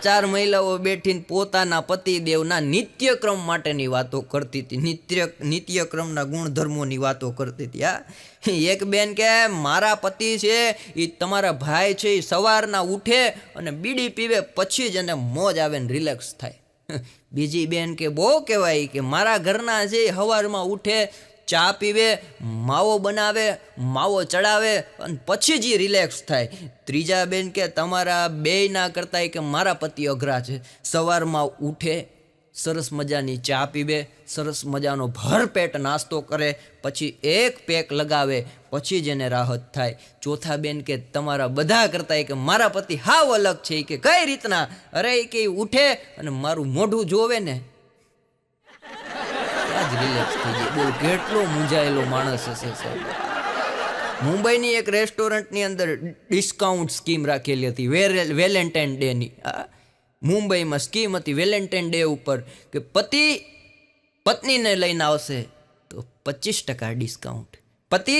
ચાર મહિલાઓ બેઠીને પોતાના પતિદેવના નિત્યક્રમ માટેની વાતો કરતી હતી, નિત્યક્રમના ગુણધર્મોની વાતો કરતી હતી. એક બેન કે મારા પતિ છે એ તમારા ભાઈ છે, એ સવારના ઉઠે અને બીડી પીવે પછી જ એને મોજ આવે ને રિલેક્સ થાય. બીજી બેન કે બહુ કહેવાય કે મારા ઘરના છે સવારમાં ઉઠે, ચા પીવે, માવો બનાવે, માવો ચડાવે અને પછી જ રિલેક્સ થાય. ત્રીજા બેન કે તમારા બેયના કરતાં કે મારા પતિ અઘરા છે, સવારમાં ઉઠે, સરસ મજાની ચા પીવે, સરસ મજાનો ભરપેટ નાસ્તો કરે, પછી એક પેક લગાવે, પછી જ એને રાહત થાય. ચોથા બેન કે તમારા બધા કરતાં કે મારા પતિ હાવ અલગ છે, કે કઈ રીતના? અરે કે ઉઠે અને મારું મોઢું જોવે ને રિલેક્સ થઈ ગઈ. બોલ કેટલો મૂંઝાયેલો માણસ હશે સાહેબ. મુંબઈની એક રેસ્ટોરન્ટની અંદર ડિસ્કાઉન્ટ સ્કીમ રાખેલી હતી વેલેન્ટાઇન ડેની. મુંબઈમાં સ્કીમ હતી વેલેન્ટાઇન ડે ઉપર કે પતિ પત્નીને લઈને આવશે તો 25% ડિસ્કાઉન્ટ, પતિ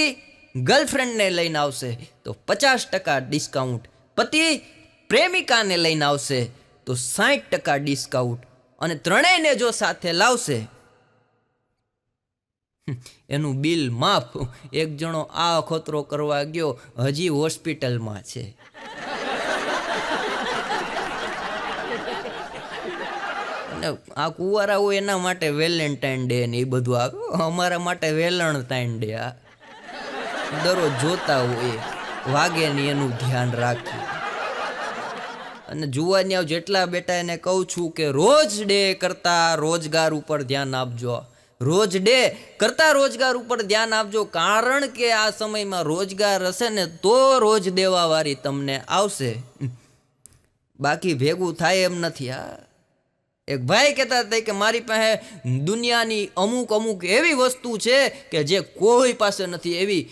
ગર્લફ્રેન્ડને લઈને આવશે તો 50% ડિસ્કાઉન્ટ, પતિ પ્રેમિકાને લઈને આવશે તો 60% ડિસ્કાઉન્ટ, અને ત્રણેયને જો સાથે લાવશે એનું બિલ માફ. એક જણો આ અખતરો કરવા ગયો, હજી હોસ્પિટલમાં છે. અને આ કુંવારા હોય એના માટે વેલેન્ટાઇન ડે ને એ બધું આવે, અમારા માટે વેલણતાઇન ડે. આ દરરોજ જોતા હોય, વાગે ને એનું ધ્યાન રાખીએ. અને જુવાની જેટલા બેટા એને કહું છું કે રોજ ડે કરતા રોજગાર ઉપર ધ્યાન આપજો, રોજ ડે કરતા રોજગાર ઉપર ધ્યાન આપજો. કારણ કે આ સમયમાં રોજગાર હશે ને તો રોજ દેવાવાળી તમને આવશે, બાકી ભેગું થાય એમ નથી. એક ભાઈ કહેતા હતા કે મારી પાસે દુનિયાની અમુક એવી વસ્તુ છે કે જે કોઈ પાસે નથી, એવી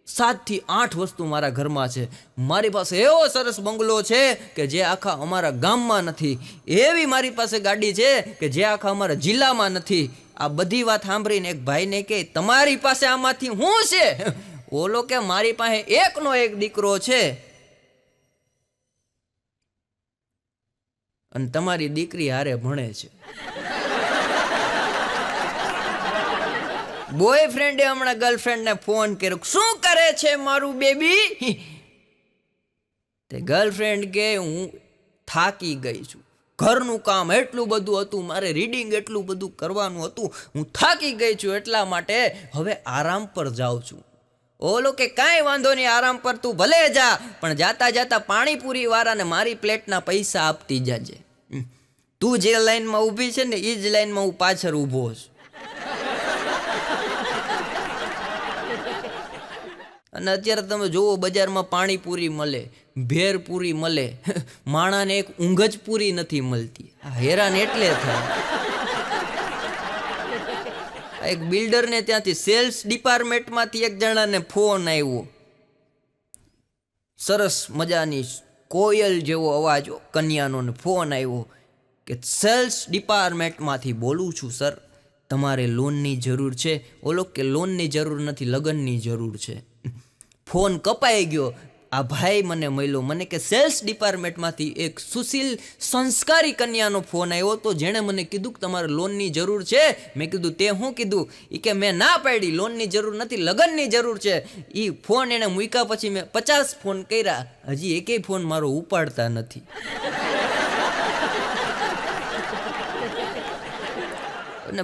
7 થી 8 વસ્તુ મારા ઘરમાં છે. મારી પાસે એવો સરસ બંગલો છે કે જે આખા અમારા ગામમાં નથી, એવી મારી પાસે ગાડી છે કે જે આખા અમારા જિલ્લામાં નથી. આ બધી વાત સાંભળીને એક ભાઈને કે તમારી પાસે આમાંથી શું છે? ઓલો કે મારી પાસે એકનો એક દીકરો છે અને તમારી દીકરી હારે ભણે છે. બોયફ્રેન્ડે હમણાં ગર્લફ્રેન્ડને ફોન કર્યો, શું કરે છે મારું બેબી? તે ગર્લફ્રેન્ડ કે હું થાકી ગઈ છું, ઘરનું કામ એટલું બધું હતું, મારે રીડિંગ એટલું બધું કરવાનું હતું, હું થાકી ગઈ છું, એટલા માટે હવે આરામ પર જાઉં છું. ઓલો કે કાંઈ વાંધો નહીં, આરામ પર તું ભલે જા, પણ જાતા જાતા પાણીપુરી વાળાને મારી પ્લેટના પૈસા આપતી જાજે. તું જે લાઈનમાં ઊભી છે ને એ જ લાઈનમાં હું પાછળ ઊભો છું. અને અત્યારે તમે જુઓ બજારમાં પાણીપુરી મળે, ભેરપુરી મળે, માણાને એક ઊંઘ જ પૂરી નથી મળતી. હેરાન એટલે થાય. એક બિલ્ડરને ત્યાંથી સેલ્સ ડિપાર્ટમેન્ટમાંથી એક જણાને ફોન આવ્યો, સરસ મજાની કોયલ જેવો અવાજ કન્યાનો ફોન આવ્યો કે સેલ્સ ડિપાર્ટમેન્ટમાંથી બોલું છું સર, તમારે લોનની જરૂર છે? ઓલો કે લોનની જરૂર નથી, લગ્નની જરૂર છે. ફોન કપાઈ ગયો. આ ભાઈ મને મળ્યો, મને કે સેલ્સ ડિપાર્ટમેન્ટમાંથી એક સુશીલ સંસ્કારી કન્યાનો ફોન આવ્યો તો જેણે મને કીધું કે તમારે લોનની જરૂર છે. મેં કીધું તે શું કીધું? એ કે મેં ના પાડી, લોનની જરૂર નથી, લગ્નની જરૂર છે. એ ફોન એને મૂક્યા પછી મેં 50 ફોન કર્યા, હજી એકેય ફોન મારો ઉપાડતા નથી. અને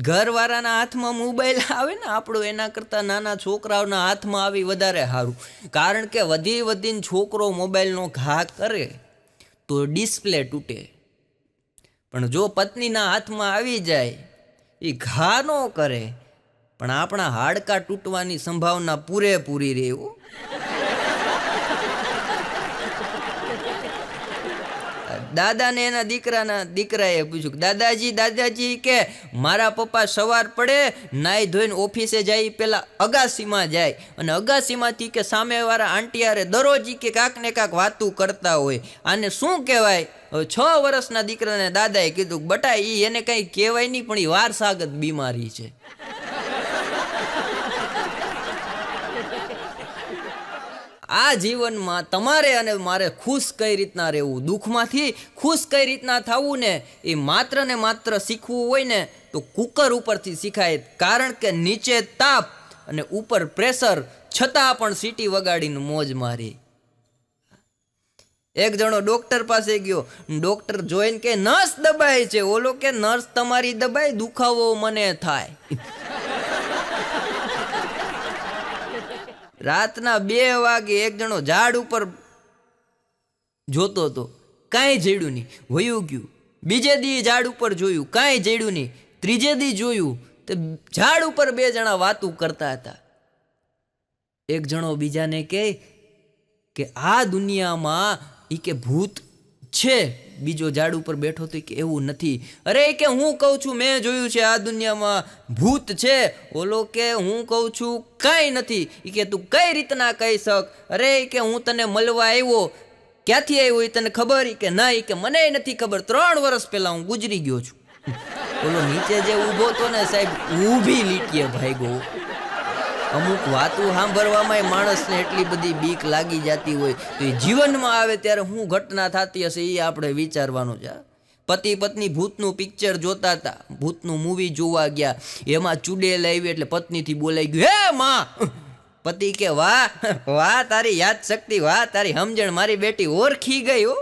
ઘરવાળાના હાથમાં મોબાઈલ આવે ને આપણો, એના કરતાં નાના છોકરાઓના હાથમાં આવી વધારે સારું. કારણ કે વધીને છોકરો મોબાઈલનો ઘા કરે તો ડિસ્પ્લે તૂટે, પણ જો પત્નીના હાથમાં આવી જાય એ ઘા ન કરે પણ આપણા હાડકાં તૂટવાની સંભાવના પૂરેપૂરી રહે. દાદાને એના દીકરાએ પૂછ્યું, દાદાજી કે મારા પપ્પા સવાર પડે નાઈ ધોઈને ઓફિસે જાય, પેલા અગાસીમાં જાય અને અગાસીમાંથી કે સામેવાળા આંટી હારે દરરોજ કે કાંક ને કાંક વાતું કરતા હોય. આને શું કહેવાય? 6 વર્ષના દીકરાને દાદાએ કીધું, બટા એને કંઈ કહેવાય નહીં, પણ એ વારસાગત બીમારી છે. આ જીવનમાં તમારે અને મારે ખુશ કઈ રીતના રહેવું, દુઃખમાંથી ખુશ કઈ રીતના થવું ને એ માત્ર ને માત્ર શીખવું હોય ને તો કુકર ઉપરથી શીખાય. કારણ કે નીચે તાપ અને ઉપર પ્રેશર, છતાં પણ સીટી વગાડીને મોજ મારી. એક જણો ડોક્ટર પાસે ગયો, ડોક્ટર જોઈને કે નસ દબાય છે. ઓલો કે નસ તમારી દબાય, દુખાવો મને થાય. રાતના 2 વાગે એક જણો ઝાડ ઉપર જોતો હતો, કાંઈ જડ્યું નહીં, વયું ગયું. બીજે દી ઝાડ ઉપર જોયું, કાંઈ જડ્યું નહીં. ત્રીજે દી જોયું તો ઝાડ ઉપર 2 જણા વાતું કરતા હતા. એક જણો બીજાને કહે કે આ દુનિયામાં ઈ કે ભૂત છે. બીજો ઝાડ ઉપર બેઠો તો કે એવું નથી. અરે કે હું કહું છું મેં જોયું છે આ દુનિયામાં ભૂત છે. ઓલો કે હું કહું છું કાંઈ નથી. ઈ કે તું કઈ રીતના કહી શક? અરે કે હું તને મળવા આવ્યો. ક્યાંથી આવ્યો એ તને ખબર? કે ના. એ કે મને નથી ખબર, 3 વર્ષ પહેલા હું ગુજરી ગયો છું. ઓલો નીચે જે ઊભો હતો ને સાહેબ, ઊભી લીટીએ ભાગ્યો. અમુક વાતું સાંભળવામાં માણસને એટલી બધી બીક લાગી જતી હોય તો એ જીવનમાં આવે ત્યારે શું ઘટના થતી હશે એ આપણે વિચારવાનું છે. પતિ પત્ની ભૂતનું પિક્ચર જોતા હતા, ભૂતનું મૂવી જોવા ગયા. એમાં ચુડેલ આવી એટલે પત્નીથી બોલાઈ ગયું, હે માં. પતિ કે વાહ વાહ તારી યાદ શક્તિ, વાહ તારી સમજણ, મારી બેટી ઓળખી ગઈ હો.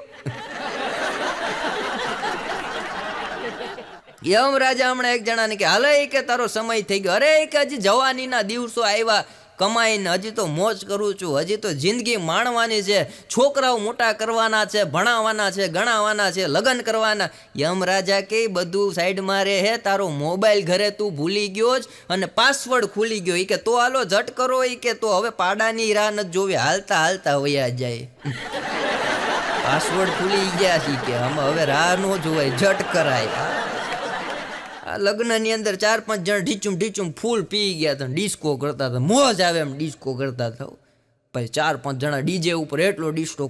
યમ રાજા હમણાં એક જણાને કે હાલે કે તારો સમય થઈ ગયો. અરે કે હજી જવાનીના દિવસો આવ્યા, કમાઈને હજી તો મોજ કરું છું, હજી તો જિંદગી માણવાની છે, છોકરાઓ મોટા કરવાના છે, ભણાવવાના છે, ગણાવવાના છે, લગ્ન કરવાના. યમ રાજા કે બધું સાઈડમાં રહે હે, તારો મોબાઈલ ઘરે તું ભૂલી ગયો જ અને પાસવર્ડ ખુલી ગયો. એ કે તો હાલો ઝટ કરો. એ કે તો હવે પાડાની રાહ નથી જોવી, હાલતા હાલતા વયા જાય. પાસવર્ડ ખુલી ગયા છે કે હવે રાહ ન જોવાય, ઝટ કરાય. આ લગ્નની અંદર 4-5 જણ ઢીચુમ ફૂલ પી ગયા હતા, ડિસ્કો કરતા હતા, મોજ આવે એમ ડિસ્કો કરતા હતા. ભાઈ 4-5 જણા ડીજે ઉપર એટલો ડિસ્કો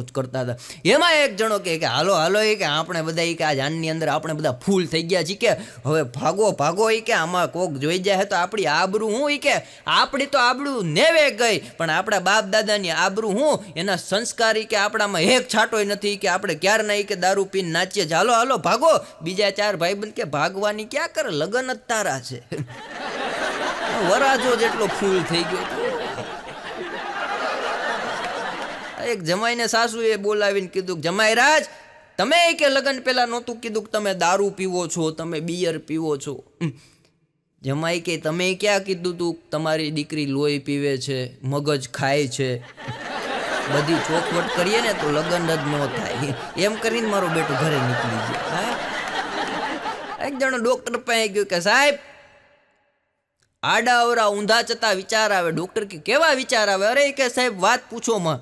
જ કરતા હતા. એમાં એક જણો કે હાલો હાલો એ કે આપણે બધા કે આ જાનની અંદર આપણે બધા ફૂલ થઈ ગયા છીએ, કે હવે ભાગો એ કે આમાં કોક જોઈ જાય તો આપણી આબરૂ હું. એ કે આપણી તો આબરૂ નેવે ગઈ, પણ આપણા બાપ દાદાની આબરૂ હું, એના સંસ્કાર કે આપણામાં એક છાંટોય નથી. કે આપણે ક્યારના કે દારૂ પીને નાચીએ છીએ, હાલો હાલો ભાગો. બીજા 4 ભાઈબંધ કે ભાગવાની ક્યાં કરે, લગ્ન જ તારા છે. વરાજો જેટલો ફૂલ થઈ ગયો. એક જમાઈને સાસુએ બોલાવીને કીધું, જમાઈ રાજ તમે કે લગ્ન પહેલા નહોતું કીધું કે તમે દારૂ પીવો છો, તમે બિયર પીવો છો. જમાઈ કે તમે ક્યાં કીધું તું તમારી દીકરી લોહી પીવે છે, મગજ ખાય છે, બધી ચોખવટ કરીએ ને તો લગ્ન જ ન થાય. એમ કરીને મારો બેટો ઘરે નીકળી ગયો. એક જણો ડોક્ટર પાસે ગયો કે સાહેબ આડા અવરા ઊંધા ચતા વિચાર આવે. ડોક્ટર કે કેવા વિચાર આવે? અરે કે સાહેબ વાત પૂછો માં.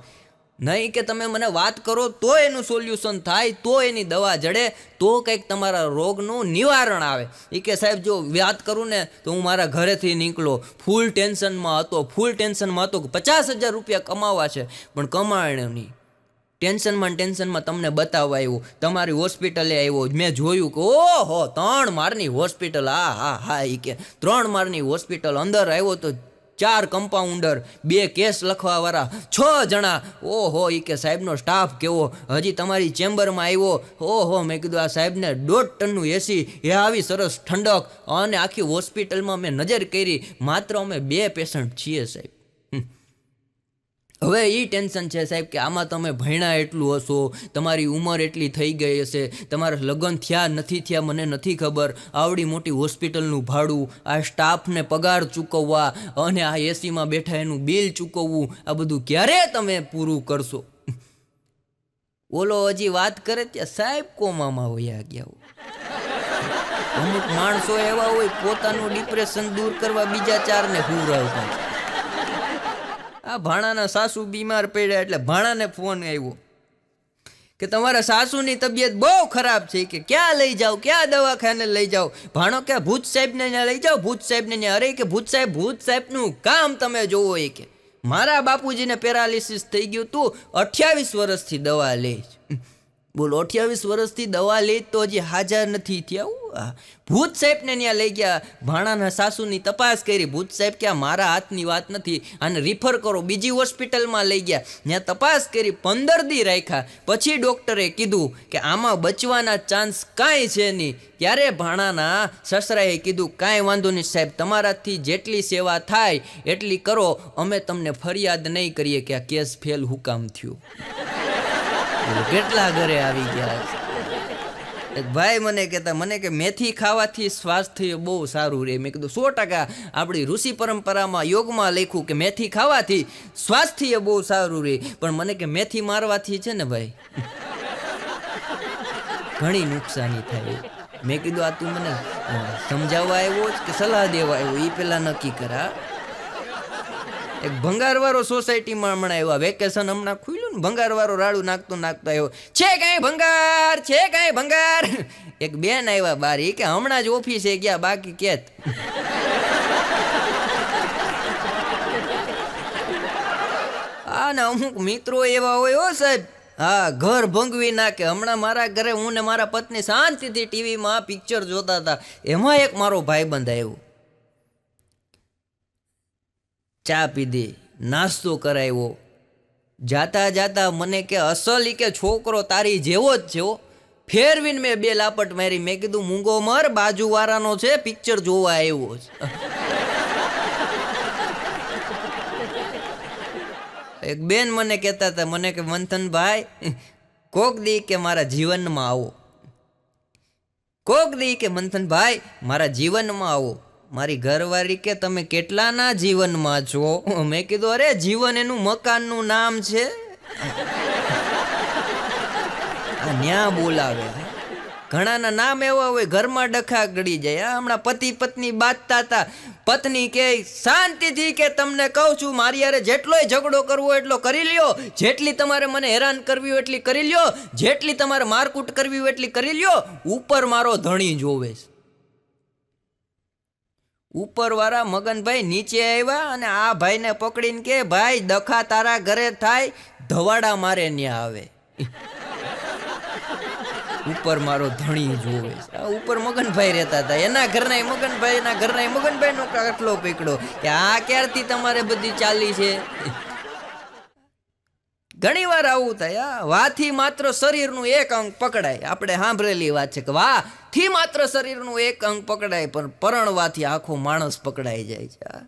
નહીં કે તમે મને વાત કરો તો એનું સોલ્યુશન થાય, તો એની દવા જડે, તો કંઈક તમારા રોગનું નિવારણ આવે. એ કે સાહેબ જો વાત કરું ને તો હું મારા ઘરેથી નીકળો ફૂલ ટેન્શનમાં હતો કે 50,000 રૂપિયા કમાવા છે, પણ કમાણ્યો નહીં. ટેન્શનમાં તમને બતાવવા આવ્યો, તમારી હોસ્પિટલે આવ્યો, મેં જોયું કે ઓહો 3 માળની હોસ્પિટલ, હા એ કે 3 માળની હોસ્પિટલ. અંદર આવ્યો તો 4 કમ્પાઉન્ડર, 2 કેસ લખવાવાળા, 6 જણા. ઓહો એ કે સાહેબનો સ્ટાફ કેવો. હજી તમારી ચેમ્બરમાં આવ્યો, ઓહો મેં કીધું આ સાહેબને 1.5 ટનનું એસી, એ આવી સરસ ઠંડક. અને આખી હોસ્પિટલમાં મેં નજર કરી, માત્ર અમે 2 પેશન્ટ છીએ સાહેબ. હવે એ ટેન્શન છે સાહેબ કે આમાં તમે ભણ્યા એટલું હશો, તમારી ઉંમર એટલી થઈ ગઈ હશે, તમારા લગ્ન થયા નથી થયા મને નથી ખબર, આવડી મોટી હોસ્પિટલનું ભાડું, આ સ્ટાફને પગાર ચૂકવવા અને આ એસીમાં બેઠા એનું બિલ ચૂકવવું, આ બધું ક્યારે તમે પૂરું કરશો? ઓલો હજી વાત કરે ત્યાં સાહેબ કોમામાં વયા ગયા. અમુક માણસો એવા હોય પોતાનું ડિપ્રેશન દૂર કરવા બીજા 4ને હુરાવતા. આ ભાણાના સાસુ બીમાર પડ્યા એટલે ભાણાને ફોન આવ્યો કે તમારા સાસુની તબિયત બહુ ખરાબ છે, કે ક્યાં લઈ જાઓ, ક્યાં દવાખાને લઈ જાઓ? ભાણો કે ભૂત સાહેબને ત્યાં લઈ જાઓ, ભૂત સાહેબને ત્યાં. અરે કે ભૂત સાહેબનું કામ તમે જોવો. એ કે મારા બાપુજીને પેરાલિસિસ થઈ ગયું તું, 28 વર્ષથી દવા લે. બોલો 28 વર્ષથી દવા લે તો હજી હાજર નથી થયા. ભૂત સાહેબને ત્યાં લઈ ગયા, ભાણાના સાસુની તપાસ કરી. ભૂત સાહેબ કે મારા હાથની વાત નથી, આને રિફર કરો. બીજી હોસ્પિટલમાં લઈ ગયા, ત્યાં તપાસ કરી, 15 દી રાખ્યા. પછી ડૉક્ટરે કીધું કે આમાં બચવાના ચાન્સ કાંઈ છે નહીં. ત્યારે ભાણાના સસરાએ કીધું કાંઈ વાંધો નહીં સાહેબ, તમારાથી જેટલી સેવા થાય એટલી કરો, અમે તમને ફરિયાદ નહીં કરીએ કે આ કેસ ફેલ હું કામ થયું. કેટલા ઘરે આવી ગયા. એક ભાઈ મને કહેતા, મને કે મેથી ખાવાથી સ્વાસ્થ્ય બહુ સારું રહે. મેં કીધું 100% આપણી ઋષિ પરંપરામાં યોગમાં લખ્યું કે મેથી ખાવાથી સ્વાસ્થ્ય બહુ સારું રહે, પણ મને કે મેથી મારવાથી છે ને ભાઈ ઘણી નુકસાની થાય. મેં કીધું આ તું મને સમજાવવા આવ્યો કે સલાહ દેવા આવ્યો એ પેલા નક્કી કરા. એક ભંગારવાળો સોસાયટીમાં હમણાં આવ્યા, વેકેશન હમણાં ખુલ્યું ને, ભંગારવાળો રાડું નાખતો આવ્યો, છે કાંઈ ભંગાર, છે કાંઈ ભંગાર. એક બેન આવ્યા બારી કે હમણાં જ ઓફિસે ગયા, બાકી કેત. હા ને અમુક મિત્રો એવા હોય હો સાહેબ, હા ઘર ભંગવી નાખે. હમણાં મારા ઘરે હું ને મારા પત્ની શાંતિથી ટીવીમાં પિક્ચર જોતા હતા, એમાં એક મારો ભાઈબંધ આવ્યો, ચા પીધી, નાસ્તો કરાવ્યો. જાતા જાતા મને કે અસલ કે છોકરો તારી જેવો જ છે. ફેરવીને મેં 2 લાપટ મારી. મેં કીધું મૂંગો મર, બાજુવાળાનો છે, પિક્ચર જોવા આવ્યો છે. એક બેન મને કહેતા હતા, મને કે મંથનભાઈ કોક દી કે મારા જીવનમાં આવો, કોક દી કે મંથનભાઈ મારા જીવનમાં આવો. મારી ઘરવાળી કે તમે કેટલાના જીવનમાં છો? મેં કીધું અરે જીવન એનું મકાનનું નામ છે. ન્યા બોલાવે. ઘણાના નામ એવા હોય ઘરમાં ડખા ગળી જાય. હમણાં પતિ પત્ની બાંધતા હતા, પત્ની કે શાંતિથી કે તમને કહું છું મારી યારે જેટલોય ઝઘડો કરવો એટલો કરી લ્યો, જેટલી તમારે મને હેરાન કરવી હોય એટલી કરી લ્યો, જેટલી તમારે મારકૂટ કરવી હોય એટલી કરી લ્યો, ઉપર મારો ધણી જોવે છે. ઉપરવાળા મગનભાઈ નીચે આવ્યા અને આ ભાઈને પકડીને કે ભાઈ દખા તારા ઘરે થાય, ધવાડા મારે ન્યા આવે. ઉપર મારો ધણી જોવે. ઉપર મગનભાઈ રહેતા હતા, એના ઘરના મગનભાઈ, એના ઘરના મગનભાઈ નો કાટલો પકડો કે આ ક્યારથી તમારે બધી ચાલી છે. ઘણી વાર આવું થાય. વાથી માત્ર શરીરનું એક અંગ પકડાય. આપણે સાંભળેલી વાત છે કે વાથી માત્ર શરીરનું એક અંગ પકડાય, પણ પરણવાથી આખો માણસ પકડાઈ જાય છે.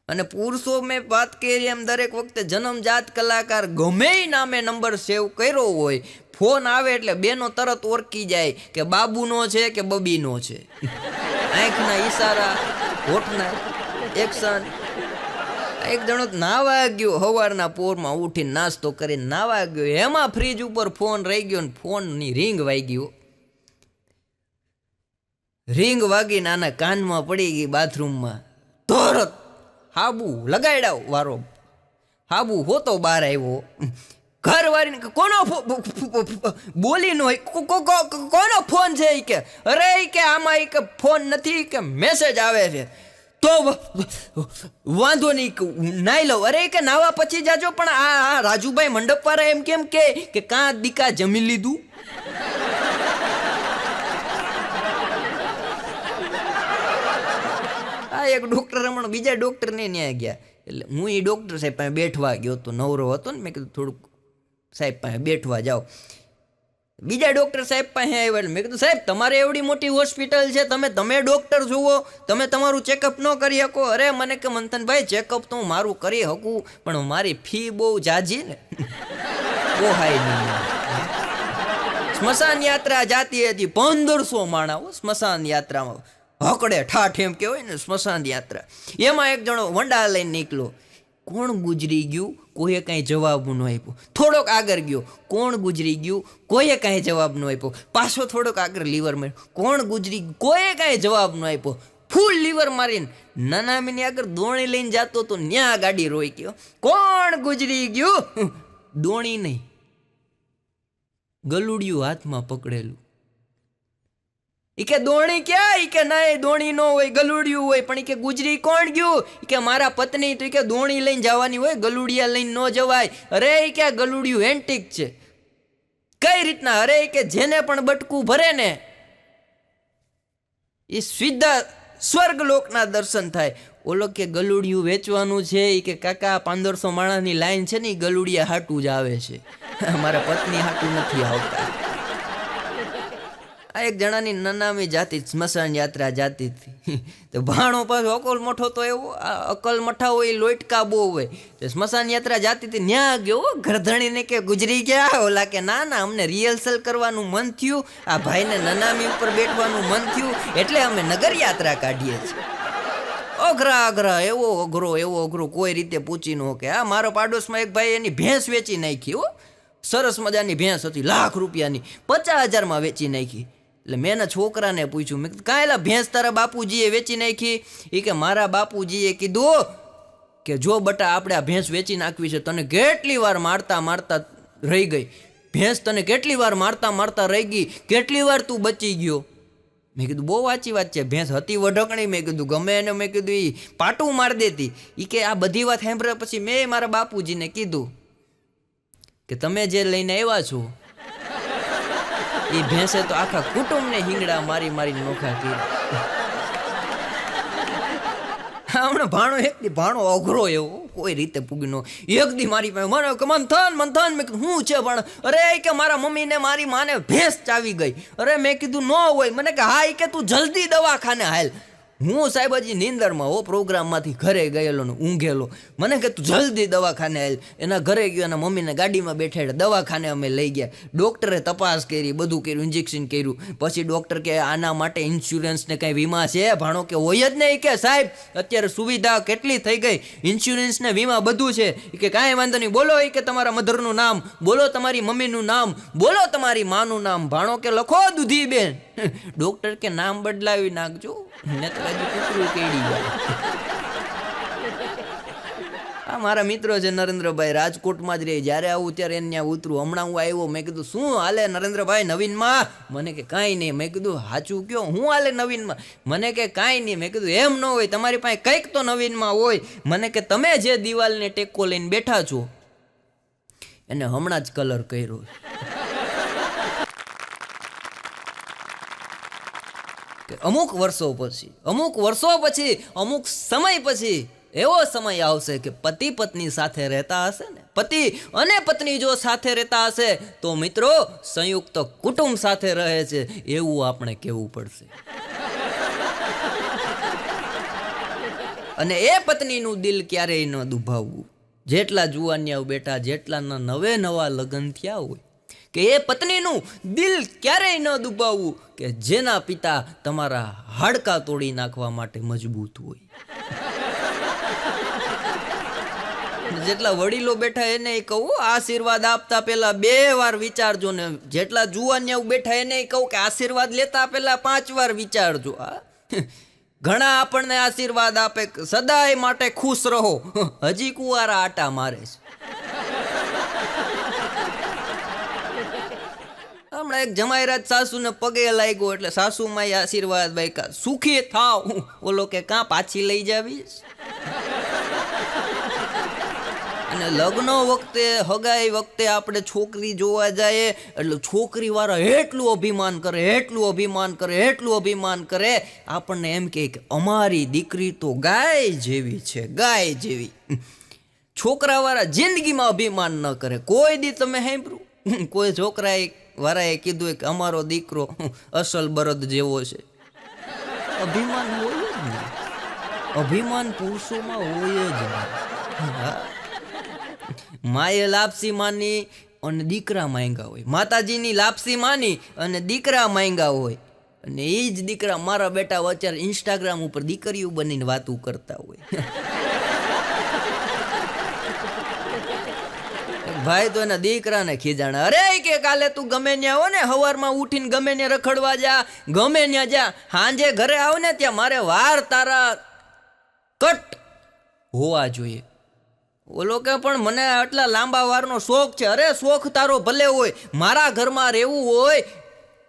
અને પુરુષો મેં વાત કરી એમ દરેક વખતે જન્મજાત કલાકાર ગમે નામે નંબર સેવ કર્યો હોય, ફોન આવે એટલે બેનો તરત ઓળખી જાય કે બાબુનો છે કે બબીનો છે. આંખના ઈશારા, હોઠના એક્શન. એક જણો નાવા ગયો, સવારના પોરમાં ઉઠીને નાસ્તો કરીને નાવા ગયો, એમાં ફ્રીજ ઉપર ફોન રહી ગયો ને ફોનની રિંગ વાગી. રિંગ વાગીને આના કાનમાં પડી ગઈ. બાથરૂમમાં તરત હાબુ લગાડ્યા વારો, હાબુ હોતો બહાર આવ્યો. ઘરવાળીને કોનો બોલી નો કોનો ફોન છે? કે અરે કે આમાં કે ફોન નથી, કે મેસેજ આવે છે. તો વાંધો નહીં નાઈ લો. અરે કે નાવા પછી જાજો, પણ આ રાજુભાઈ મંડપવાળા એમ કેમ કે કાં દીકા જમી લીધું? આ એક ડૉક્ટર હમણાં બીજા ડૉક્ટરને ન્યાય ગયા, એટલે હું એ ડૉક્ટર સાહેબ પાસે બેઠવા ગયો હતો, નવરો હતો ને. મેં કીધું થોડુંક સાહેબ પાસે બેઠવા જાઓ. બીજા ડૉક્ટર સાહેબ પાસે આવ્યા એટલે મેં કીધું સાહેબ તમારે એવડી મોટી હોસ્પિટલ છે, તમે ડૉક્ટર જુઓ, તમે તમારું ચેકઅપ ન કરી શકો? અરે મને કે મંથનભાઈ ચેકઅપ તો હું મારું કરી શકું, પણ મારી ફી બહુ જાજી ને, પોહાય નહીં. સ્મશાન યાત્રા જાતી હતી, 1500 માણસ સ્મશાન યાત્રામાં હકડે ઠાઠ એમ કહેવાય ને સ્મશાન યાત્રા. એમાં એક જણો વંડા લઈને નીકળ્યો. કોણ ગુજરી ગયું? કોઈએ કાંઈ જવાબ ન આપ્યો. થોડોક આગળ ગયો, કોણ ગુજરી ગયું? કોઈએ કાંઈ જવાબ ન આપ્યો. પાછો થોડોક આગળ લીવર માર્યો, કોણ ગુજરી ગયું? કોઈએ કાંઈ જવાબ ન આપ્યો. ફૂલ લીવર મારીને નાનામીની આગળ દોણી લઈને જતો તો ન્યા ગાડી રોઈ ગયો. કોણ ગુજરી ગયું? દોણી નહીં, ગલુડિયું હાથમાં પકડેલું. ઈ કે દોણી ક્યાં? ઈ કે ના દોણી ન હોય, ગલુડિયું હોય. પણ ઈ કે ગુજરી કોણ ગયું? ઈ કે મારા પત્ની. તો ઈ કે દોણી લઈને જવાની હોય, ગલુડિયા લઈને ન જવાય. અરે ઈ કે ગલુડિયું એન્ટિક છે. કઈ રીતના? અરે કે જેને પણ બટકું ભરે ને એ સીધા સ્વર્ગ લોકના દર્શન થાય. ઓલો કે ગલુડિયું વેચવાનું છે એ કે કાકા 1500 માણસની લાઈન છે ને એ ગલુડિયા હાટું જ આવે છે, મારા પત્ની હાટું નથી આવતા. આ એક જણાની નનામી જાતી સ્મશાન યાત્રા જાતી હતી. તો ભાણો પાછો અકલ મઠો તો એવો, અકલ મઠા હોય લોટકા બહુ હોય. તો સ્મશાન યાત્રા જાતી હતી, ન્યા ગયો ગરધણીને કે ગુજરી ગયા. ઓલા કે ના ના અમને રિહર્સલ કરવાનું મન થયું, આ ભાઈને નનામી ઉપર બેઠવાનું મન થયું એટલે અમે નગર યાત્રા કાઢીએ છીએ. અઘરા એવો અઘરો કોઈ રીતે પૂછી ન કે. આ મારો પાડોશમાં એક ભાઈ એની ભેંસ વેચી નાખી. હો, સરસ મજાની ભેંસ હતી, લાખ રૂપિયાની, 50,000માં વેચી નાખી. એટલે મેં એના છોકરાને પૂછ્યું, મેં કીધું કાંઈ ભેંસ તારા બાપુજીએ વેચી નાખી? એ કે મારા બાપુજીએ કીધું કે જો બટા આપણે આ ભેંસ વેચી નાખવી છે, તને કેટલી વાર મારતા રહી ગઈ ભેંસ, તને કેટલી વાર મારતા રહી ગઈ, કેટલી વાર તું બચી ગયો? મેં કીધું બહુ સાચી વાત છે, ભેંસ હતી વઢકણી. મેં કીધું ગમે એને, મેં કીધું એ પાટું મારી દેતી. એ કે આ બધી વાત સાંભળ્યા પછી મેં મારા બાપુજીને કીધું કે તમે જે લઈને આવ્યા છો એ ભેંસે તો આખા કુટુંબને હિંગડા મારી નોખા કર્યા. હમણાં ભાણો અઘરો એવો કોઈ રીતે પૂગનો. એક દી મારી પાસે મને મંથન મેં કીધું શું છે પણ? અરે કે મારા મમ્મીને મારી માને ભેંસ ચાવી ગઈ. અરે મેં કીધું ન હોય. મને કે હા, કે તું જલ્દી દવાખાને હાલ. હું સાહેબ હજી નીંદરમાં પ્રોગ્રામમાંથી ઘરે ગયેલો ને ઊંઘેલો. મને કે તું જલ્દી દવાખાને હાલ. એના ઘરે ગયો, એના મમ્મીને ગાડીમાં બેઠાડ્યા, દવાખાને અમે લઈ ગયા. ડૉક્ટરે તપાસ કરી, બધું કર્યું, ઇન્જેક્શન કર્યું. પછી ડૉક્ટર કે આના માટે ઇન્સ્યોરન્સ ને કંઈ વીમા છે? ભાણો કે હોય જ નહીં. કે સાહેબ અત્યારે સુવિધા કેટલી થઈ ગઈ, ઇન્સ્યોરન્સ ને વીમા બધું છે. કે કાંઈ વાંધો નહીં, બોલો કે તમારા મધરનું નામ, બોલો તમારી મમ્મીનું નામ, બોલો તમારી માનું નામ. ભાણો કે લખો દૂધીબેન. ડૉક્ટર કે નામ બદલાવી નાખજો ને તો હજી કૂતરું કેડી જાય. આ મારા મિત્રો છે નરેન્દ્રભાઈ, રાજકોટમાં જ રહે. જ્યારે આવું ત્યારે એને ત્યાં ઉતરું. હમણાં હું આવ્યો, મેં કીધું શું હાલે નરેન્દ્રભાઈ નવીનમાં? મને કે કાંઈ નહીં. મેં કીધું સાચું કયો, હું હાલે નવીનમાં? મને કે કાંઈ નહીં. મેં કીધું એમ ન હોય, તમારી પાસે કંઈક તો નવીનમાં હોય. મને કે તમે જે દિવાલને ટેકો લઈને બેઠા છો એને હમણાં જ કલર કર્યો. અમુક વર્ષો પછી, અમુક સમય પછી એવો સમય આવશે કે પતિ પત્ની સાથે રહેતા હશે ને, પતિ અને પત્ની જો સાથે રહેતા હશે તો મિત્રો સંયુક્ત કુટુંબ સાથે રહે છે એવું આપણે કહેવું પડશે. અને એ પત્નીનું દિલ ક્યારેય ન દુભાવવું. જેટલા જુવાનિયાઓ બેઠા, જેટલાના નવા લગ્ન થયા હોય, કે એ પત્નીનું દિલ ક્યારેય ન દુભાવવું કે જેના પિતા તમારા હાડકા તોડી નાખવા માટે મજબૂત હોય. જેટલા વડીલો બેઠા એને કહું આશીર્વાદ આપતા પહેલા 2 વાર વિચારજો ને જેટલા જુવાનિયાઓ બેઠા એને કહું કે આશીર્વાદ લેતા પહેલા 5 વાર વિચારજો. ઘણા આપણને આશીર્વાદ આપે સદાય માટે ખુશ રહો, હજી કુંવારા આટા મારે છે. હમણાં એક જમાઈરાજ સાસુને પગે લાગ્યો એટલે સાસુમાં આશીર્વાદ બાઈકા સુખી થાવ. ઓલો કે કાં પાછી લઈ જાવીશ? અને લગ્ન વખતે, હગાઈ વખતે આપણે છોકરી જોવા જાય એટલે છોકરી વાળા એટલું અભિમાન કરે આપણને એમ કે અમારી દીકરી તો ગાય જેવી છે, ગાય જેવી. છોકરા વાળા જિંદગીમાં અભિમાન ન કરે. કોઈ દી તમે સાંભળ્યું કોઈ છોકરાએ વાળાએ કીધું કે અમારો દીકરો અસલ બળદ જેવો છે? અભિમાન હોય જ ને, અભિમાન પુરુષોમાં હોય જ ને. માએ લાપસી માની અને દીકરા માંગ્યા હોય, માતાજીની લાપસી માની અને દીકરા માંગ્યા હોય, અને એ જ દીકરા મારા બેટા અત્યારે ઇન્સ્ટાગ્રામ ઉપર દીકરીઓ બનીને વાતું કરતા હોય. ભાઈ તો એના દીકરાને ખીજાણા, અરે કે કાલે તું ગમે ત્યાં હો ને, સવારમાં ઉઠીને ગમે ત્યાં રખડવા જા, ગમે ત્યાં જા, સાંજે ઘરે આવ ને ત્યાં મારે વાર તારા કટ હોવા જોઈએ. ઓલો કે પણ મને આટલા લાંબા વારનો શોખ છે. અરે શોખ તારો ભલે હોય, મારા ઘરમાં રહેવું હોય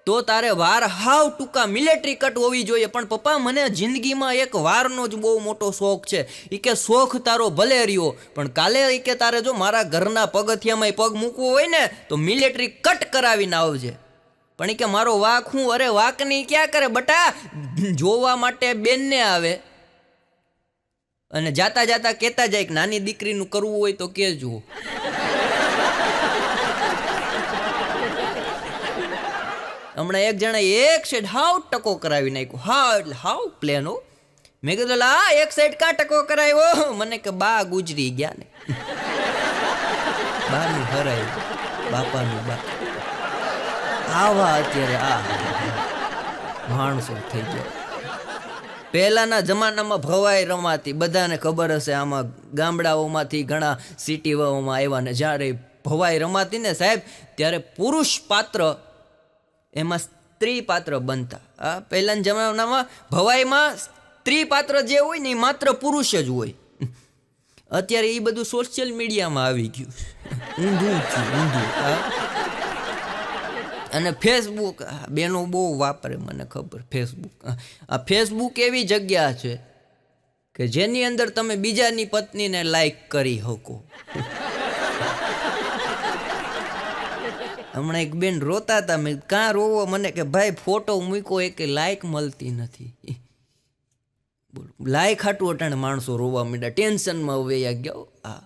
તો તારે વાર હાવ ટૂંકા મિલિટરી કટ હોવી જોઈએ. પણ પપ્પા મને જિંદગીમાં એક વારનો જ બહુ મોટો શોખ છે. એ કે શોખ તારો ભલે રહ્યો, પણ કાલે એ કે તારે જો મારા ઘરના પગથિયામાં પગ મૂકવો હોય ને તો મિલિટરી કટ કરાવીને આવજે. પણ એ કે મારો વાક હું? અરે વાકની ક્યાં કરે બટા, જોવા માટે બેનને આવે અને જાતા જાતા કહેતા જાય કે નાની દીકરીનું કરવું હોય તો કહેજો. હમણાં એક જણા એક સાઈડ હાવ ટકો કરાવી નાખ્યો. હા એટલે હાવ પ્લેન હો. મેં કીધું લા એક સાઈડ કાં ટકો કરાવ્યો? મને કે બા ગુજરી ગયા ને. બાનું હરાયું, બાપાનું બા. આવા અત્યારે આ માણસો થઈ ગયા. પહેલાના જમાનામાં ભવાઈ રમાતી, બધાને ખબર હશે. આમાં ગામડાઓમાંથી ઘણા સિટીઓમાં આવ્યા ને જ્યારે ભવાઈ રમાતી ને સાહેબ, ત્યારે પુરુષ પાત્ર એમાં સ્ત્રી પાત્ર બનતા. આ પહેલાના જમાનામાં ભવાઈમાં સ્ત્રી પાત્ર જે હોય ને એ માત્ર પુરુષ જ હોય. અત્યારે એ બધું સોશિયલ મીડિયામાં આવી ગયું. ઊંધું થયું, ઊંધું. અને ફેસબુક બેનો બહુ વાપરે, મને ખબર. આ ફેસબુક એવી જગ્યા છે કે જેની અંદર તમે બીજાની પત્નીને લાઈક કરી શકો. હમણાં એક બેન રોતા હતા. મેં કાં રોવો? મને કે ભાઈ ફોટો મૂક્યો એ કે લાઈક મળતી નથી. બોલો, લાઈક હાટું અટાણે માણસો રોવા માંડ્યા, ટેન્શનમાં વયા ગયો. હા,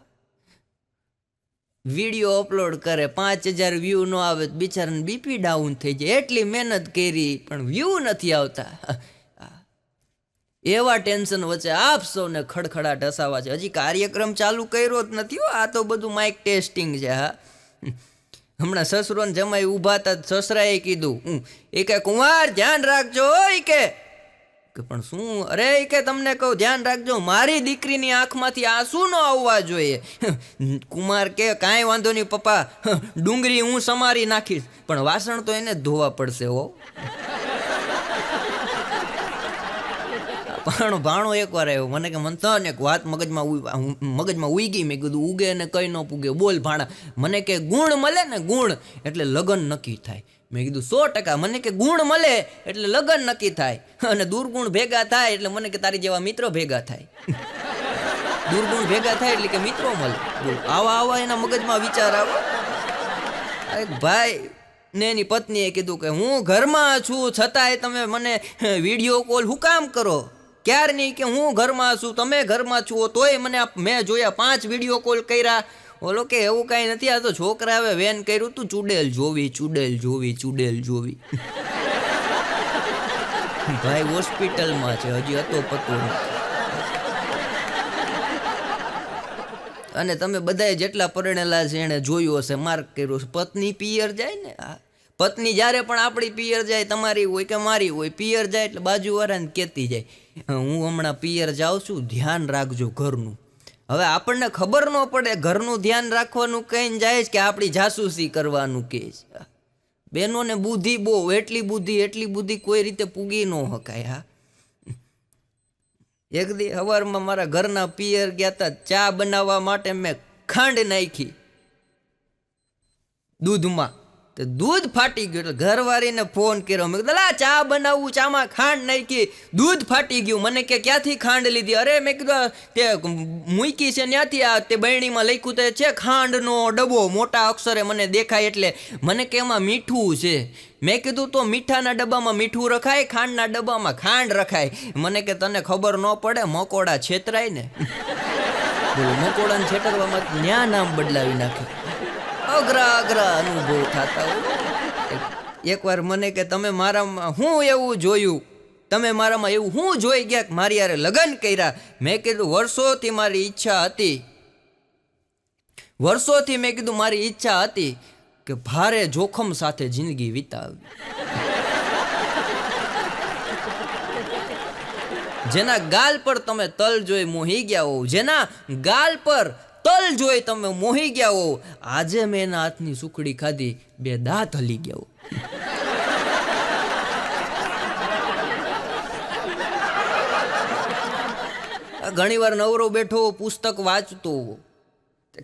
વિડીયો અપલોડ કરે, 5000 વ્યૂ ન આવે તો બિચારાને બીપી ડાઉન થઈ જાય. એટલી મહેનત કરી પણ વ્યૂ નથી આવતા. એવા ટેન્શન વચ્ચે આપ સૌને ખડખડાટ હસાવા છે. હજી કાર્યક્રમ ચાલુ કર્યો જ નથી. આ તો બધું માઇક ટેસ્ટિંગ છે. હા, હમણાં સસરો ને જમાઈ ઊભા હતા. સસરાએ કીધું એ કે કુંવાર ધ્યાન રાખજો. એ કે પણ શું? અરે એ કે તમને કહું ધ્યાન રાખજો, મારી દીકરીની આંખમાંથી આંસુ ન આવવા જોઈએ. કુમાર કે કાંઈ વાંધો નહીં પપ્પા, ડુંગળી હું સમારી નાખીશ, પણ વાસણ તો એને જ ધોવા પડશે હો. ભાણો એકવાર આવ્યો. મને કે મનતો ને એક વાત મગજમાં ઉઈ ગઈ. મેં કીધું ઉગે ને કઈ ન પૂગે, બોલ ભાણા. મને કે ગુણ મળે ને, ગુણ એટલે લગ્ન નક્કી થાય. મેં કીધું 100%. મને કે ગુણ મળે એટલે લગ્ન નક્કી થાય, અને દુર્ગુણ ભેગા થાય એટલે મને કે તારી જેવા મિત્રો ભેગા થાય. દુર્ગુણ ભેગા થાય એટલે કે મિત્રો મળે. બોલ, આવા એના મગજમાં વિચાર આવો. એક ભાઈ ને એની પત્નીએ કીધું કે હું ઘરમાં છું છતાંય તમે મને વિડીયો કોલ હું કામ કરો? ક્યાર નહીં કે હું ઘરમાં છું, તમે ઘરમાં છો, તોય મેં જોયા 5 વિડીયો કોલ કર્યા. ઓલો કે એવું કાંઈ નથી, આ તો છોકરાએ વેન કર્યું તું, ચૂડેલ જોવી, ચૂડેલ જોવી, ચૂડેલ જોવી. ભાઈ હોસ્પિટલમાં છે, હજી હતો પતો નથી. અને તમે બધાએ જેટલા પરણેલા છે એને જોયું હશે, માર્ક કર્યું છે. પત્ની પિયર જાય ને, પત્ની જ્યારે પણ આપણી પિયર જાય, તમારી હોય કે મારી હોય, પિયર જાય એટલે બાજુવાળાને કહેતી જાય હું હમણાં પિયર જાઉં છું, ધ્યાન રાખજો ઘરનું. હવે આપણને ખબર ન પડે ઘરનું ધ્યાન રાખવાનું કહીને જાય કે આપણી જાસૂસી કરવાનું કહે છે. બહેનોને બુદ્ધિ બહુ, એટલી બુદ્ધિ કોઈ રીતે પૂગી ન શકાય. હા, એક દી સવારમાં મારા ઘરના પિયર ગયા હતા, ચા બનાવવા માટે મેં ખાંડ નાખી દૂધમાં, તો દૂધ ફાટી ગયું. એટલે ઘરવાળીને ફોન કર્યો. મેં કીધું લા ચા બનાવવું, ચામાં ખાંડ નાખી, દૂધ ફાટી ગયું. મને કે ક્યાંથી ખાંડ લીધી? અરે મેં કીધું તે મૂકી છે ત્યાંથી, આ તે બરણીમાં લખ્યું તે છે ખાંડનો ડબ્બો, મોટા અક્ષરે મને દેખાય. એટલે મને કે એમાં મીઠું છે. મેં કીધું તો મીઠાના ડબ્બામાં મીઠું રખાય, ખાંડના ડબ્બામાં ખાંડ રખાય. મને કે તને ખબર ન પડે, મકોડા છેતરાય ને. મકોડાને છેતરવામાં ન્યા નામ બદલાવી નાખે. અઘરા અનુભવ થતા. એકવાર મને કે તમે મારામાં હું એવું જોયું, તમે મારામાં એવું હું જોઈ ગયા કે મારી યારે લગ્ન કર્યા? મેં કીધું વર્ષોથી મારી ઈચ્છા હતી, મેં કીધું મારી ઈચ્છા હતી કે ભારે જોખમ સાથે જિંદગી વિતાવવી. જેના ગાલ પર તમે તલ જોઈ મોહી ગયા હો, જેના ગાલ પર તલ જોઈ તમે મોહી ગયા હો, આજે મેં એના હાથની સુખડી ખાધી, 2 દાંત હલી ગયા હો. ઘણી વાર નવરો બેઠો પુસ્તક વાંચતો,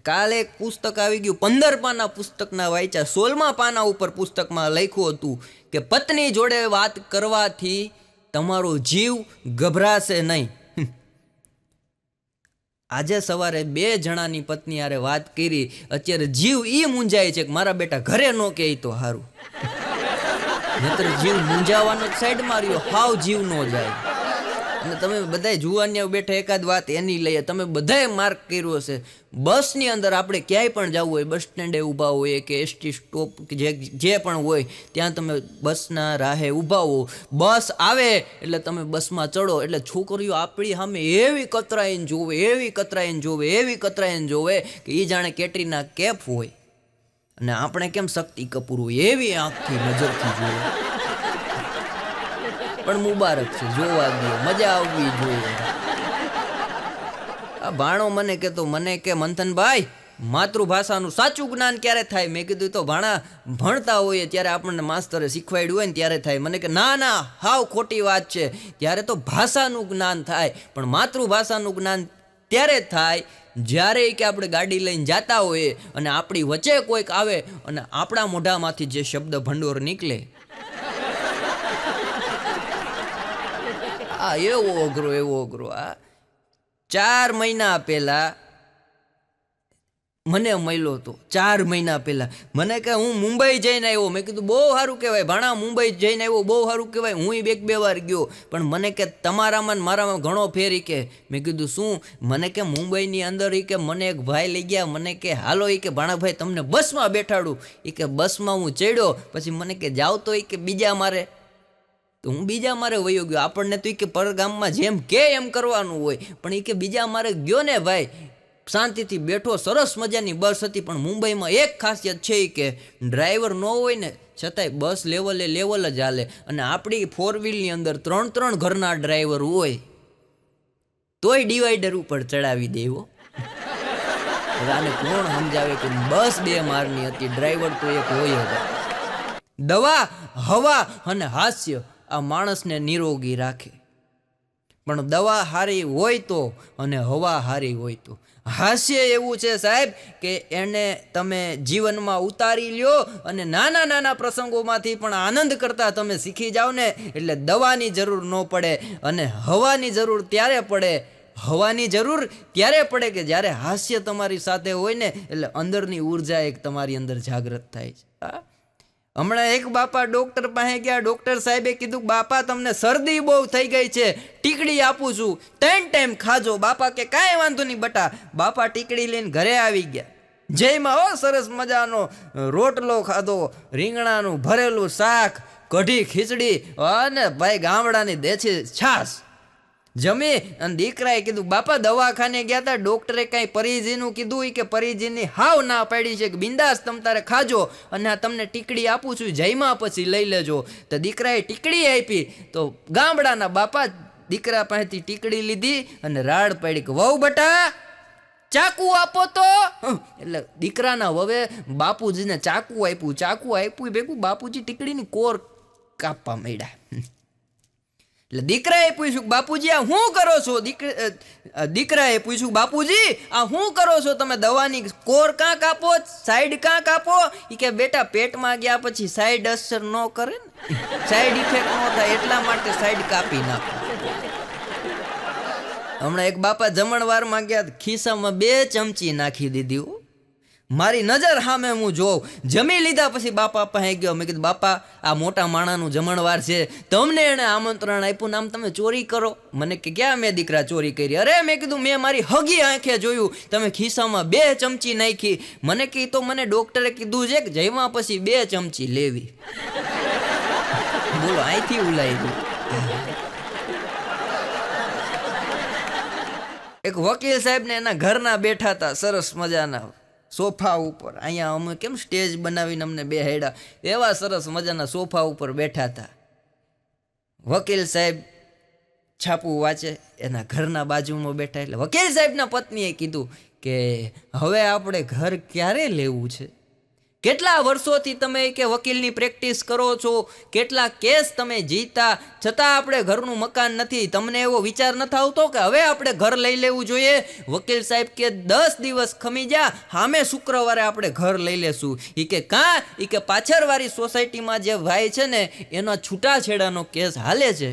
કાલે એક પુસ્તક આવી ગયું, 15 પાના પુસ્તકના વાંચ્યા. 16મા પાના ઉપર પુસ્તકમાં લખ્યું હતું કે પત્ની જોડે વાત કરવાથી તમારો જીવ ગભરાશે નહીં. આજે સવારે 2 જણાની પત્ની હારે વાત કરી, અત્યારે જીવ ઈ મૂંઝાય છે કે મારા બેટા ઘરે ન કે તો સારું. નહીતર જીવ મૂંઝાવાનો સાઈડ માર્યો, હાવ જીવ ન જાય. અને તમે બધાય જુવાનિયા બેઠા એકાદ વાત એની લઈએ, તમે બધાએ માર્ક કર્યો હશે. બસની અંદર આપણે ક્યાંય પણ જવું હોય, બસ સ્ટેન્ડે ઊભા હોય કે એસટી સ્ટોપ જે પણ હોય, ત્યાં તમે બસના રાહે ઊભા હો, બસ આવે એટલે તમે બસમાં ચડો એટલે છોકરીઓ આપણી સામે એવી કતરાઈને જોવે, એવી કતરાઈને જોવે, એવી કતરાઈને જોવે કે એ જાણે કેટરીના કેફ હોય. અને આપણે કેમ શક્તિ કપૂર હોય એવી આંખથી નજરથી જોવે. પણ મુબારક છે, જોવા દો, મજા આવવી જોઈએ. આ ભાણો મને કહેતો, મને કે મંથનભાઈ માતૃભાષાનું સાચું જ્ઞાન ક્યારે થાય? મેં કીધું તો ભાણા ભણતા હોઈએ ત્યારે આપણને માસ્તરે શીખવાડ્યું હોય ને ત્યારે થાય. મને કે ના ના, હાવ ખોટી વાત છે, ત્યારે તો ભાષાનું જ્ઞાન થાય. પણ માતૃભાષાનું જ્ઞાન ત્યારે થાય જ્યારે કે આપણે ગાડી લઈને જતા હોઈએ અને આપણી વચ્ચે કોઈક આવે અને આપણા મોઢામાંથી જે શબ્દ ભંડોળ નીકળે, એવો અઘરો. આ 4 મહિના પહેલા મને મળ્યો હતો. 4 મહિના પહેલા મને કે હું મુંબઈ જઈને આવ્યો. મેં કીધું બહુ સારું કહેવાય ભાણા, મુંબઈ જઈને આવ્યો બહુ સારું કહેવાય. હું 1-2 વાર ગયો, પણ મને કે તમારામાં ને મારામાં ઘણો ફેર. કે મેં કીધું શું? મને કે મુંબઈની અંદર કે મને એક ભાઈ લઈ ગયા. મને કે હાલો કે ભાણાભાઈ તમને બસમાં બેઠાડું. કે બસમાં હું ચડ્યો, પછી મને કે જાવ તો કે બીજા મારે. તો હું બીજા મારે વયો ગયો. આપણને તો કે પરગામમાં જેમ કે એમ કરવાનું હોય, પણ કે બીજા મારે ગયો ને ભાઈ, શાંતિથી બેઠો. સરસ મજાની બસ હતી. પણ મુંબઈમાં એક ખાસિયત છે કે ડ્રાઈવર ન હોય ને છતાંય બસ લેવલ જ હાલે. અને આપણી 4 વ્હીલની અંદર 3 ઘરના ડ્રાઈવર હોય તોય ડિવાઈડર ઉપર ચડાવી દેવો. આને કોણ સમજાવે કે બસ 2 માળની હતી, ડ્રાઈવર તો એક હોય જ. દવા, હવા અને હાસ્ય આ માણસને નિરોગી રાખે. પણ દવા હારી હોય તો અને હવા હારી હોય તો. હાસ્ય એવું છે સાહેબ કે એને તમે જીવનમાં ઉતારી લ્યો અને નાના પ્રસંગોમાંથી પણ આનંદ કરતા તમે શીખી જાઓ ને, એટલે દવાની જરૂર ન પડે. અને હવાની જરૂર ત્યારે પડે, હવાની જરૂર ત્યારે પડે કે જ્યારે હાસ્ય તમારી સાથે હોય ને, એટલે અંદરની ઉર્જા એક તમારી અંદર જાગૃત થાય છે. હમણાં એક બાપા ડૉક્ટર પાસે ગયા. ડૉક્ટર સાહેબે કીધું બાપા તમને શરદી બહુ થઈ ગઈ છે, ટીકડી આપું છું, 3 ટાઈમ ખાજો. બાપા કે કાંઈ વાંધો નહીં બટા. બાપા ટીકડી લઈને ઘરે આવી ગયા. જયમાં સરસ મજાનો રોટલો ખાધો, રીંગણાનું ભરેલું શાક, કઢી ખીચડી અને ભાઈ ગામડાની દેશી છાશ જમી. અને દીકરાએ કીધું બાપા દવાખાને ગયા હતા, ડૉક્ટરે કાંઈ પરીજીનું કીધું કે પરીજીની હાવ ના પાડી છે કે બિંદાસ તમ તારે ખાજો અને આ તમને ટીકડી આપું છું, જઈમાં પછી લઈ લેજો. તો દીકરાએ ટીકડી આપી. તો ગામડાના બાપા દીકરા પાસેથી ટીકડી લીધી અને રાડ પાડી કે વહુ બટા ચાકુ આપો તો. એટલે દીકરાના વવે બાપુજીને ચાકુ આપ્યું ભેગું બાપુજી ટીકડીની કોર કાપવા માંડ્યા. એટલે દીકરાએ પૂછ્યું બાપુજી આ શું કરો છો? દીકરાએ પૂછ્યું બાપુજી આ શું કરો છો તમે? દવાની કોર કાં કાપો, સાઈડ કાં કાપો? એ કે બેટા પેટમાં ગયા પછી સાઈડ અસર ન કરે ને, સાઈડ ઇફેક્ટ ન થાય એટલા માટે સાઈડ કાપી નાખો. હમણાં એક બાપા જમણવારમાં ગયા, ખિસ્સામાં 2 ચમચી નાખી દીધી. મારી નજર સામે હું જોઉં. જમી લીધા પછી બાપા પાસે ગયો. મેં કીધું બાપા આ મોટા માણાનું જમણવાર છે, તમને એણે આમંત્રણ આપ્યું ને આમ તમે ચોરી કરો? મને કે ક્યાં મેં દીકરા ચોરી કરી? અરે મેં કીધું મેં મારી હગી આંખે જોયું, તમે ખિસ્સામાં 2 ચમચી નાખી. મને કે તો મને ડૉક્ટરે કીધું છે કે જમ્યા પછી 2 ચમચી લેવી. બોલો અહીંથી ઉલાઈ ગયું. એક વકીલ સાહેબ ને એના ઘરના બેઠા હતા સરસ મજાના સોફા ઉપર. અહીંયા અમે કેમ સ્ટેજ બનાવીને અમને બેહાડ્યા, એવા સરસ મજાના સોફા ઉપર બેઠા હતા. વકીલ સાહેબ છાપું વાંચે, એના ઘરના બાજુમાં બેઠા. એટલે વકીલ સાહેબના પત્નીએ કીધું કે હવે આપણે ઘર ક્યારે લેવું છે? કેટલા વર્ષોથી તમે કે વકીલની પ્રેક્ટિસ કરો છો, કેટલા કેસ તમે જીતા, છતાં આપણે ઘરનું મકાન નથી. તમને એવો વિચાર નથી આવતો કે હવે આપણે ઘર લઈ લેવું જોઈએ? વકીલ સાહેબ કે 10 દિવસ ખમી જા, સામે શુક્રવારે આપણે ઘર લઈ લેશું. એ કે કાં? એ કે પાછળવાળી સોસાયટીમાં જે ભાઈ છે ને એનો છૂટાછેડાનો કેસ હાલે છે,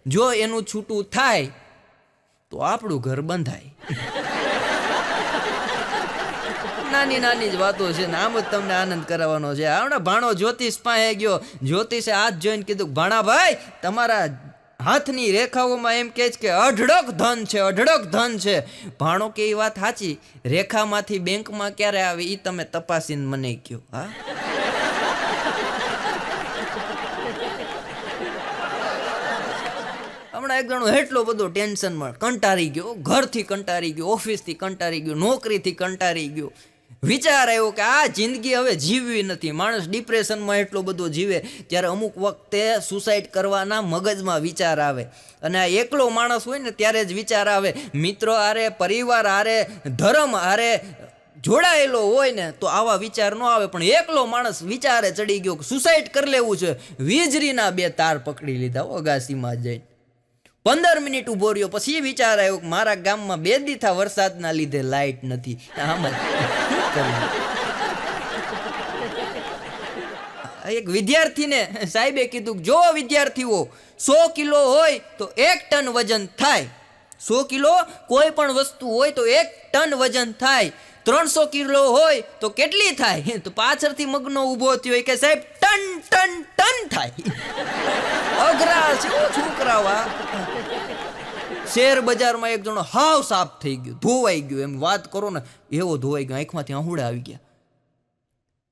જો એનું છૂટું થાય તો આપણું ઘર બંધાય. નાની નાની જ વાતો છે ને આમ જ તમને આનંદ કરાવવાનો છે. હમણાં ભાણો જ્યોતિષ પાસે ગયો, જ્યોતિષે હાથ જોઈને કીધું, ભાણા ભાઈ તમારા હાથની રેખાઓમાં એમ કહે છે કે અઢળક ધન છે, અઢળક ધન છે. ભાણો કે એ વાત સાચી, રેખામાંથી બેંકમાં ક્યારે આવે એ તમે તપાસીને મને કહો. હા, હમણાં એક જણો એટલો બધો ટેન્શનમાં કંટાળી ગયો, ઘરથી કંટાળી ગયો, ઓફિસથી કંટાળી ગયો, નોકરીથી કંટાળી ગયો. વિચાર આવ્યો કે આ જિંદગી હવે જીવવી નથી. માણસ ડિપ્રેશનમાં એટલો બધો જીવે ત્યારે અમુક વખતે સુસાઇડ કરવાના મગજમાં વિચાર આવે. અને આ એકલો માણસ હોય ને ત્યારે જ વિચાર આવે. મિત્રો હારે, પરિવાર હારે, ધર્મ હારે જોડાયેલો હોય ને તો આવા વિચાર ન આવે. પણ એકલો માણસ વિચારે ચડી ગયો કે સુસાઇડ કરી લેવું છે, વીજળીના 2 તાર પકડી લીધા અગાસીમાં જઈને. 15 મિનિટ ઊભો રહ્યો, પછી વિચાર આવ્યો કે મારા ગામમાં 2 દીથા વરસાદના લીધે લાઇટ નથી. આમ એક વિદ્યાર્થીને સાહેબે કીધું, જો વિદ્યાર્થીઓ 100 કિલો હોય તો 1 ટન વજન થાય. 100 કિલો કોઈ પણ વસ્તુ હોય તો 1 ટન વજન થાય. 300 કિલો હોય તો કેટલી થાય? તો પાછળથી મગનો ઊભો થયો કે સાહેબ ટન ટન ટન થાય. અઘરા છે છોકરાવા. શેર બજારમાં એક જણો હાવ સાફ થઈ ગયો, ધોવાઈ ગયો. એમ વાત કરો ને એવો ધોવાઈ ગયો, આંખમાંથી આહુડા આવી ગયા.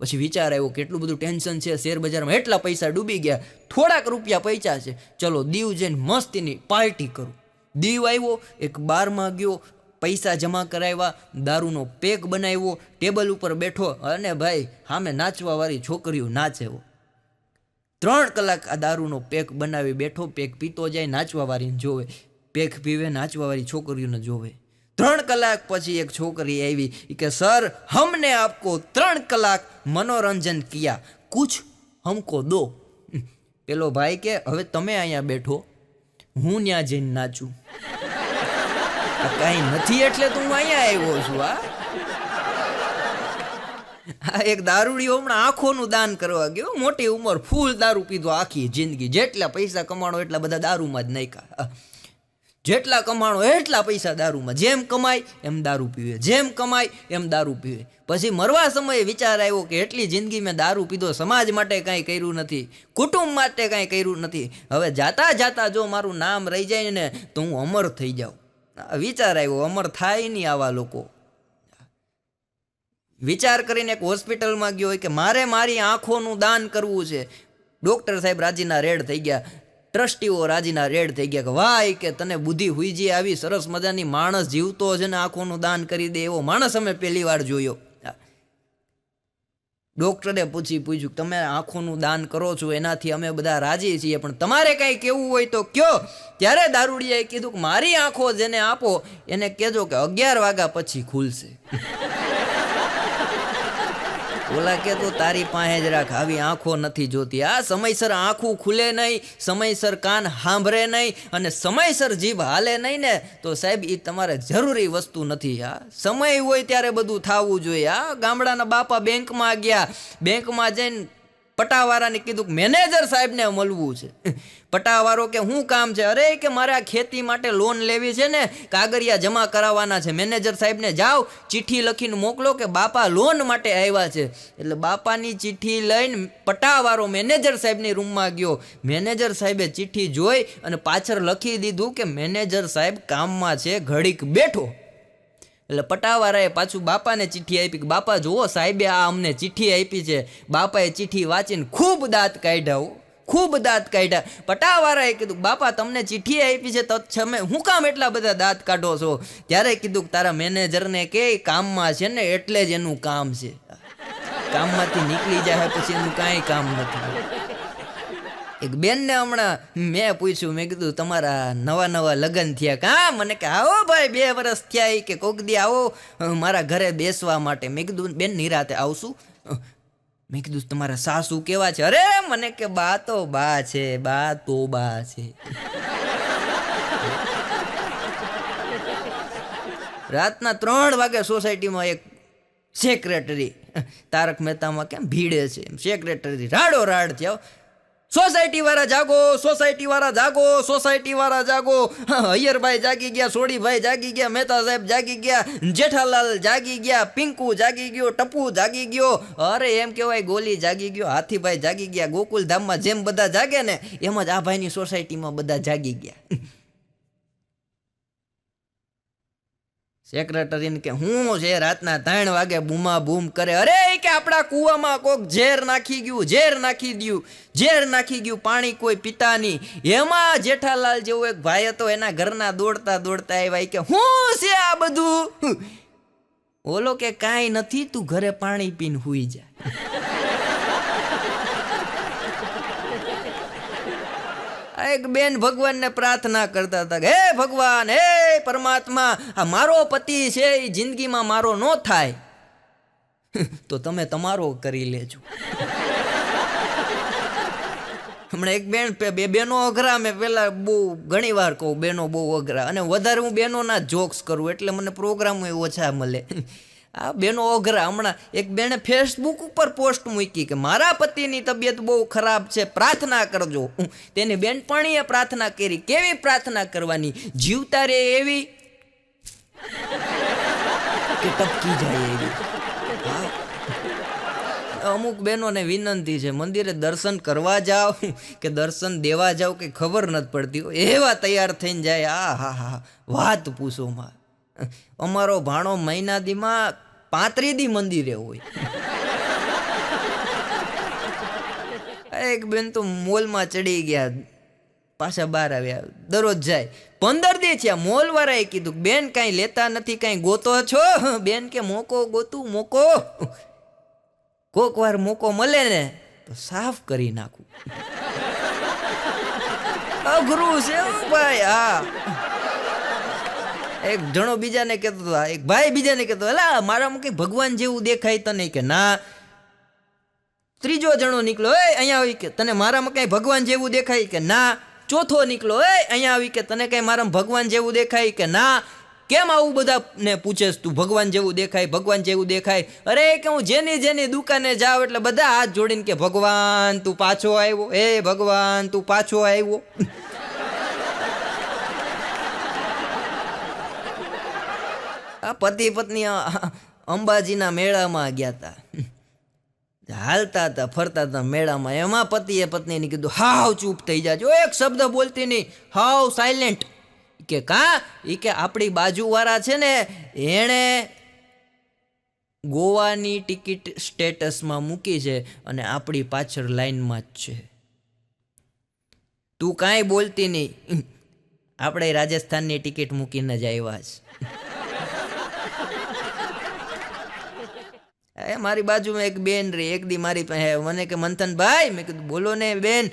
પછી વિચાર આવ્યો કેટલું બધું ટેન્શન છે, શેર બજારમાં એટલા પૈસા ડૂબી ગયા, થોડાક રૂપિયા પૈસા છે, ચલો દીવ જઈને મસ્તીની પાર્ટી કરું. દીવ આવ્યો, એક બારમાં ગયો, પૈસા જમા કરાવ્યા, દારૂનો પેક બનાવ્યો, ટેબલ ઉપર બેઠો અને ભાઈ સામે નાચવાવાળી છોકરીઓ નાચે. 3 કલાક આ દારૂનો પેક બનાવી બેઠો, પેક પીતો જાય, નાચવાવાળીને જોવે, પેક પીવે, નાચવાવાળી છોકરીઓને જોવે. 3 કલાક પછી એક છોકરી આવી કે સર हमने आपको 3 કલાક મનોરંજન કિયા, કુછ હમકો દો. પેલો ભાઈ કે હવે તમે અહીંયા બેઠો, હું ત્યાં જઈને નાચું. કાંઈ નથી એટલે તો હું અહીંયા આવ્યો છું. આ એક દારૂડિયો હમણાં આંખોનું દાન કરવા ગયો, મોટી ઉંમર, ફૂલ દારૂ પીધો આખી જિંદગી. જેટલા પૈસા કમાણો એટલા બધા દારૂમાં જ નાખ્યા. જેટલા કમાણો એટલા પૈસા દારૂમાં, જેમ કમાય એમ દારૂ પીવે, જેમ કમાય એમ દારૂ પીવે. પછી મરવા સમયે વિચાર આવ્યો કે એટલી જિંદગી મેં દારૂ પીધો, સમાજ માટે કાંઈ કર્યું નથી, કુટુંબ માટે કાંઈ કર્યું નથી. હવે જાતા જાતા જો મારું નામ રહી જાય ને તો હું અમર થઈ જાઉં. વિચાર આવ્યો, અમર થાય નહીં આવા લોકો. વિચાર કરીને એક હોસ્પિટલમાં ગયો કે મારે મારી આંખોનું દાન કરવું છે. ડૉક્ટર સાહેબ રાજીના રેડ થઈ ગયા, ટ્રસ્ટીઓ રાજીના રેડ થઈ ગયા કે વાહ કે તને બુદ્ધિ હુઈજી આવી, સરસ મજાની, માણસ જીવતો છે ને આંખોનું દાન કરી દે એવો માણસ અમે પહેલી વાર જોયો. ડૉક્ટરે પૂછ્યું તમે આંખોનું દાન કરો છો એનાથી અમે બધા રાજી છીએ, પણ તમારે કાંઈ કહેવું હોય તો કયો. ત્યારે દારૂડિયાએ કીધું કે મારી આંખો જેને આપો એને કહેજો કે 11 વાગ્યા પછી ખુલશે. ઓલા કે તો તારી પાસે જ રાખ, આવી આંખો નથી જોતી. આ સમયસર આંખું ખુલે નહીં, સમયસર કાન સાંભળે નહીં અને સમયસર જીભ હાલે નહીં ને તો સાહેબ એ તમારે જરૂરી વસ્તુ નથી. આ સમય હોય ત્યારે બધું થવું જોઈએ. આ ગામડાના બાપા બેંકમાં ગયા, બેંકમાં જઈને પટાવાળાને કીધું કે મેનેજર સાહેબને મળવું છે. પટાવાળો કે શું કામ છે? અરે કે મારે આ ખેતી માટે લોન લેવી છે ને, કાગળિયા જમા કરાવવાના છે. મેનેજર સાહેબને જાઓ ચિઠ્ઠી લખીને મોકલો કે બાપા લોન માટે આવ્યા છે. એટલે બાપાની ચિઠ્ઠી લઈને પટાવાળો મેનેજર સાહેબની રૂમમાં ગયો. મેનેજર સાહેબે ચિઠ્ઠી જોઈ અને પાછળ લખી દીધું કે મેનેજર સાહેબ કામમાં છે, ઘડીક બેઠો. એટલે પટાવાળાએ પાછું બાપાને ચિઠ્ઠી આપી કે બાપા જુઓ સાહેબે આ અમને ચિઠ્ઠી આપી છે. બાપાએ ચિઠ્ઠી વાંચીને ખૂબ દાંત કાઢ્યા, ખૂબ દાંત કાઢ્યા. પટાવાળાએ કીધું બાપા તમને ચિઠ્ઠી આપી છે તો તમે હું કામ એટલા બધા દાંત કાઢો છો? ત્યારે કીધું તારા મેનેજરને કે કામમાં છે ને એટલે જ એનું કામ છે, કામમાંથી નીકળી જાય પછી એનું કાંઈ કામ નથી. એક બેનને હમણાં મેં પૂછ્યું, મેં કીધું તમારા નવા લગ્ન થયા કા? મને કે આવો ભાઈ 2 વર્ષ થયા કે કોક દી આવો મારા ઘરે બેસવા માટે. મેં કીધું બેન નિરાતે આવશું. મેં કીધું તમારા સાસુ કેવા છે? અરે મને કે બા તો બા છે, બા તો બા છે. રાતના 3 વાગે સોસાયટીમાં એક સેક્રેટરી, તારક મહેતામાં કેમ ભીડે છે, સેક્રેટરી રાડો રાડ થયો. સોસાયટી વાળા જાગો, સોસાયટી વાળા જાગો, સોસાયટી વાળા જાગો. હૈયરભાઈ જાગી ગયા, સોડીભાઈ જાગી ગયા, મહેતા સાહેબ જાગી ગયા, જેઠાલાલ જાગી ગયા, પિંકુ જાગી ગયો, ટપુ જાગી ગયો, અરે એમ કહેવાય ગોલી જાગી ગયો, હાથીભાઈ જાગી ગયા. ગોકુલધામમાં જેમ બધા જાગે ને એમ જ આ ભાઈની સોસાયટીમાં બધા જાગી ગયા. સેક્રેટરીને કે હું છે રાતના 3 વાગે બૂમા બૂમ કરે. અરે કે આપણા કૂવામાં કોક ઝેર નાખી ગયું, ઝેર નાખી દઉં, ઝેર નાખી ગયું, પાણી કોઈ પીતા નહીં. એમાં જેઠાલાલ જેવો એક ભાઈ હતો, એના ઘરના દોડતા દોડતા આવ્યા કે હું છે આ બધું? ઓલો કે કાંઈ નથી, તું ઘરે પાણી પીને હુઈ જા. એક બેન ભગવાનને પ્રાર્થના કરતા હતા કે હે ભગવાન, હે પરમાત્મા, આ મારો પતિ છે એ જિંદગીમાં મારો ન થાય તો તમે તમારો કરી લેજો. હમણાં એક બેન, બે બેનો અઘરા, મેં પેલા બહુ ઘણી વાર કહું બેનો બહુ અઘરા, અને વધારે હું બેનોના જોક્સ કરું એટલે મને પ્રોગ્રામ ઓછા મળે. આ બેનો અઘરા. હમણાં એક બેને ફેસબુક ઉપર પોસ્ટ મૂકી કે મારા પતિની તબિયત બહુ ખરાબ છે, પ્રાર્થના કરજો. તેની બેનપણીએ પ્રાર્થના કરી. કેવી પ્રાર્થના કરવાની? જીવતા રે એવી કે ટપકી જાય એવી. અમુક બહેનોને વિનંતી છે, મંદિરે દર્શન કરવા જાઓ કે દર્શન દેવા જાઓ કે ખબર નથી પડતી, એવા તૈયાર થઈને જાય. આ હા હા વાત પૂછોમાં. અમારો ભાણો મહિનાદીમાં 35 દી મંદિરે હોય. એક બેન તો મોલમાં ચડી ગયા, પાછા બહાર આવ્યા, દરરોજ જાય. 15 દી થયા. મોલ વાળાએ કીધું બેન કાંઈ લેતા નથી, કાંઈ ગોતો છો? બેન કે મોકો ગોતું, મોકો. કોક વાર મોકો મળે ને તો સાફ કરી નાખું. અઘરું છે ભાઈ. હા, એક જણો બીજાને કહેતો હતો, એક ભાઈ બીજાને કહેતો, એલા મારામાં કઈ ભગવાન જેવું દેખાય તને? કે ના. ત્રીજો જણો નીકળો, એ અહીંયા આવી કે તને મારામાં કઈ ભગવાન જેવું દેખાય? કે ના. ચોથો નીકળો, એ અહીંયા આવી કે તને કઈ મારામાં ભગવાન જેવું દેખાય? કે ના. કેમ આવું બધાને પૂછેસ તું, ભગવાન જેવું દેખાય, ભગવાન જેવું દેખાય? અરે કે હું જેની જેની દુકાને જાઉં એટલે બધા હાથ જોડીને કે ભગવાન તું પાછો આવ્યો, હે ભગવાન તું પાછો આવ્યો. આ પતિ પત્ની અંબાજીના મેળામાં ગયા હતા, હાલતા હતા, ફરતા હતા મેળામાં. એમાં પતિએ પત્નીને કીધું હાવ ચૂપ થઈ જાજો, એક શબ્દ બોલતી નહીં, હાવ સાયલેન્ટ. કે કા? એ કે આપણી બાજુવાળા છે ને એણે ગોવાની ટિકિટ સ્ટેટસમાં મૂકી છે અને આપણી પાછળ લાઈનમાં જ છે. તું કાંઈ બોલતી નહીં, આપણે રાજસ્થાનની ટિકિટ મૂકીને જ આવ્યા છે. મારી બાજુમાં એક બેન રહી, એક દી મારી પાસે મને કે મંથનભાઈ, મેં કીધું બોલો ને બેન.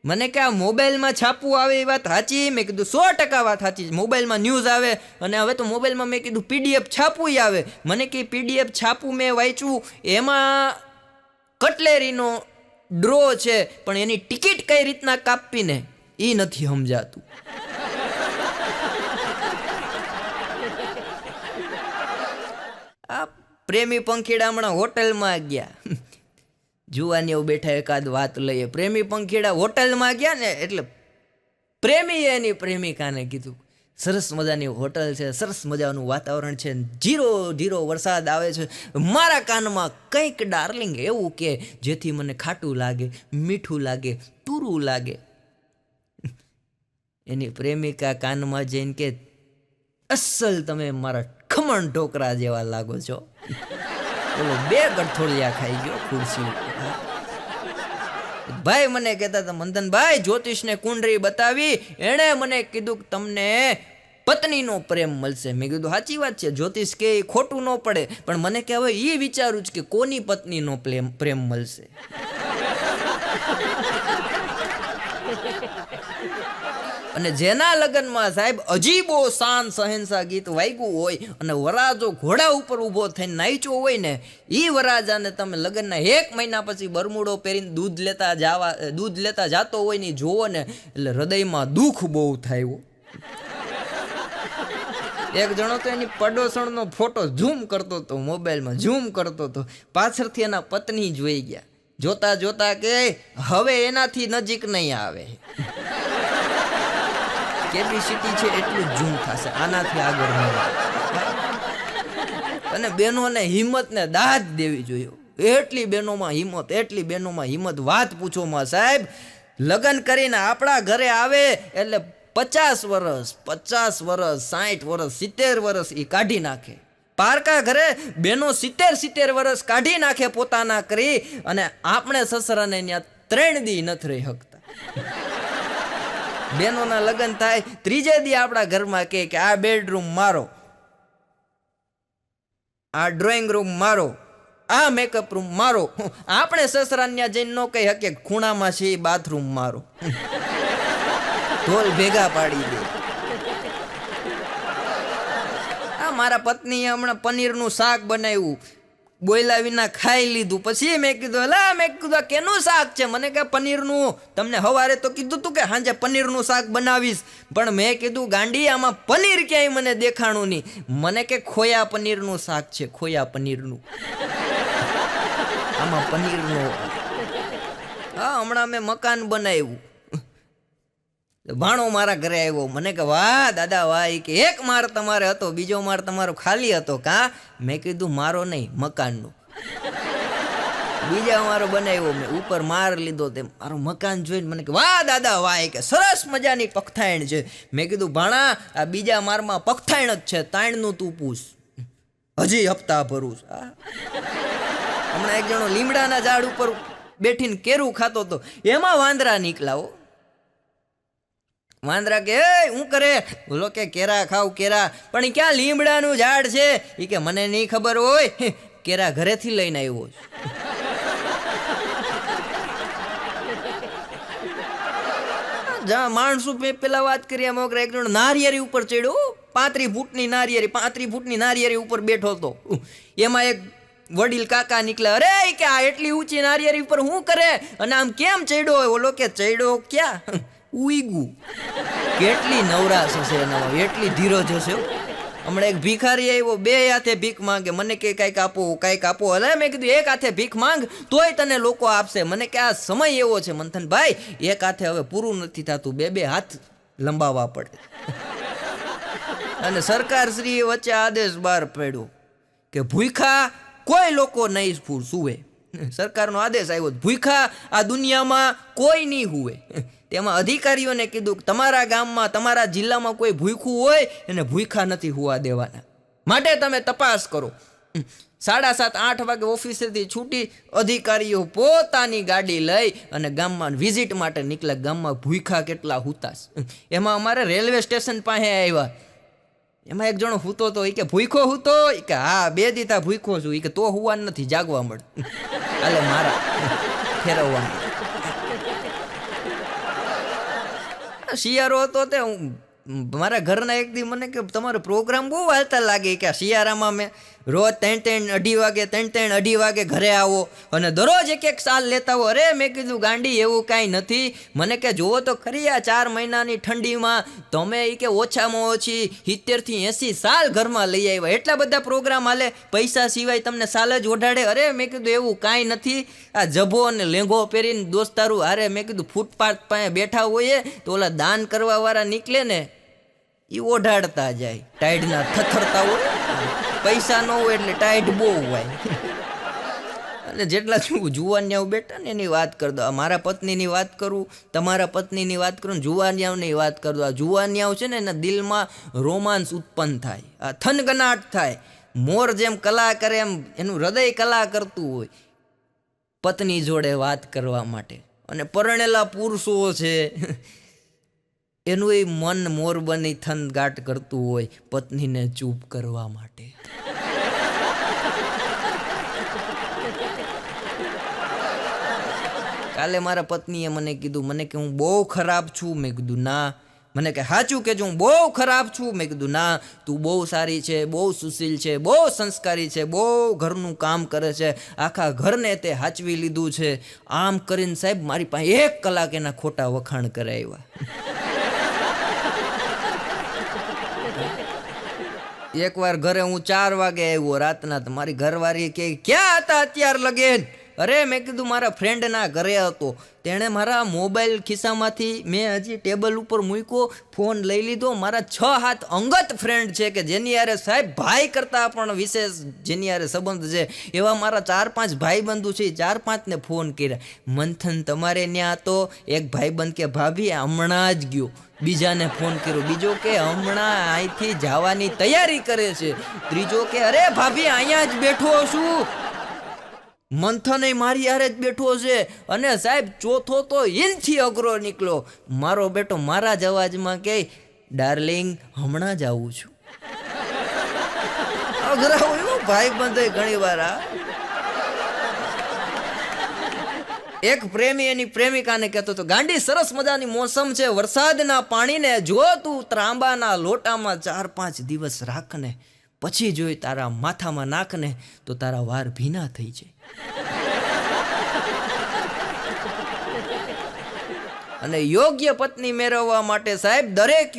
મને કે આ મોબાઈલમાં છાપવું આવે એ વાત સાચી? મેં કીધું 100% વાત સાચી. મોબાઈલમાં ન્યૂઝ આવે અને હવે તો મોબાઈલમાં મેં કીધું PDF છાપવું આવે. મને કે PDF છાપવું મેં વાંચ્યું, એમાં કટલેરીનો ડ્રો છે પણ એની ટિકિટ કઈ રીતના કાપવી ને એ નથી સમજાતું. આ પ્રેમી પંખીડા હમણાં હોટલમાં ગયા, જુવાનીઓ બેઠા, એકાદ વાત લઈએ. પ્રેમી પંખીડા હોટલમાં ગયા ને એટલે પ્રેમીએ એની પ્રેમિકાને કીધું સરસ મજાની હોટલ છે, સરસ મજાનું વાતાવરણ છે, ધીરો ધીરો વરસાદ આવે છે, મારા કાનમાં કંઈક ડાર્લિંગ એવું કે જેથી મને ખાટું લાગે, મીઠું લાગે, તુરું લાગે. એની પ્રેમિકા કાનમાં જઈને કે અસલ તમે મારા ખમણ ઢોકરા જેવા લાગો છો. ઓલો 2 ગઠોડિયા ખાઈ ગયો ખુરશી. ભાઈ મને કહેતા હતા મંથનભાઈ જ્યોતિષને કુંડળી બતાવી, એણે મને કીધું કે તમને પત્નીનો પ્રેમ મળશે. મેં કીધું સાચી વાત છે, જ્યોતિષ કે ખોટું ન પડે, પણ મને કે હવે એ વિચારું જ કે કોની પત્નીનો પ્રેમ મળશે. અને જેના લગ્નમાં સાહેબ અજીબો શાન શહેનશાહ ગીત વાગ્યું હોય અને વરાજો ઘોડા ઉપર ઊભો થઈને નાચ્યો હોય ને, એ વરાજાને તમે લગ્નના 1 મહિના પછી બરમુડો પહેરીને દૂધ લેતા જાતો હોય ને જોવો ને, એટલે હૃદયમાં દુઃખ બહુ થાય. એક જણો તો એની પડોશણનો ફોટો ઝૂમ કરતો હતો, મોબાઈલમાં ઝૂમ કરતો હતો, પાછળથી એના પત્ની જોઈ ગયા. જોતા જોતા કે હવે એનાથી નજીક નહીં આવે, કેપેસિટી છે એટલું જ ઝૂમ થશે, આનાથી આગળ નહીં. અને બહેનોને હિંમત ને દાદ દેવી જોઈએ. એટલી બહેનોમાં હિંમત વાત પૂછોમાં સાહેબ. લગ્ન કરીને આપણા ઘરે આવે એટલે 50 વર્ષ 60 વર્ષ 70 વર્ષ એ કાઢી નાખે. પારકા ઘરે બેનો 70 વર્ષ કાઢી નાખે પોતાના કરી, અને આપણે સસરાને ત્યાં 3 દી નથી રહી શકતા. બેનોના લગ્ન થાય, ત્રીજે દી આપણા ઘરમાં કે આ બેડરૂમ મારો, આ ડ્રોઈંગ રૂમ મારો, આ મેકઅપ રૂમ મારો. આપણે સસરા ત્યાં જઈને ન કહી શકીએ ખૂણામાં છે બાથરૂમ મારો, ઢોલ ભેગા પાડી દે. મારા પત્નીએ હમણાં પનીરનું શાક બનાવ્યું, બોયલા વિના ખાઈ લીધું. પછી મેં કીધું કેનું શાક છે? મને કે પનીરનું. તમને હવારે તો કીધું તું કે સાંજે પનીરનું શાક બનાવીશ, પણ મેં કીધું ગાંડી આમાં પનીર ક્યાંય મને દેખાણું નહીં. મને કે ખોયા પનીરનું શાક છે, ખોયા પનીરનું, આમાં પનીરનું. હા, હમણાં મેં મકાન બનાવ્યું, ભાણો મારા ઘરે આવ્યો. મને કે વાહ દાદા વાહ, કે 1 માળ તમારે હતો, બીજો માળ તમારો ખાલી હતો કા? મેં કીધું મારો નહીં, મકાનનો. બીજા મારો બનાવ્યો, મેં ઉપર માર લીધો, તે મારું મકાન જોઈને મને કે વાહ દાદા વાહ, કે સરસ મજાની પગથાયણ છે. મેં કીધું ભાણા આ બીજા મારમાં પગથાયણ જ છે, તાણનું તું પૂછ, હજી હપ્તા ભરું. હમણાં એક જણો લીમડાના ઝાડ ઉપર બેઠીને કેરું ખાતો હતો, એમાં વાંદરા નીકળ્યા. વાંદરા કે હું કરે? બોલો કે કેરા ખાવ કેરા. પણ એ ક્યાં લીમડાનું ઝાડ છે? એ કે મને નહીં ખબર હોય, કેરા ઘરેથી લઈને આવ્યો. માણસો પેલા વાત કરીએ, મોકરા એક જણ નારિયેરી ઉપર ચડ્યો, 35 ફૂટની નારિયેરી ઉપર બેઠો હતો. એમાં એક વડીલ કાકા નીકળ્યા. અરે કે આ એટલી ઊંચી નારિયેરી ઉપર શું કરે અને આમ કેમ ચડ્યો? ઓલો કે ચડ્યો ક્યાં? ઉઈગું. કેટલી નવરાશ હશે એનામાં, એટલી ધીરજ હશે. હમણાં એક ભિખારી આવ્યો, 2 હાથે ભીખ માંગે. મને કે કાંઈક આપો. અરે મેં કીધું 1 હાથે ભીખ માંગ તોય તને લોકો આપશે. મને કે આ સમય એવો છે મંથનભાઈ, 1 હાથે હવે પૂરું નથી થતું, 2 હાથ લંબાવવા પડે. અને સરકાર શ્રી વચ્ચે આદેશ બહાર પાડ્યો કે ભૂખા કોઈ લોકો નહીં સુવે. સરકારનો આદેશ આવ્યો, ભૂખા આ દુનિયામાં કોઈ નહીં હુવે. તેમાં અધિકારીઓને કીધું તમારા ગામમાં તમારા જિલ્લામાં કોઈ ભૂખ્યું હોય એને ભૂખા નથી હોવા દેવાના, માટે તમે તપાસ કરો. 7:30-8 વાગે ઓફિસેથી છૂટી અધિકારીઓ પોતાની ગાડી લઈ અને ગામમાં વિઝિટ માટે નીકળ્યા. ગામમાં ભૂખા કેટલા હુતાશ. એમાં અમારે રેલવે સ્ટેશન પાસે આવ્યા. એમાં એક જણો હૂતો હતો. એ કે ભૂખો હૂતો? એ કે હા 2 દીધા ભૂખો છું. એ કે તો હુવાનું નથી, જાગવા મળે. એટલે મારા ફેરવવાનું. શિયાળો હતો તે મારા ઘરના એક દી મને કે તમારો પ્રોગ્રામ બહુ હાલતા લાગે કે શિયાળામાં મેં રોજ 3-2 વાગે ઘરે આવો અને દરરોજ 1 સાલ લેતા હો. અરે મેં કીધું ગાંડી એવું કાંઈ નથી. મને કે જોવો તો ખરી આ 4 મહિનાની ઠંડીમાં તમે એ કે ઓછામાં ઓછી 70-80 સાલ ઘરમાં લઈ આવ્યા. એટલા બધા પ્રોગ્રામ હાલે, પૈસા સિવાય તમને સાલ જ ઓઢાડે. અરે મેં કીધું એવું કાંઈ નથી. આ જભો અને લેંઘો પહેરીને દોસ્તારું અરે મેં કીધું ફૂટપાથ પાસે બેઠા હોઈએ તો ઓલા દાન કરવા વાળા નીકળે ને એ ઓઢાડતા જાય, ટાઈડના થથરતા હોય. પૈસા ન હોય એટલે ટાઈટ બહુ હોય. એટલે જેટલા જુવાનિયાઓ બેઠા ને એની વાત કરી દો. મારા પત્નીની વાત કરું, તમારા પત્નીની વાત કરું, જુવાનિયાઓની વાત કરી દો. આ જુવાનિયાઓ છે ને એના દિલમાં રોમાંસ ઉત્પન્ન થાય, આ થનગનાટ થાય. મોર જેમ કલા કરે એમ એનું હૃદય કલા કરતું હોય પત્ની જોડે વાત કરવા માટે. અને પરણેલા પુરુષો છે એનું એ મન મોર બની થનગાટ કરતું હોય પત્નીને ચૂપ કરવા માટે. કાલે મારા પત્નીએ મને કીધું, મને કે હું બહુ ખરાબ છું. મેં કીધું ના. મને કે સાચું કે હું બહુ ખરાબ છું? મેં કીધું ના, તું બહુ સારી છે, બહુ સુશીલ છે, બહુ સંસ્કારી છે, બહુ ઘરનું કામ કરે છે, આખા ઘરને તે હાચવી લીધું છે. આમ કરીને સાહેબ મારી પાસે 1 કલાક એના ખોટા વખાણ કરાવ્યા. એકવાર ઘરે હું 4 વાગે આવ્યો રાતના, તો મારી ઘરવાળી કે ક્યાં હતા અત્યાર લગેન? અરે મેં કીધું મારા ફ્રેન્ડના ઘરે હતો. તેણે મારા મોબાઈલ ખિસ્સામાંથી મેં હજી ટેબલ ઉપર મૂક્યો, ફોન લઈ લીધો. મારા 6-7 અંગત ફ્રેન્ડ છે કે જેની યારે સાહેબ ભાઈ કરતાં પણ વિશેષ જેની યારે સંબંધ છે, એવા મારા 4-5 ભાઈબંધુ છે. 4-5ને ફોન કર્યા. મંથન તમારે ત્યાં હતો? એક ભાઈબંધ કે ભાભી હમણાં જ ગયો. બીજાને ફોન કર્યો, બીજો કે હમણાં અહીંથી જવાની તૈયારી કરે છે. ત્રીજો કે અરે ભાભી અહીંયા જ બેઠો છું. મંથન મારી હારે જ બેઠો છે. અને સાહેબ ચોથો તો એનથી અઘરો નીકળ્યો. મારો બેટો મારા જ અવાજમાં કે ડાર્લિંગ હમણાં જ આવું છું. અઘરા હોય ભાઈ બંધ ઘણી વાર. એક પ્રેમી એની પ્રેમિકાને કહેતો હતો, ગાંડી સરસ મજાની મોસમ છે, વરસાદના પાણીને જો તું ત્રાંબાના લોટામાં 4-5 દિવસ રાખને, પછી જોઈ તારા માથામાં નાખને તો તારા વાર ભીના થઈ જાય. અને યોગ્ય પત્ની મેળવવા માટે સાહેબ દરેક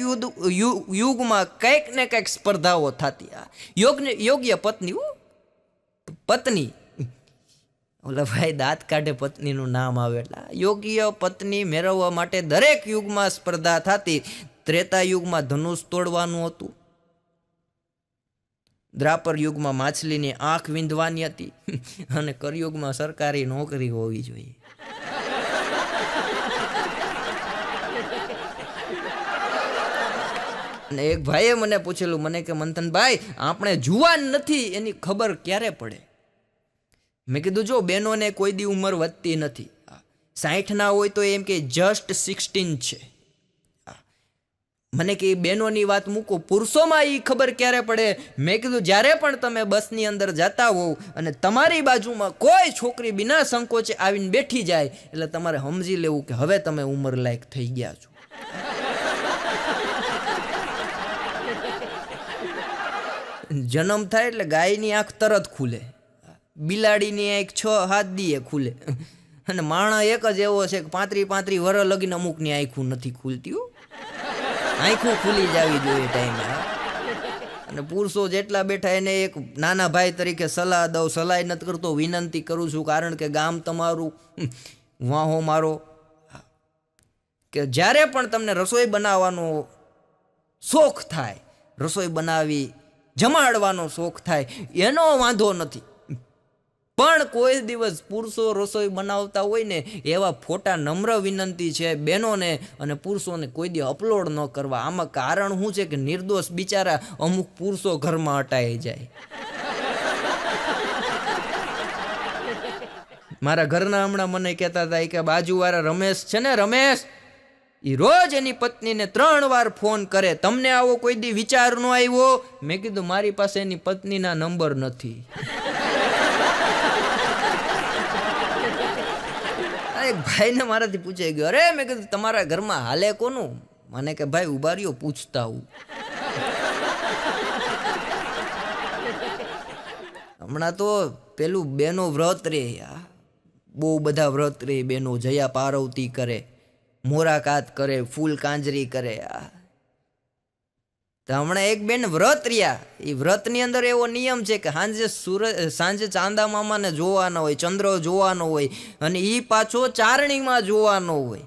યુગમાં કંઈક ને કંઈક સ્પર્ધાઓ થતી. યોગ્ય પત્ની પત્ની ઓલા ભાઈ દાંત કાઢે પત્નીનું નામ આવે એટલે યોગ્ય પત્ની મેળવવા માટે દરેક યુગમાં સ્પર્ધા થતી. ત્રેતા યુગમાં ધનુષ તોડવાનું હતું. દ્રાપર યુગમાં માછલીની આંખ વીંધવાની હતી. અને કળયુગમાં સરકારી નોકરી હોવી જોઈએ. અને એક ભાઈએ મને પૂછેલું, મને કે મંથનભાઈ આપણે જુવાન નથી એની ખબર ક્યારે પડે? મેં કીધું જો બહેનોને કોઈ દી ઉંમર વધતી નથી. 60 હોય તો એમ કે જસ્ટ 16 છે. મને કે બહેનોની વાત મૂકો, પુરુષોમાં એ ખબર ક્યારે પડે? મેં કીધું જ્યારે પણ તમે બસની અંદર જતા હોવ અને તમારી બાજુમાં કોઈ છોકરી બિના સંકોચે આવીને બેઠી જાય, એટલે તમારે સમજી લેવું કે હવે તમે ઉંમર લાયક થઈ ગયા છો. જન્મ થાય એટલે ગાયની આંખ તરત ખુલે, બિલાડીની આંખ 6-7 દીએ ખુલે, અને માણસ એક જ એવો છે કે 35 વર્ષ લગીને અમુકની આંખું નથી ખુલતી. આંખું ખુલી જવી જોઈએ ટાઈમે. અને પુરુષો જેટલા બેઠા એને એક નાના ભાઈ તરીકે સલાહ દઉં, સલાહ નથી કરતો, વિનંતી કરું છું. કારણ કે ગામ તમારું, વાહો મારો. કે જ્યારે પણ તમને રસોઈ બનાવવાનો શોખ થાય, રસોઈ બનાવી જમાડવાનો શોખ થાય, એનો વાંધો નથી. પણ કોઈ દિવસ પુરુષો રસોઈ બનાવતા હોય ને એવા ફોટા નમ્ર વિનંતી છે બહેનોને અને પુરુષોને કોઈ દી અપલોડ ન કરવા. આમાં કારણ શું છે કે નિર્દોષ બિચારા અમુક પુરુષો ઘરમાં અટાઈ જાય. મારા ઘરના હમણાં મને કહેતા હતા કે બાજુવાળા રમેશ છે ને, રમેશ એ રોજ એની પત્નીને 3 વાર ફોન કરે, તમને આવો કોઈ દી વિચાર ન આવ્યો? મેં કીધું મારી પાસે એની પત્નીના નંબર નથી. એક ભાઈને મારાથી પૂછાઈ ગયો, અરે મેં કીધું તમારા ઘરમાં હાલે કોનું? મને કે ભાઈ ઉભા રહ્યો પૂછતા હું. હમણાં તો પેલું બેનો વ્રત રે, બહુ બધા વ્રત રે બેનો. જયા પાર્વતી કરે, મોરાકાત કરે, ફૂલ કાંજરી કરે. તો હમણાં એક બેન વ્રત રહ્યા. એ વ્રતની અંદર એવો નિયમ છે કે સાંજે ચાંદા મામાને જોવાનો હોય, ચંદ્ર જોવાનો હોય, અને એ પાછો ચારણીમાં જોવાનો હોય.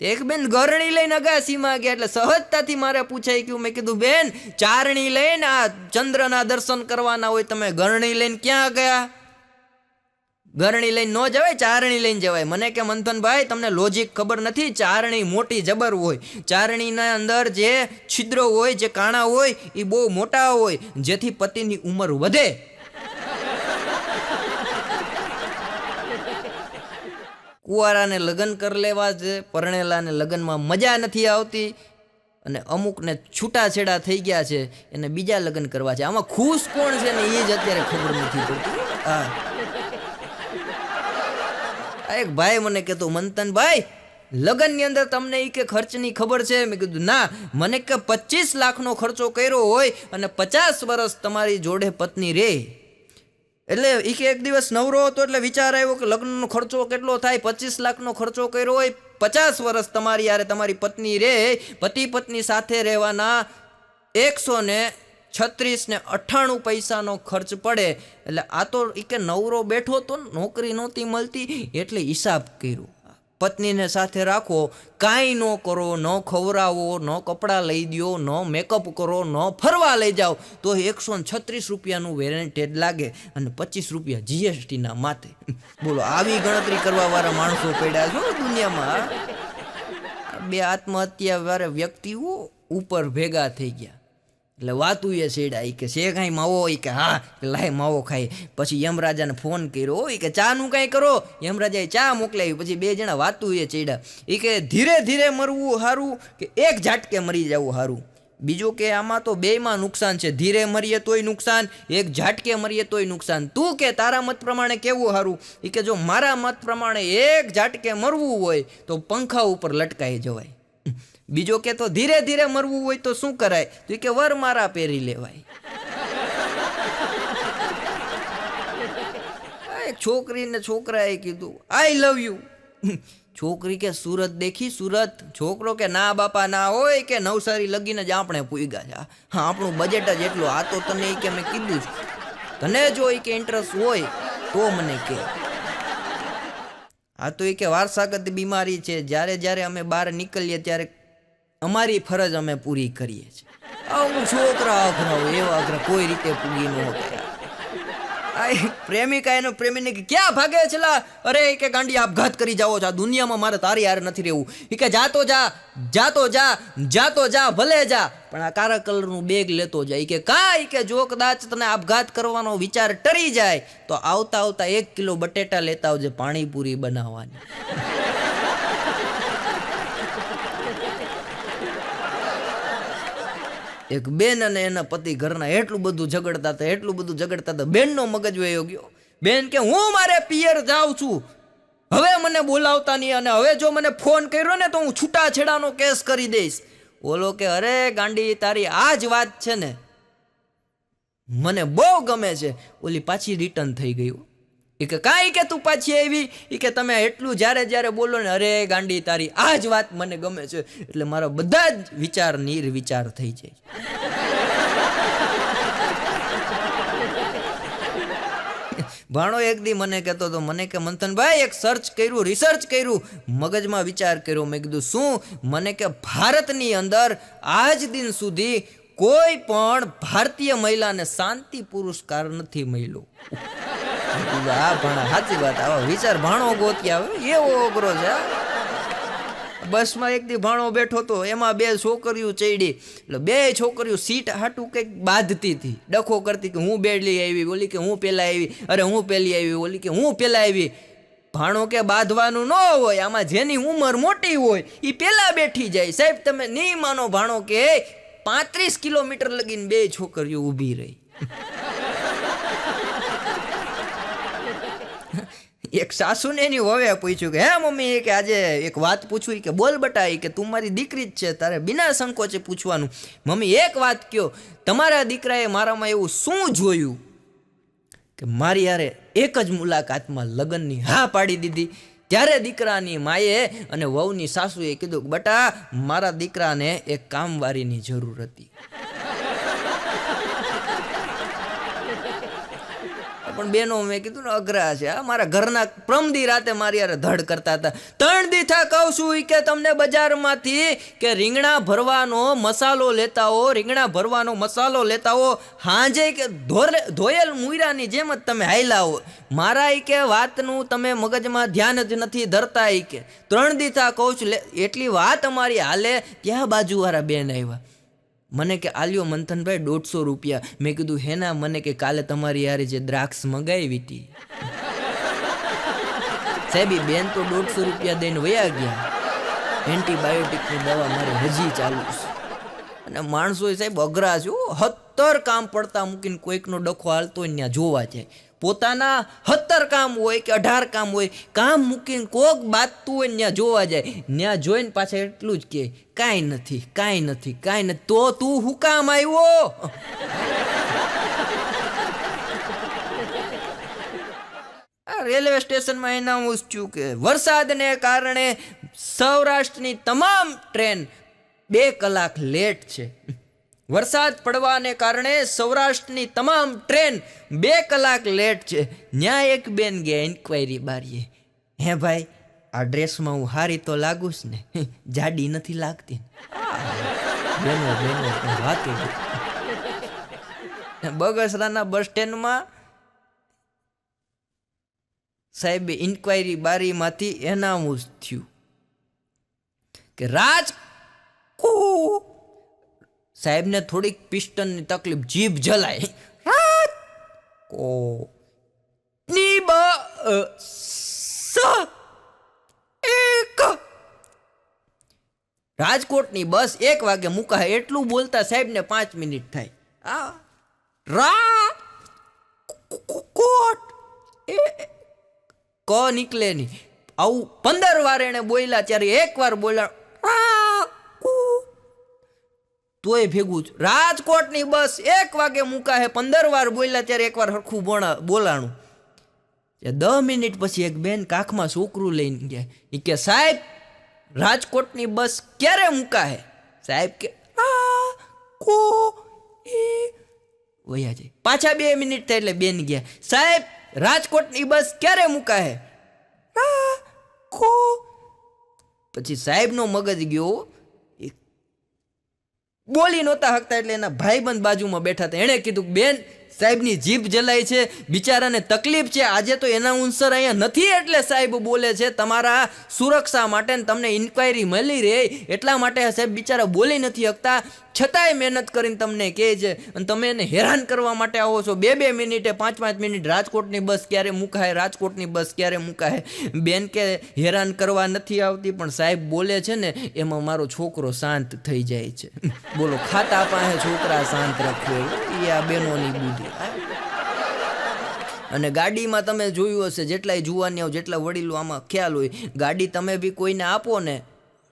એક બેન ગરણી લઈને અગાસીમાં ગયા એટલે સહજતાથી મારે પૂછાઈ ગયું. મેં કીધું બેન ચારણી લઈને આ ચંદ્રના દર્શન કરવાના હોય, તમે ગરણી લઈને ક્યાં ગયા? ગરણી લઈને ન જવાય, ચારણી લઈને જવાય. મને કે મંથનભાઈ તમને લોજિક ખબર નથી. ચારણી મોટી જબર હોય. ચારણીના અંદર જે છિદ્રો હોય, જે કાણા હોય એ બહુ મોટા હોય, જેથી પતિની ઉંમર વધે. કુંવારાને લગ્ન કરી લેવા છે, પરણેલાને લગ્નમાં મજા નથી આવતી, અને અમુકને છૂટાછેડા થઈ ગયા છે એને બીજા લગ્ન કરવા છે. આમાં ખુશ કોણ છે ને એ જ અત્યારે ખબર નથી પડતી. એક ભાઈ મને કહેતો, મંથનભાઈ લગ્નની અંદર તમને એ કે ખર્ચની ખબર છે? મેં કીધું ના. મને કે 25 લાખનો ખર્ચો કર્યો હોય અને 50 વર્ષ તમારી જોડે પત્ની રે, એટલે એ કે એક દિવસ નવરો હતો એટલે વિચાર આવ્યો કે લગ્નનો ખર્ચો કેટલો થાય, 25 લાખનો ખર્ચો કર્યો હોય, 50 વર્ષ તમારી યારે તમારી પત્ની રે, પતિ પત્ની સાથે રહેવાના 136 ને 98 પૈસાનો ખર્ચ પડે. એટલે આ તો એ કે નવરો બેઠો તો, નોકરી નહોતી મળતી, એટલે હિસાબ કર્યો. પત્નીને સાથે રાખો, કાંઈ ન કરો, ન ખવડાવો, ન કપડાં લઈ દો, ન મેકઅપ કરો, ન ફરવા લઈ જાઓ, તો 136 રૂપિયાનું વેરેન્ટેડ લાગે અને 25 રૂપિયા જીએસટીના માથે. બોલો, આવી ગણતરી કરવાવાળા માણસો પડ્યા છો દુનિયામાં. બે આત્મહત્યા વાળા વ્યક્તિઓ ઉપર ભેગા થઈ ગયા. એટલે વાતું એ છેડા, કે છે કાંઈ માવો? એ કે હા, લાય માવો ખાય. પછી યમરાજાને ફોન કર્યો, એ કે ચાનું કાંઈ કરો. યમરાજાએ ચા મોકલાવી. પછી બે જણા વાતું એ છેડા. એ કે ધીરે ધીરે મરવું સારું કે એક ઝાટકે મરી જવું સારું? બીજું કે આમાં તો બેયમાં નુકસાન છે, ધીરે મરીએ તોય નુકસાન, એક ઝાટકે મરીએ તોય નુકસાન. તું કે તારા મત પ્રમાણે કેવું સારું? એ કે જો મારા મત પ્રમાણે એક ઝાટકે મરવું હોય તો પંખા ઉપર લટકાઈ જવાય. બીજો કે તો ધીરે ધીરે મરવું હોય તો શું કરાય? તો કે વરમાળા પહેરી લેવાય. એક છોકરીને છોકરાએ કીધું આઈ લવ યુ. છોકરી કે સુરત દેખી સુરત? છોકરો કે ના બાપા ના હોય, કે નવસારી લગીને જ આપણે પૂગ્યા છે. હા, આપણું બજેટ જ એટલું. આ તો તને કે મેં કીધું છે, તને જો કે ઇન્ટરેસ્ટ હોય તો મને કે. આ તો કે વારસાગત બીમારી છે, જ્યારે જ્યારે અમે બહાર નીકળીએ ત્યારે અમારી ફરજ અમે પૂરી કરીએ છીએ. આવું છોકરા અઘરાઓ, એવા અઘરા કોઈ રીતે પૂગી ન ગયા. પ્રેમિકા એનો પ્રેમીને કે ક્યાં ભાગે છેલા? અરે કે ગાંડી આપઘાત કરી જાઓ છો, આ દુનિયામાં મારે તારી હારે નથી રહેવું. એ કે જાતો જા, જાતો જા, જાતો જા, ભલે જા, પણ આ કાળા કલરનું બેગ લેતો જાય. કે કાંઈ કે જો કદાચ તને આપઘાત કરવાનો વિચાર ટરી જાય તો આવતા આવતા 1 કિલો બટેટા લેતા આવજે, પાણીપુરી બનાવવાની. એક બેન અને એના પતિ ઘરના એટલું બધું ઝઘડતા હતા, બેનનો મગજ વયો ગયો. બેન કે હું મારે પિયર જાઉં છું, હવે મને બોલાવતા નહીં, અને હવે જો મને ફોન કર્યો ને તો હું છૂટાછેડાનો કેસ કરી દઈશ. ઓલો કે અરે ગાંડી, તારી આ જ વાત છે ને, મને બહુ ગમે છે. ઓલી પાછી રિટર્ન થઈ ગયું. એ કે કાંઈ કે તું પાછી આવી? એ કે તમે એટલું જ્યારે જ્યારે બોલો ને, અરે ગાંડી તારી આ જ વાત મને ગમે છે, એટલે મારા બધા જ વિચાર નિર્વિચાર થઈ જાય. ભાણો એક દી મને કહેતો હતો, મને કે મંથનભાઈ એક સર્ચ કર્યું, રિસર્ચ કર્યું, મગજમાં વિચાર કર્યો. મેં કીધું શું? મને કે ભારતની અંદર આજ દિન સુધી કોઈ પણ ભારતીય મહિલાને શાંતિ પુરસ્કાર નથી મળ્યો. આ ભણા સાચી વાત, આવા વિચાર ભાણો ગોતી આવે એવો અઘરો છે. બસમાં એક દી ભાણો બેઠો હતો, એમાં 2 છોકરીઓ ચડી. એટલે 2 છોકરીઓ સીટ હાટું કંઈક બાંધતી હતી, ડખો કરતી કે હું બેડલી આવી, ઓલી કે હું પેલા આવી, અરે હું પેલી આવી, ઓલી કે હું પેલા આવી. ભાણો કે બાંધવાનું ન હોય, આમાં જેની ઉંમર મોટી હોય એ પેલા બેઠી જાય. સાહેબ તમે નહીં માનો, ભાણો કે 35 કિલોમીટર લગીને 2 છોકરીઓ ઊભી રહી. એક સાસુને એની વવે પૂછ્યું કે હે મમ્મી, કે આજે એક વાત પૂછું? કે બોલ બટા, કે તું મારી દીકરી જ છે, તારે બિના સંકોચે પૂછવાનું. મમ્મી એક વાત કયો, તમારા દીકરાએ મારામાં એવું શું જોયું કે મારી યારે એક જ મુલાકાતમાં લગ્નની હા પાડી દીધી? ત્યારે દીકરાની માએ અને વહુની સાસુએ કીધું બટા, મારા દીકરાને એક કામવાળીની જરૂર હતી. પણ બેનો મેં કીધું ને અઘરા છે. મારા ઘરના પ્રમદી રાતે મારી યારે ધડ કરતા હતા. 3 દીથા કહું છું કે તમને બજારમાંથી કે રીંગણા ભરવાનો મસાલો લેતા હો, રીંગણા ભરવાનો મસાલો લેતા હો, હાંજે કે ધોયેલ મુયરાની જેમ જ તમે હાયલા હો. મારા કે વાતનું તમે મગજમાં ધ્યાન જ નથી ધરતા. કે 3 દીથા કહું છું, એટલી વાત અમારી હાલે. ત્યાં બાજુવાળા બેન આવ્યા, મને કે આલ્યો મંથનભાઈ 150 રૂપિયા. મેં કીધું હેના? મને કે કાલે તમારી યાર જે દ્રાક્ષ મંગાવી હતી. સાહેબ બેન તો 150 રૂપિયા દઈને વયા ગયા. એન્ટીબાયોટિકની દવા મારે હજી ચાલુ છે. અને માણસો સાહેબ અઘરા છે, 70 કામ પડતા મૂકીને કોઈકનો ડખો હાલતો ત્યાં જોવા જાય. પોતાના 17 કામ હોય કે 18 કામ હોય, કામ મૂકીને કોક બાતતું હોય ત્યાં જોવા જાય, ત્યાં જોઈને પાછા એટલું જ કે કાંઈ નથી, કાંઈ નથી, કાંઈ નથી. તો તું હું કામ આવ્યો? રેલવે સ્ટેશનમાં એનાઉન્સ થયું કે વરસાદને કારણે સૌરાષ્ટ્રની તમામ ટ્રેન 2 કલાક લેટ છે. વરસાદ પડવાને કારણે સૌરાષ્ટ્રની તમામ ટ્રેન 2 કલાક લેટ છે. ન્યા એક બેન ગયા ઇન્ક્વાયરી બારીએ, હે ભાઈ આ ડ્રેસમાં હું હારી તો લાગુ જ ને, જાડી નથી લાગતી? બેનો વાત બગસરાના બસ સ્ટેન્ડમાં સાહેબે ઇન્ક્વાયરી બારીમાંથી એનાઉન્સ થયું કે સાહેબને થોડીક પિસ્ટનની તકલીફ, જીભ જલાય. રાજકોટની બસ 1 વાગે મુકાય. એટલું બોલતા સાહેબને 5 મિનિટ થાય. ક નીકળે નહીં. આવું 15 વાર એને બોલ્યા, ત્યારે 1 વાર બોલ્યા તોય ભેગું જ. રાજકોટની બસ 1 વાગે મુકાય, 15 વાર બોલ્યા ત્યારે 1 વાર હરખું બોલાણું. 10 મિનિટ પછી એક બેન કાખમાં છોકરું લઈને ગયા. એ કે સાહેબ રાજકોટની બસ ક્યારે મુકાય? સાહેબ કે વયા જાય. પાછા 2 મિનિટ થાય એટલે બેન ગયા, સાહેબ રાજકોટની બસ ક્યારે મુકાય? પછી સાહેબનો મગજ ગયો, બોલી નહોતા હકતા, એટલે એના ભાઈબંધ બાજુમાં બેઠા હતા. એણે કીધું બેન સાહેબની જીભ જલાય છે, બિચારાને તકલીફ છે, આજે તો એનાઉન્સર અહીંયા નથી એટલે સાહેબ બોલે છે, તમારા સુરક્ષા માટે તમને ઇન્ક્વાયરી મળી રહે એટલા માટે સાહેબ બિચારા બોલી નથી શકતા, છતાંય મહેનત કરીને તમને કહે છે, અને તમે એને હેરાન કરવા માટે આવો છો 2-2 મિનિટે, 5-5 મિનિટ. રાજકોટની બસ ક્યારે મુકાય, રાજકોટની બસ ક્યારે મુકાય? બેન કે હેરાન કરવા નથી આવતી, પણ સાહેબ બોલે છે ને એમાં મારો છોકરો શાંત થઈ જાય છે. બોલો, ખાતા પાસે છોકરા શાંત રાખે એ આ બેનોની બુદ્ધિ. અને ગાડીમાં તમે જોયું હશે, જેટલાય જુવાનીઓ, જેટલા વડીલો આમાં ખ્યાલ હોય, ગાડી તમે બી કોઈને આપો ને,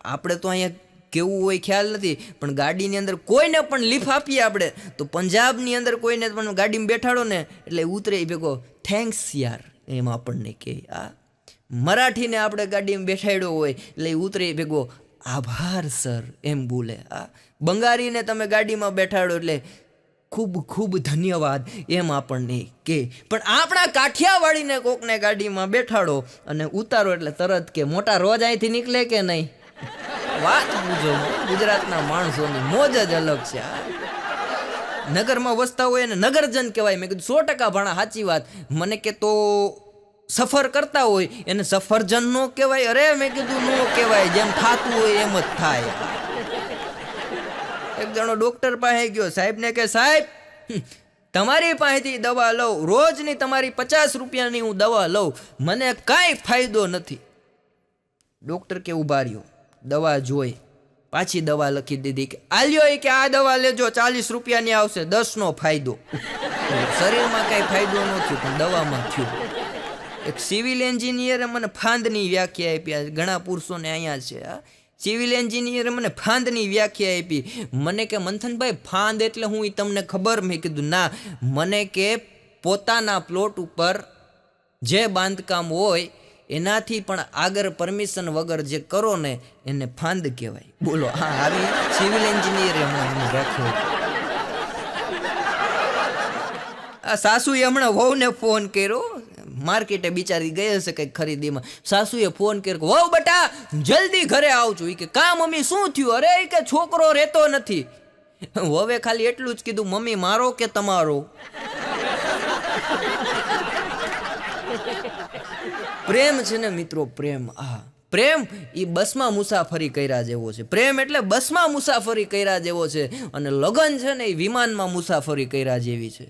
આપણે તો અહીંયા કેવું હોય ખ્યાલ નથી, પણ ગાડીની અંદર કોઈને પણ લીફ આપીએ આપણે, તો પંજાબની અંદર કોઈને પણ ગાડીમાં બેઠાડો ને એટલે ઉતરે ભેગો થેન્ક્સ યાર, એમ આપણને કહે. મરાઠીને આપણે ગાડીમાં બેઠાડ્યો હોય એટલે ઉતરે ભેગો આભાર સર, એમ બોલે. બંગાળીને તમે ગાડીમાં બેઠાડો એટલે ખૂબ ખૂબ ધન્યવાદ, એમ આપણને કે. પણ આપણા કાઠિયાવાડીને કોકને ગાડીમાં બેઠાડો અને ઉતારો એટલે તરત કે મોટા રોજ અહીંથી નીકળે કે નહીં? વાત પૂછો, ગુજરાતના માણસોની મોજ જ અલગ છે. નગરમાં વસતા હોય એને નગરજન કહેવાય. મેં કીધું 100% ભણા, સાચી વાત. મને કે તો સફર કરતા હોય એને સફરજન નો કહેવાય? અરે મેં કીધું નો કહેવાય, જેમ થાતું હોય એમ જ થાય. એક જણો ડોક્ટર પાસે ગયો, સાહેબને કે સાહેબ તમારી પાસેથી દવા લઉં, રોજની તમારી 50 રૂપિયાની હું દવા લઉં, મને કાંઈ ફાયદો નથી. ડોક્ટર કે ઉભા રહ્યો, દવા જોઈ, પાછી દવા લખી દીધી કે આલ્યો કે આ દવા લેજો, 40 રૂપિયાની આવશે, 10નો ફાયદો. શરીરમાં કાંઈ ફાયદો ન થયો પણ દવામાં થયો. એક સિવિલ એન્જિનિયરે મને ફાંદની વ્યાખ્યા આપી. ઘણા પુરુષોને અહીંયા છે. સિવિલ એન્જિનિયરે મને ફાંદની વ્યાખ્યા આપી. મને કે મંથનભાઈ ફાંદ એટલે હું એ તમને ખબર? મેં કીધું ના. મને કે પોતાના પ્લોટ ઉપર જે બાંધકામ હોય એનાથી પણ આગળ પરમિશન વગર જે કરો ને એને ફાંદ કહેવાય. બોલો, હા, આવી સિવિલ એન્જિનિયરે મને વ્યાખ્યા. આ સાસુએ હમણાં વહુને ફોન કર્યો, માર્કેટે બિચારી ગઈ હશે કંઈક ખરીદીમાં. સાસુએ ફોન કર્યો, વહુ બેટા જલ્દી ઘરે આવજો. કે કા મમ્મી શું થયું? અરે કે છોકરો રહેતો નથી. હવે ખાલી એટલું જ કીધું, મમ્મી મારો કે તમારો? પ્રેમ છે ને મિત્રો, પ્રેમ. પ્રેમ એ બસમાં મુસાફરી કર્યા જેવો છે. પ્રેમ એટલે બસમાં મુસાફરી કર્યા જેવો છે, અને લગન છે ને એ વિમાનમાં મુસાફરી કર્યા જેવી છે.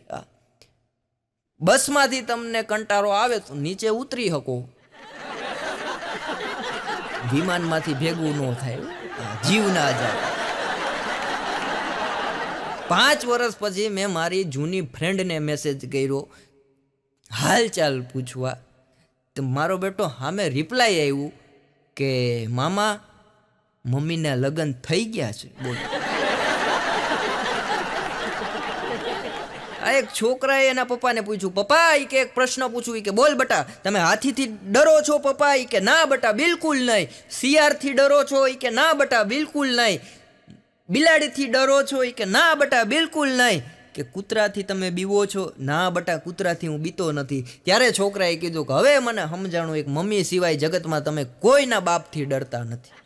બસમાંથી તમને કંટાળો આવે તો નીચે ઉતરી શકો, વિમાનમાંથી ભેગું ન થાય, જીવ ના જાય. 5 વર્ષ પછી મેં મારી જૂની ફ્રેન્ડને મેસેજ કર્યો, હાલચાલ પૂછવા. તો મારો બેટો સામે રિપ્લાય આવ્યું કે મામા મમ્મીના લગ્ન થઈ ગયા છે. બોલો. આ એક છોકરાએ એના પપ્પાને પૂછ્યું, પપ્પા ઈ કે એક પ્રશ્ન પૂછું. ઈ કે બોલ બટા, તમે હાથીથી ડરો છો પપ્પા? ઈ કે ના બટા બિલકુલ નહીં. શિયાળથી ડરો છો? ઈ કે ના બટા બિલકુલ નહીં. બિલાડીથી ડરો છો? ઈ કે ના બટા બિલકુલ નહીં. કે કૂતરાથી તમે બીવો છો? ના બટા કૂતરાથી હું બીતો નથી. ત્યારે છોકરાએ કીધું કે હવે મને સમજાણું, એક મમ્મી સિવાય જગતમાં તમે કોઈના બાપથી ડરતા નથી.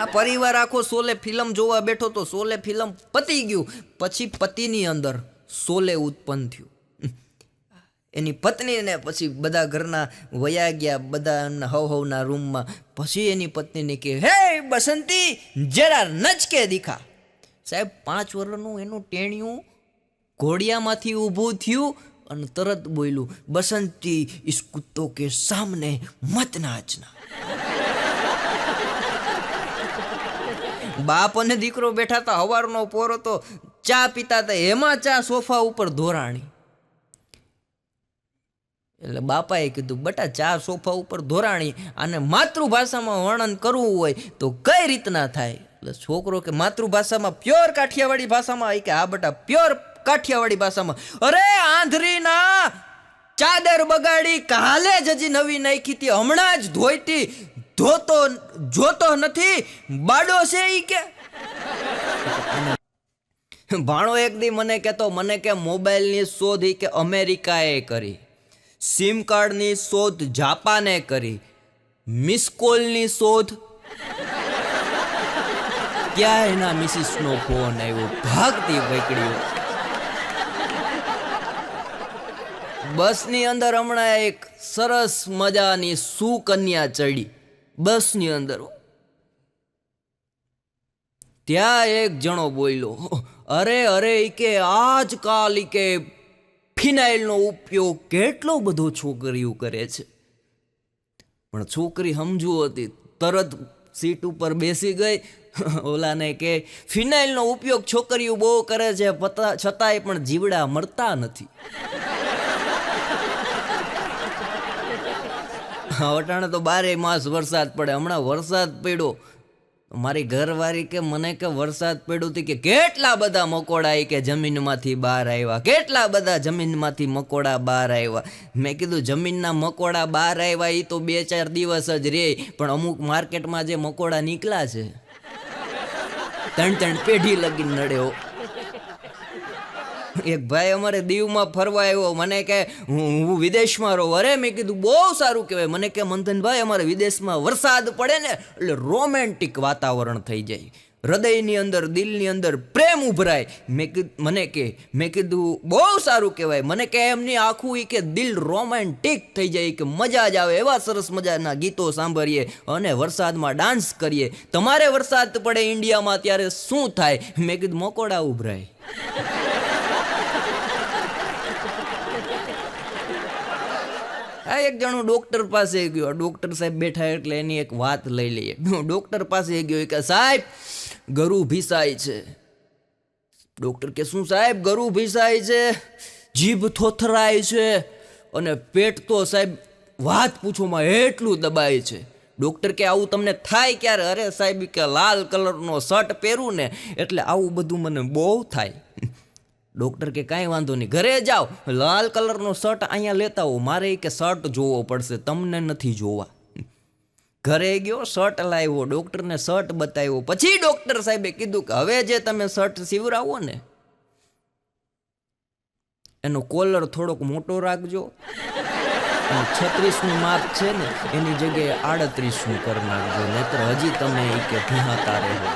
આ પરિવાર આખો શોલે ફિલ્મ જોવા બેઠો તો શોલે ફિલ્મ પતી ગયું. પછી પતિની અંદર શોલે ઉત્પન્ન થયું. એની પત્નીને પછી બધા ઘરના વયા ગયા, બધા એમના હવના રૂમમાં. પછી એની પત્નીને કહે, હે બસંતી જરા નચકે દીખા. સાહેબ 5 વર્ષનું એનું ટેણિયું ઘોડિયામાંથી ઊભું થયું અને તરત બોલ્યું, બસંતી ઇસ કુત્તો કે સામને મત નાચના. બાપ અને દીકરો બેઠા હતા, હવારનો પોરો તો ચા પીતા હતા, એમાં ચા સોફા ઉપર ધોરાણી. એટલે બાપાએ કીધું, બટા ચા સોફા ઉપર ધોરાણી, અને માતૃભાષામાં વર્ણન કરવું હોય તો કઈ રીતના થાય? એટલે છોકરો કે માતૃભાષામાં પ્યોર કાઠિયાવાડી ભાષામાં. કે હા બટા પ્યોર કાઠિયાવાડી ભાષામાં. અરે આંધળીના ચાદર બગાડી, કાલે જ હજી નવી નાખી હતી, હમણાં જ ધોઈતી, જોતો નથી, બાડો છે ઈ કે. ભાણો એક દી મને કહેતો, મને કે મોબાઈલની શોધ ઈ કે અમેરિકાએ કરી, સિમ કાર્ડની શોધ જાપાને કરી, મિસ કોલની શોધ ક્યાં એના મિસિસનો ફોન આવ્યો, ભાગતી પકડ્યો. બસની અંદર હમણાં એક સરસ મજાની સુકન્યા ચડી બસની અંદર. ત્યાં એક જણો બોલ્યો, અરે ઈ કે આજકાલ ઈ કે ફિનાઇલનો ઉપયોગ કેટલો બધો છોકરીઓ કરે છે. પણ છોકરી સમજુ હતી, તરત સીટ ઉપર બેસી ગઈ. ઓલાને કે ફિનાઇલનો ઉપયોગ છોકરીઓ બહુ કરે છે, છતાંય પણ જીવડા મળતા નથી. અટાણે તો 12 માસ વરસાદ પડે. હમણાં વરસાદ પડ્યો, મારી ઘરવાળી કે મને કે વરસાદ પડ્યો હતી કે કેટલા બધા મકોડા કે જમીનમાંથી બહાર આવ્યા, કેટલા બધા જમીનમાંથી મકોડા બહાર આવ્યા. મેં કીધું જમીનના મકોડા બહાર આવ્યા એ તો 2-4 દિવસ જ રહે, પણ અમુક માર્કેટમાં જે મકોડા નીકળ્યા છે 3 પેઢી લગીને નડ્યો. એક ભાઈ અમારે દીવમાં ફરવા આવ્યો, મને કે હું વિદેશમાં રહું. અરે મેં કીધું બહુ સારું કહેવાય. મને કે મંથનભાઈ અમારે વિદેશમાં વરસાદ પડે ને એટલે રોમેન્ટિક વાતાવરણ થઈ જાય, હૃદયની અંદર દિલની અંદર પ્રેમ ઉભરાય. મેં કીધું બહુ સારું કહેવાય. મને કે એમની આખું કે દિલ રોમેન્ટિક થઈ જાય, કે મજા જ આવે, એવા સરસ મજાના ગીતો સાંભળીએ અને વરસાદમાં ડાન્સ કરીએ. તમારે વરસાદ પડે ઇન્ડિયામાં ત્યારે શું થાય? મેં કીધું મકોડા ઉભરાય. આ એક જણો ડોક્ટર પાસે ગયો. ડોક્ટર સાહેબ બેઠા એટલે એની એક વાત લઈ લઈએ. ડોક્ટર પાસે ગયો કે સાહેબ ગરુ ભીસાય છે. ડોક્ટર કે શું સાહેબ ગરુ ભીસાય છે, જીભ થોથરાય છે અને પેટ તો સાહેબ વાત પૂછોમાં એટલું દબાય છે. ડોક્ટર કે આવું તમને થાય ક્યારે? અરે સાહેબ કે લાલ કલરનો શર્ટ પહેરું ને એટલે આવું બધું મને બહુ થાય. ડોક્ટર કે કાંઈ વાંધો નહીં, ઘરે જાઓ, લાલ કલરનો શર્ટ અહીંયા લેતા હો, મારે કે શર્ટ જોવો પડશે, તમને નથી જોવા. ઘરે ગયો, શર્ટ લાવ્યો, ડોક્ટરને શર્ટ બતાવ્યો. પછી ડોક્ટર સાહેબે કીધું કે હવે જે તમે શર્ટ સીવરાવો ને એનો કોલર થોડોક મોટો રાખજો, 36નું માપ છે ને એની જગ્યાએ 38નું કરી નાખજો, નહીતર હજી તમે કે ભીહાતા રહો.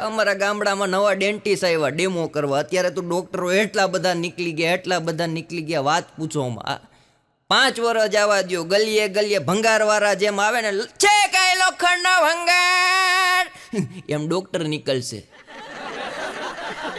અમારા ગામડામાં નવા ડેન્ટિસ્ટ આવ્યા ડેમો કરવા. અત્યારે તો ડોક્ટરો એટલા બધા નીકળી ગયા, વાત પૂછોમાં. 5 વર્ષ જવા દો, ગલીએ ગલીએ ભંગારવાળા જેમ આવે ને, છે કઈ લોખંડનો ભંગાર એમ ડોક્ટર નીકળશે.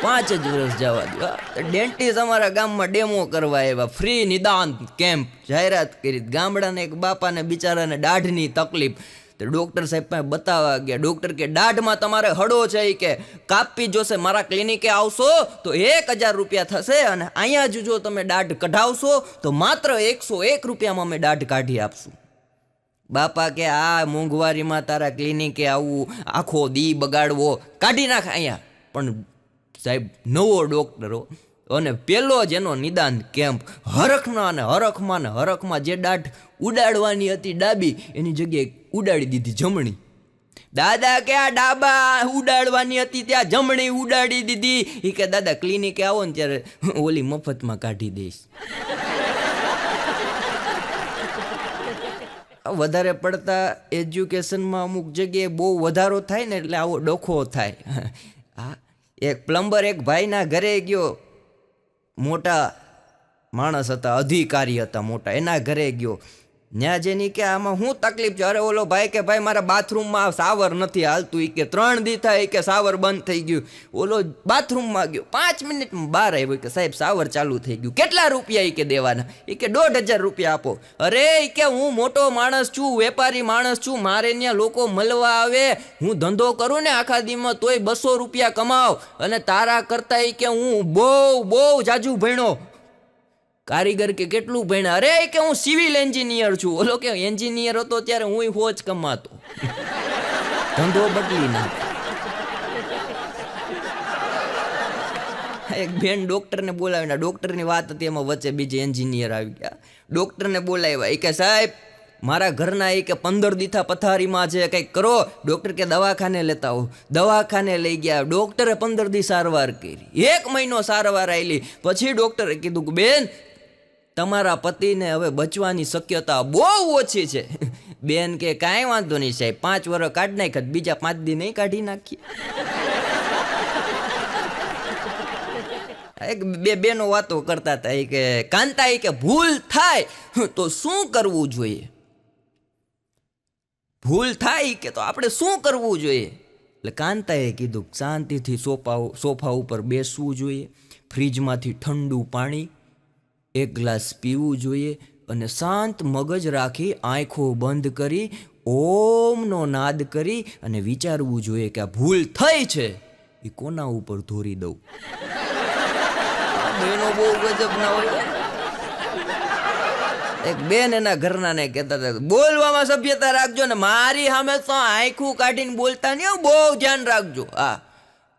5 જ વર્ષ જવા દો. ડેન્ટિસ્ટ અમારા ગામમાં ડેમો કરવા આવ્યા, ફ્રી નિદાન કેમ્પ જાહેરાત કરી. ગામડાના એક બાપાને બિચારાને દાઢની તકલીફ, તો તો ડૉક્ટર સાહેબ પાસે બતાવવા ગયા. ડૉક્ટર કે દાઢમાં તમારે હડો છે એ કે કાપવી જોશે, મારા ક્લિનિકે આવશો તો 1000 રૂપિયા થશે, અને અહીંયા જ જો તમે દાઢ કઢાવશો તો માત્ર 101 રૂપિયામાં અમે દાઢ કાઢી આપશું. બાપા કે આ મોંઘવારીમાં તારા ક્લિનિકે આવવું, આખો દી બગાડવો, કાઢી નાખ અહીંયા. પણ સાહેબ નવો ડૉક્ટરો અને પેલો જ એનો નિદાન કેમ્પ, હરખમાં જે દાઢ ઉડાડવાની હતી ડાબી એની જગ્યાએ ઉડાડી દીધી જમણી. દાદા કે આ ડાબા ઉડાડવાની હતી ત્યાં જમણી ઉડાડી દીધી. એ કે દાદા ક્લિનિકે આવો ને ત્યારે ઓલી મફતમાં કાઢી દઈશ. વધારે પડતા એજ્યુકેશનમાં અમુક જગ્યાએ બહુ વધારો થાય ને એટલે આવો ડોખો થાય. હા, એક પ્લમ્બર એક ભાઈના ઘરે ગયો, મોટા માણસ હતા, અધિકારી હતા મોટા, એના ઘરે ગયો. ન્યા જેની કે આમાં શું તકલીફ છે? અરે ઓલો ભાઈ કે ભાઈ મારા બાથરૂમમાં સાવર નથી હાલતું. એ કે 3 દી થાય કે સાવર બંધ થઈ ગયું. ઓલો બાથરૂમમાં ગયો, 5 મિનિટમાં બહાર આવ્યો કે સાહેબ સાવર ચાલુ થઈ ગયું. કેટલા રૂપિયા એ કે દેવાના? એ કે 1500 રૂપિયા આપો. અરે એ કે હું મોટો માણસ છું, વેપારી માણસ છું, મારે ત્યાં લોકો મળવા આવે, હું ધંધો કરું ને આખા દીમાં તોય 200 રૂપિયા કમાવ, અને તારા કરતા એ કે હું બહુ જાજુ ભણ્યો. કારીગર કે કેટલું ભણ્યા? અરે કે હું સિવિલ એન્જિનિયર છું. ઓલો કે એન્જિનિયર હતો ત્યારે હું હોજ કમાતો. ધંધો બદલી નાખ. એક બેન ડૉક્ટરને બોલાવીને, ડૉક્ટરની વાત હતી એમાં વચ્ચે બીજે એન્જિનિયર આવી ગયા. ડૉક્ટરને બોલાવ્યા. એ કે સાહેબ મારા ઘરના એ કે 15 દીથા પથારીમાં છે, કંઈક કરો. ડૉક્ટર કે દવાખાને લેતા આવો. દવાખાને લઈ ગયા. ડૉક્ટરે 15 દી સારવાર કરી, 1 મહિનો સારવાર આવેલી. પછી ડૉક્ટરે કીધું કે બેન તમારા પતિને હવે બચવાની શક્યતા બહુ ઓછી છે. બેન કે કાંઈ વાંધો નહીં સાહેબ, 5 વર્ષ કાઢી નાખ્યા, બીજા 5 દી નહીં કાઢી નાખીએ. એક બે બેનો વાતો કરતા હતા. એ કે કાંતા એ કે ભૂલ થાય તો શું કરવું જોઈએ? ભૂલ થાય કે તો આપણે શું કરવું જોઈએ? એટલે કાંતાએ કીધું શાંતિથી સોફા ઉપર બેસવું જોઈએ, ફ્રીજમાંથી ઠંડુ પાણી 1 ગ્લાસ પીવું જોઈએ, અને શાંત મગજ રાખી આંખો બંધ કરી ઓમનો નાદ કરી અને વિચારવું જોઈએ કે આ ભૂલ થઈ છે એ કોના ઉપર ધોરી દઉં. બહેનો બહુ ગજબ ના હોય. એક બેન એના ઘરના ને કહેતા હતા બોલવામાં સભ્યતા રાખજો ને, મારી સામે તો આંખું કાઢીને બોલતા નહીં, બહુ ધ્યાન રાખજો. હા,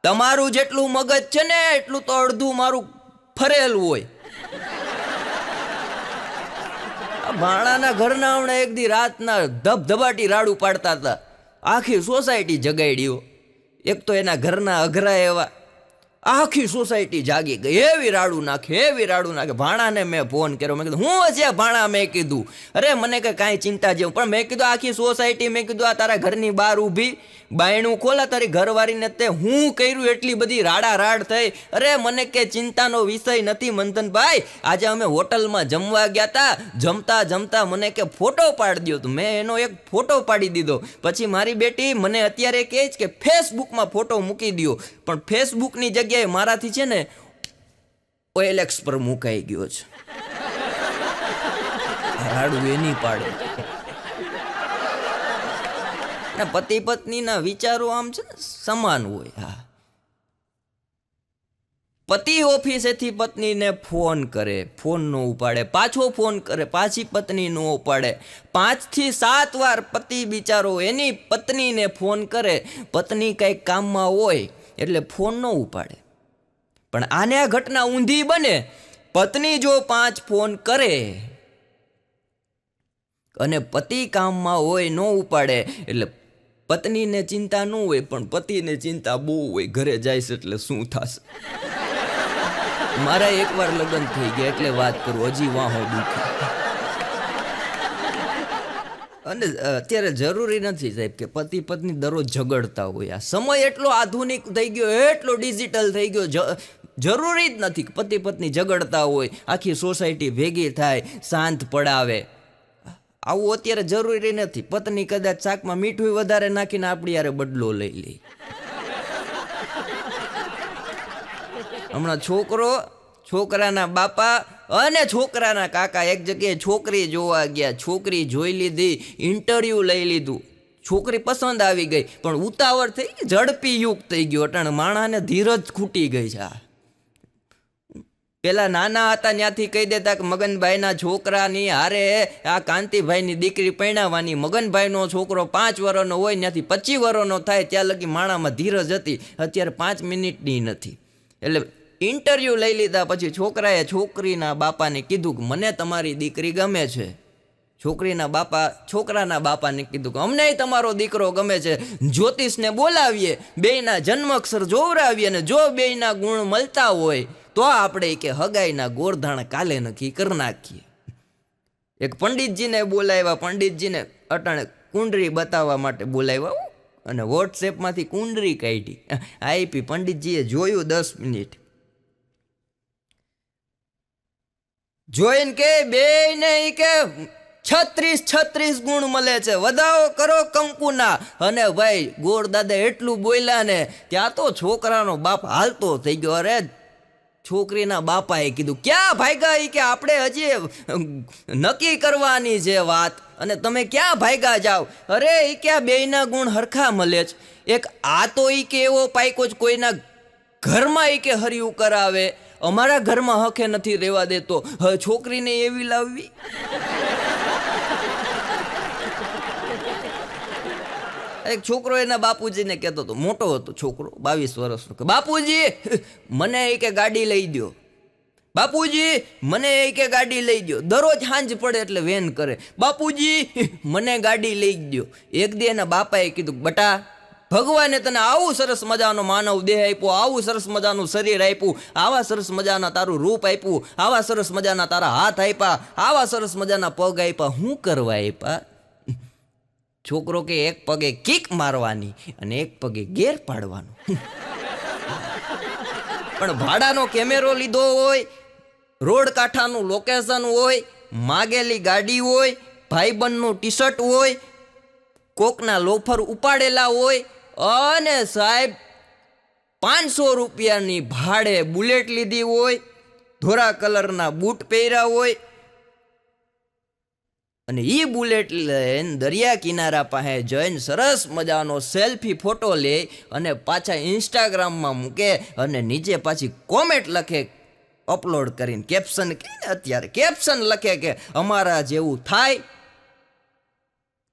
તમારું જેટલું મગજ છે ને એટલું તો અડધું મારું ફરેલું હોય. ભાણાના ઘરના હમણાં એક દી રાતના ધબધબાટી રાડું પાડતા હતા, આખી સોસાયટી જગાડ્યો. એક તો એના ઘરના અઘરા એવા, આખી સોસાયટી જાગી ગઈ. એવી રાડું નાખે. ભાણાને મેં ફોન કર્યો, મેં કીધું હું છે ભાણા? મેં કીધું અરે મને કે કાંઈ ચિંતા જેવું, પણ મેં કીધું આખી સોસાયટી, મેં કીધું આ તારા ઘરની બહાર ઊભી, બાયણું ખોલા, તારી ઘરવાળીને તે હું કર્યું એટલી બધી રાડ થઈ. અરે મને કે ચિંતાનો વિષય નથી મંથનભાઈ, આજે અમે હોટલમાં જમવા ગયા હતા, જમતા મને કે ફોટો પાડી દો. તો મેં એનો એક ફોટો પાડી દીધો. પછી મારી બેટી મને અત્યારે કહે છે કે ફેસબુકમાં ફોટો મૂકી દો, પણ ફેસબુકની જગ્યાએ મારાથી છે ને OLX પર મુકાઈ ગયો છે. રાડું એની પાડે. પતિ પત્નીના વિચારો આમ છે ને સમાન હોય. હા, પતિ ઓફિસેથી પત્નીને ફોન કરે, ફોન નો ઉપાડે, પાછો ફોન કરે, પાછી પત્ની નો ઉપાડે. 5 થી 7 વાર પતિ બિચારો એની પત્નીને ફોન કરે, પત્ની કંઈક કામમાં હોય એટલે ફોન ન ઉપાડે. પણ આને આ ઘટના ઊંધી બને. પત્ની જો 5 ફોન કરે અને પતિ કામમાં હોય ન ઉપાડે એટલે પત્નીને ચિંતા ન હોય, પણ પતિને ચિંતા બહુ હોય, ઘરે જાય છે એટલે શું થશે. મારા એકવાર લગ્ન થઈ ગયા એટલે વાત કરું, હજી વાહો દુખે. અને અત્યારે જરૂરી નથી સાહેબ કે પતિ પત્ની દરરોજ ઝઘડતા હોય. આ સમય એટલો આધુનિક થઈ ગયો, એટલો ડિજિટલ થઈ ગયો, જરૂરી જ નથી કે પતિ પત્ની ઝઘડતા હોય, આખી સોસાયટી ભેગી થાય, શાંત પડાવે. આવું અત્યારે જરૂરી નથી. પત્ની કદાચ શાકમાં મીઠું વધારે નાખીને આપણી યારે બદલો લઈ લે. હમણાં છોકરાના બાપા અને છોકરાના કાકા એક જગ્યાએ છોકરી જોવા ગયા, છોકરી જોઈ લીધી, ઇન્ટરવ્યૂ લઈ લીધું. છોકરી પસંદ આવી ગઈ, પણ ઉતાવળ થઈ ગઈ, ઝડપી યુગ થઈ ગયો. અટાણે માણાને ધીરજ ખૂટી ગઈ છે. પેલા નાના હતા ત્યાંથી કહી દેતા કે મગનભાઈના છોકરાની હારે આ કાંતિભાઈની દીકરી પરણાવવાની. મગનભાઈનો છોકરો 5 વર્ષનો હોય ત્યાંથી 25 વર્ષનો થાય ત્યાં લગી માણામાં ધીરજ હતી. અત્યારે 5 મિનિટની નથી. એટલે ઇન્ટરવ્યૂ લઈ લીધા પછી છોકરાએ છોકરીના બાપાને કીધું કે મને તમારી દીકરી ગમે છે. છોકરાના બાપાને કીધું કે અમને તમારો દીકરો ગમે છે, જ્યોતિષને બોલાવીએ, બેયના જન્માક્ષર જોવરાવીએ, અને જો બેયના ગુણ મળતા હોય તો આપણે કે હગાઈના ગોરધાણ કાલે નક્કી કરી નાખીએ. એક પંડિતજીને બોલાવ્યા. પંડિતજીને અટાણે કુંડરી બતાવવા માટે બોલાવ્યા અને વોટ્સએપમાંથી કુંડરી કાઢી આપી. પંડિતજીએ જોયું 10 મિનિટ જોઈને કે બેયને કે 36 ગુણ મળે છે, વધાવો કરો કંકુના. અને ભાઈ ગોરદાદા એટલું બોલ્યા ને ત્યાં તો છોકરાનો બાપ હાલતો થઈ ગયો. અરે છોકરીના બાપાએ કીધું ક્યાં ભાગ્યા? કે આપણે હજી નક્કી કરવાની છે વાત, અને તમે ક્યાં ભાગ્યા જાઓ? અરે એ કે આ બેયના ગુણ હરખા મળે છે. એક આ તો કે એવો પાયકો જ કોઈના ઘરમાં કે હરિયું કરાવે, અમારા ઘરમાં હકે નથી રહેવા દેતો, હવે છોકરીને એવી લાવવી. એક છોકરો એના બાપુજીને કહેતો હતો, મોટો હતો છોકરો, 22 વર્ષનો, કે બાપુજી મને કે ગાડી લઈ દો, બાપુજી મને કે ગાડી લઈ દો. દરરોજ સાંજ પડે એટલે વેન કરે, બાપુજી મને ગાડી લઈ દો. એક દી એના બાપાએ કીધું બટા, ભગવાને તને આવું સરસ મજાનો માનવ દેહ આપ્યો, આવું સરસ મજાનું શરીર આપ્યું, આવા સરસ મજાના તારું રૂપ આપ્યું, આવા સરસ મજાના તારા હાથ આપ્યા, આવા સરસ મજાના પગ આપ્યા, શું કરવા આપ્યા? છોકરો કે એક પગે કિક મારવાની અને એક પગે ગેર પાડવાનું. પણ ભાડાનો કેમેરો લીધો હોય, રોડ કાંઠાનું લોકેશન હોય, માગેલી ગાડી હોય, ભાઈબંધનું ટી શર્ટ હોય, કોકના લોફર ઉપાડેલા હોય, અને સાહેબ 500 રૂપિયાની ભાડે બુલેટ લીધી હોય, ધોળા કલરના બૂટ પહેર્યા હોય, અને એ બુલેટ લઈને દરિયા કિનારા પાસે જઈને સરસ મજાનો સેલ્ફી ફોટો લે અને પાછા ઇન્સ્ટાગ્રામમાં મૂકે, અને નીચે પાછી કોમેન્ટ લખે અપલોડ કરીને. કેપ્શન કે અત્યારે કેપ્શન લખે કે અમારા જેવું થાય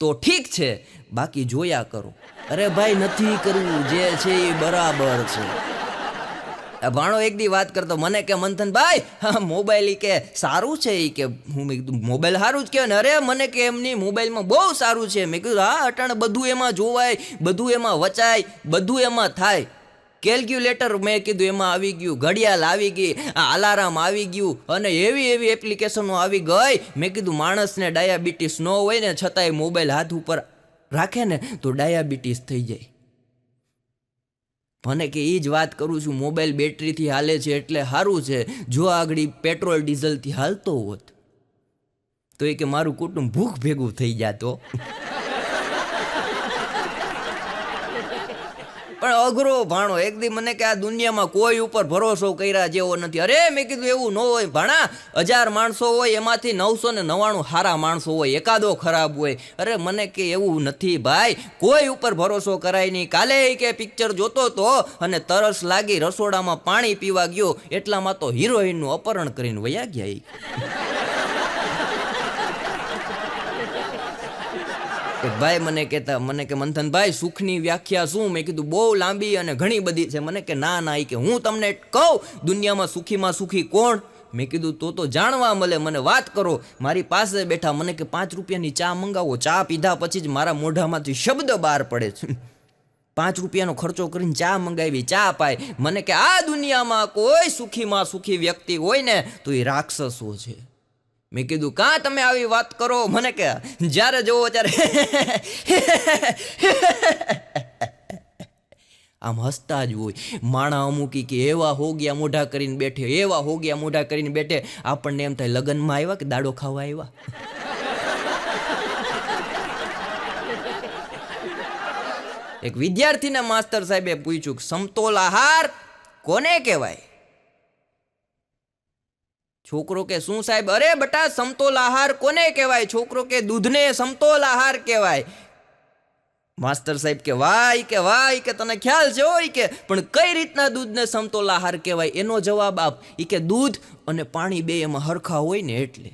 તો ઠીક છે, બાકી જોયા કરો. અરે ભાઈ નથી કરવું, જે છે એ બરાબર છે. ભાણો એક દી વાત કરતો, મને કે મંથનભાઈ હા મોબાઈલ કે સારું છે? એ કે હું મેં કીધું મોબાઈલ સારું જ કહેવાય ને. અરે મને કે એમની મોબાઈલમાં બહુ સારું છે. મેં કીધું હા અટાણે બધું એમાં જોવાય, બધું એમાં વચાય, બધું એમાં થાય. કેલ્ક્યુલેટર મેં કીધું એમાં આવી ગયું, ઘડિયાળ આવી ગઈ, અલાર્મ આવી ગયું, અને એવી એપ્લિકેશનો આવી ગઈ. મેં કીધું માણસને ડાયાબિટીસ ન હોય ને છતાંય મોબાઈલ હાથ ઉપર રાખે ને તો ડાયાબિટીસ થઈ જાય. મને કે એ જ વાત કરું છું, મોબાઈલ બેટરીથી હાલે છે એટલે સારું છે. જો આગળ પેટ્રોલ ડીઝલથી હાલતો હોત તો એ કે મારું કુટુંબ ભૂખ ભેગું થઈ જાતો. પણ અઘરો ભાણો એક દી મને કે આ દુનિયામાં કોઈ ઉપર ભરોસો કર્યા જેવો નથી. અરે મેં કીધું એવું ન હોય ભાણા, 1000 માણસો હોય એમાંથી 999 સારા માણસો હોય, એકાદો ખરાબ હોય. અરે મને કે એવું નથી ભાઈ, કોઈ ઉપર ભરોસો કરાય નહીં. કાલે કે પિક્ચર જોતો તો અને તરસ લાગી, રસોડામાં પાણી પીવા ગયો, એટલામાં તો હિરોઈનનું અપહરણ કરીને વયા ગયા. ભાઈ મને કે મંથનભાઈ સુખની વ્યાખ્યા શું? મેં કીધું બહુ લાંબી અને ઘણી બધી છે. મને કે ના કે હું તમને કહું દુનિયામાં સુખીમાં સુખી કોણ? મેં કીધું તો જાણવા મળે, મને વાત કરો. મારી પાસે બેઠા મને કે 5 રૂપિયાની ચા મંગાવો. ચા પીધા પછી જ મારા મોઢામાંથી શબ્દ બહાર પડે છે. 5 રૂપિયાનો ખર્ચો કરીને ચા મંગાવી, ચા પાય. મને કે આ દુનિયામાં કોઈ સુખીમાં સુખી વ્યક્તિ હોય ને તો એ રાક્ષસો છે. મેં કીધું કાં તમે આવી વાત કરો? મને કે જ્યારે જોવો ત્યારે આમ હસતા જ હોય. માણા અમુકી કે એવા હો ગયા મોઢા કરીને બેઠે, એવા હો ગયા મોઢા કરીને બેઠે, આપણને એમ થાય લગ્નમાં આવ્યા કે દાડો ખાવા આવ્યા. એક વિદ્યાર્થીને માસ્તર સાહેબે પૂછ્યું સમતોલ આહાર કોને કહેવાય? છોકરો કે શું સાહેબ? અરે બટા સમતોલ આહાર કોને કહેવાય? છોકરો કે દૂધને સમતોલ આહાર કહેવાય. માસ્તર સાહેબ કે વાહ કે તને ખ્યાલ છે હોય કે પણ કઈ રીતના દૂધને સમતોલ આહાર કહેવાય? એનો જવાબ આપ. ઈ કે દૂધ અને પાણી બે એમાં હરખા હોય ને એટલે.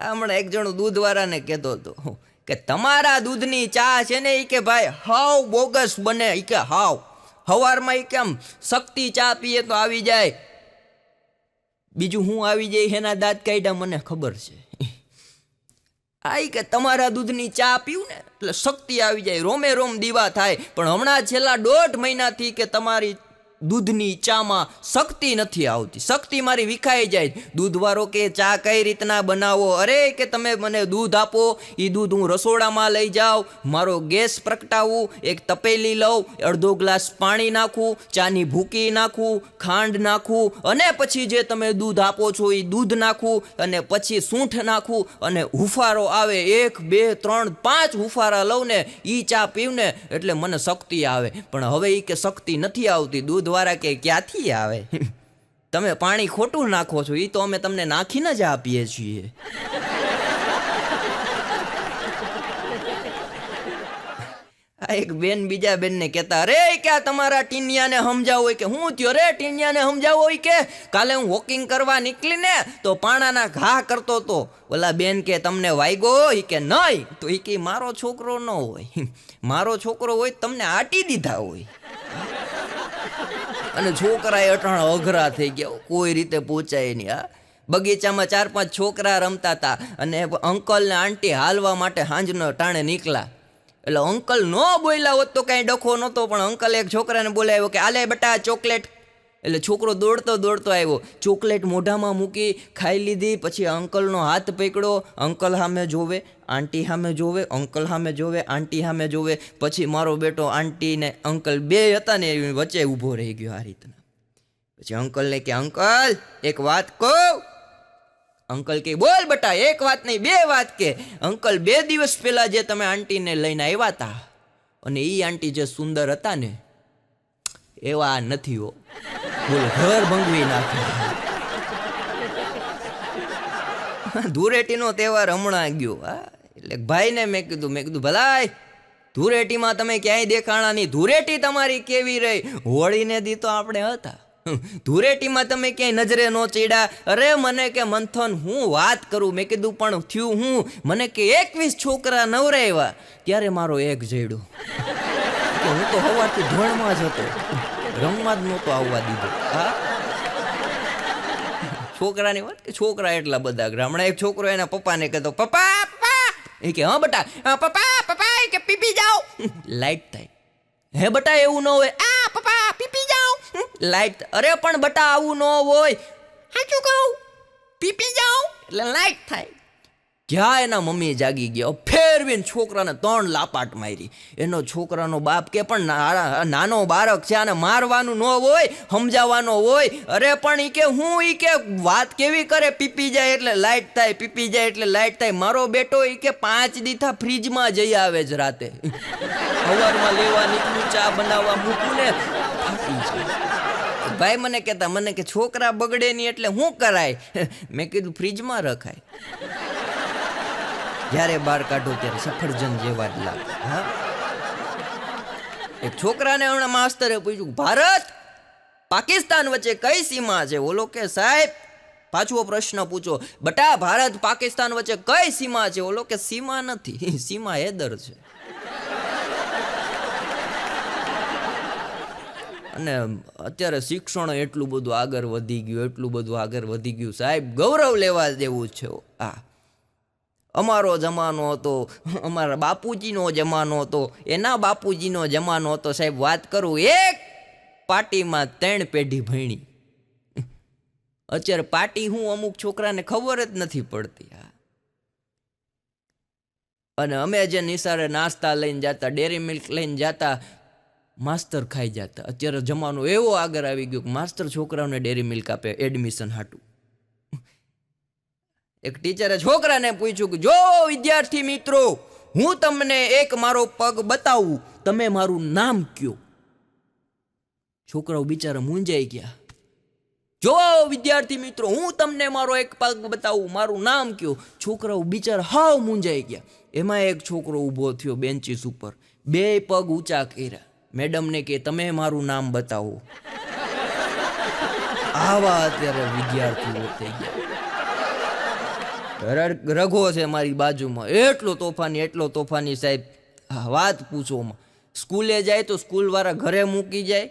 હમણાં એક જણો દૂધવાળાને કહેતો હતો કે તમારા દૂધની ચા છે ને ઈ કે ભાઈ હાવ બોગસ બને. ઈ કે હાવ હવારમાં ઈ કે આમ શક્તિ ચા પીએ તો આવી જાય, બીજું હું આવી જાય એના દાંત કાઢ્યા મને ખબર છે. આ કે તમારા દૂધની ચા પીવું ને એટલે શક્તિ આવી જાય, રોમે રોમ દીવા થાય. પણ હમણાં છેલ્લા 1.5 મહિનાથી કે તમારી દૂધની ચામાં શક્તિ નથી આવતી, શક્તિ મારી વિખાઈ જાય. દૂધવાળો કે ચા કઈ રીતના બનાવો? અરે કે તમે મને દૂધ આપો, એ દૂધ હું રસોડામાં લઈ જાઉં, મારો ગેસ પ્રગટાવું, એક તપેલી લઉં, અડધો ગ્લાસ પાણી નાખું, ચાની ભૂકી નાખું, ખાંડ નાખું, અને પછી જે તમે દૂધ આપો છો એ દૂધ નાખું, અને પછી સૂંઠ નાખું, અને હુફારો આવે 1 2 3 5 હુફારા લઉં ને એ ચા પીવું ને એટલે મને શક્તિ આવે. પણ હવે એ કે શક્તિ નથી આવતી. દૂધ વાળા કે ક્યાંથી આવે? તમે પાણી ખોટું નાખો છો, એ તો અમે તમને નાખીને જ આપીએ છીએ. આ એક બેન બીજા બેનને કહેતા, અરે કે તમારા ટીનિયાને સમજાવો હોય કે હું થયો રે ટીનિયાને સમજાવો હોય કે કાલે હું વોકિંગ કરવા નીકળી ને તો પાણાના ઘા કરતો તો. ઓલા બેન કે તમને વાગ્યો હોય કે નહીં? તો એ કે મારો છોકરો ન હોય, મારો છોકરો હોય તમને આટી દીધા હોય. અને છોકરા અટાણ અઘરા થઈ ગયા, કોઈ રીતે પહોંચાય નહીં. હા, બગીચામાં 4-5 છોકરા રમતા હતા અને અંકલ ને આંટી હાલવા માટે સાંજનો ટાણે નીકળ્યા. એટલે અંકલ ન બોલ્યા હોત તો કાંઈ ડખો નહોતો, પણ અંકલ એક છોકરાને બોલાવ્યો કે આલે બેટા ચોકલેટ. એટલે છોકરો દોડતો દોડતો આવ્યો, ચોકલેટ મોઢામાં મૂકી ખાઈ લીધી. પછી અંકલનો હાથ પકડ્યો, અંકલ સામે જોવે, આંટી સામે જોવે, અંકલ સામે જોવે, આંટી સામે જોવે. પછી મારો બેટો આંટી ને અંકલ બે હતા ને વચ્ચે ઊભો રહી ગયો આ રીતના. પછી અંકલને કે અંકલ એક વાત કહું? અંકલ કે બોલ બેટા, એક વાત નહીં 2 વાત કે. અંકલ 2 દિવસ પહેલા જે તમે આંટીને લઈને આવ્યા હતા અને એ આંટી જે સુંદર હતા ને એવા નથી હો. બોલો, ઘર ભંગવી નાખે. ધૂળેટીનો તહેવાર હમણાં ગયો. હા, એટલે ભાઈને મેં કીધું ભલાય ધૂળેટીમાં તમે ક્યાંય દેખાણા નહીં. ધૂળેટી તમારી કેવી રહી? હોળીને દી તો આપણે હતા, ધૂળેટીમાં તમે ક્યાંય નજરે ન ચડ્યા. અરે મને કે મંથન હું વાત કરું. મેં કીધું પણ થયું હું? મને કે 21 છોકરા નવરાવ્યા ત્યારે મારો એક જડ્યો. હું તો સવારથી ધોળમાં જ હતો, રમવા જ નહોતો આવવા દીધો. હા, છોકરાની વાત કે છોકરા એટલા બધા. હમણાં એક છોકરો એના પપ્પાને કહેતો, પપ્પા પપ્પા. એ કે હા બેટા, પપ્પા પપ્પા કે પીપી જાઓ. લાઈટ થાય. હે બેટા એવું ન હોય. આ પપ્પા પીપી જાઓ. લાઈટ. અરે પણ બેટા આવું ન હોય. સાચું કહું, પીપી જાઓ એટલે લાઈટ થાય. જ્યાં એના મમ્મી જાગી ગયા, ફેરવીને છોકરાને 3 લાપાટ મારી. એનો છોકરાનો બાપ કે પણ નાનો બાળક છે, આને મારવાનું ન હોય, સમજાવવાનો હોય. અરે પણ ઈ કે હું ઈ કે વાત કેવી કરે? પીપી જાય એટલે લાઈટ થાય, પીપી જાય એટલે લાઈટ થાય. મારો બેટો ઈ કે 5 દીથા ફ્રીજમાં જઈ આવે જ રાતે. સવારમાં લેવા નીકળું, ચા બનાવવા મૂકું ને થાકી જાય. ભાઈ મને કહેતા, મને કે છોકરા બગડે નહીં એટલે શું કરાય? મેં કીધું ફ્રીજમાં રખાય, જ્યારે બહાર કાઢો ત્યારે સફરજન જેવા જ લાગે. હા, એક છોકરાને હમણાં માસ્તરે પૂછ્યું, ભારત પાકિસ્તાન વચ્ચે કઈ સીમા છે? ઓલો કે સાહેબ પાછો પ્રશ્ન પૂછો, બટા ભારત પાકિસ્તાન વચ્ચે કઈ સીમા છે? ઓલો કે સીમા નથી, સીમા હેદર છે. અને અત્યારે શિક્ષણ એટલું બધું આગળ વધી ગયું, સાહેબ ગૌરવ લેવા જેવું છે. હા, અમારો જમાનો હતો, અમારા બાપુજીનો જમાનો હતો, એના બાપુજીનો જમાનો હતો. સાહેબ વાત કરું, એક પાર્ટીમાં 3 પેઢી ભણી. અત્યારે પાર્ટી હું અમુક છોકરાને ખબર જ નથી પડતી. અને અમે જે નિસારે નાસ્તા લઈને જતા, ડેરી મિલ્ક લઈને જતા, માસ્તર ખાઈ જતા. અત્યારે જમાનો એવો આગળ આવી ગયો કે માસ્તર છોકરાઓને ડેરી મિલ્ક આપે એડમિશન હાટું. એક ટીચરે છોકરાને પૂછ્યું કે જો વિદ્યાર્થી મિત્રો, હું તમને એક મારો પગ બતાવું, તમે મારું નામ કયો. છોકરાઓ બિચારા મૂંઝાઈ ગયા. જો વિદ્યાર્થી મિત્રો, હું તમને મારો એક પગ બતાવું, મારું નામ કયો. છોકરાઓ બિચારા હાવ મૂંઝાઈ ગયા. એમાં એક છોકરો ઊભો થયો બેન્ચીસ ઉપર, 2 પગ ઊંચા કર્યા, મેડમને કે તમે મારું નામ બતાવો. આવા અત્યારે વિદ્યાર્થીઓ થઈ ગયા. રઘો છે મારી બાજુમાં, એટલો તોફાની સાહેબ, વાત પૂછોમાં. સ્કૂલે જાય તો સ્કૂલવાળા ઘરે મૂકી જાય,